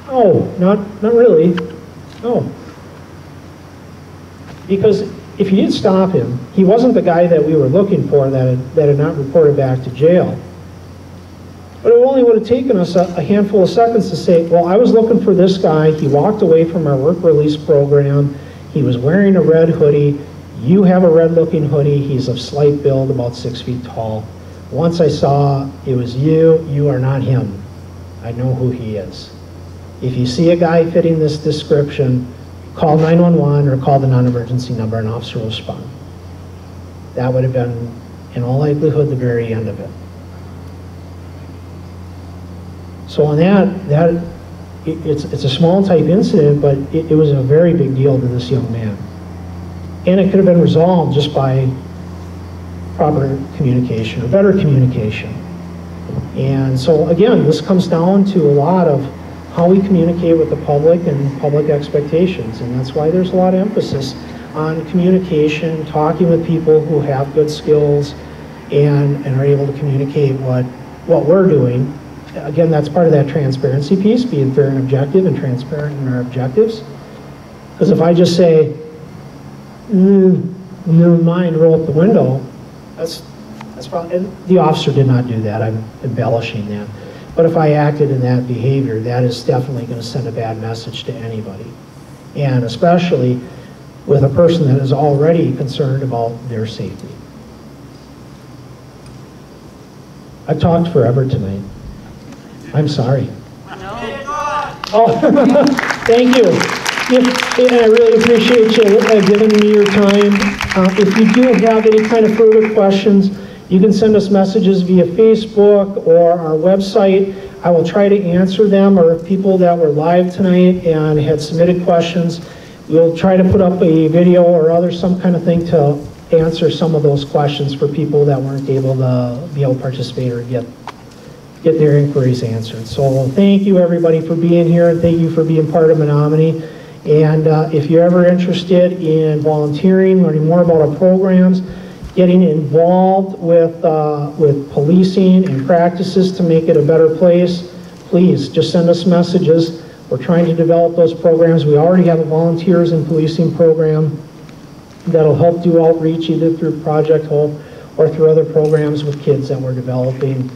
No, not really. No. Because if you did stop him, he wasn't the guy that we were looking for that had not reported back to jail. But it only would have taken us a handful of seconds to say, well, I was looking for this guy. He walked away from our work release program. He was wearing a red hoodie. You have a red looking hoodie. He's of slight build, about 6 feet tall. Once I saw it was you, you are not him. I know who he is. If you see a guy fitting this description, call 911 or call the non-emergency number, and an officer will respond. That would have been, in all likelihood, the very end of it. So on it's a small type incident, but it was a very big deal to this young man. And it could have been resolved just by proper communication, or better communication. And so again, this comes down to a lot of how we communicate with the public and public expectations. And that's why there's a lot of emphasis on communication, talking with people who have good skills and are able to communicate what we're doing. Again, that's part of that transparency piece, being fair and objective and transparent in our objectives. Because if I just say, never mind, roll up the window, that's probably, and the officer did not do that, I'm embellishing that. But if I acted in that behavior, that is definitely going to send a bad message to anybody. And especially with a person that is already concerned about their safety. I've talked forever tonight. I'm sorry. Oh, thank you. And I really appreciate you giving me your time. If you do have any kind of further questions, you can send us messages via Facebook or our website. I will try to answer them, or people that were live tonight and had submitted questions, we'll try to put up a video or some kind of thing to answer some of those questions for people that weren't able to participate or get their inquiries answered. So thank you everybody for being here, and thank you for being part of Menomonee. And if you're ever interested in volunteering, learning more about our programs, getting involved with policing and practices to make it a better place, please just send us messages. We're trying to develop those programs. We already have a volunteers in policing program that'll help do outreach either through Project Hope or through other programs with kids that we're developing.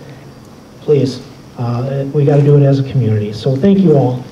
Please, we got to do it as a community. So thank you all.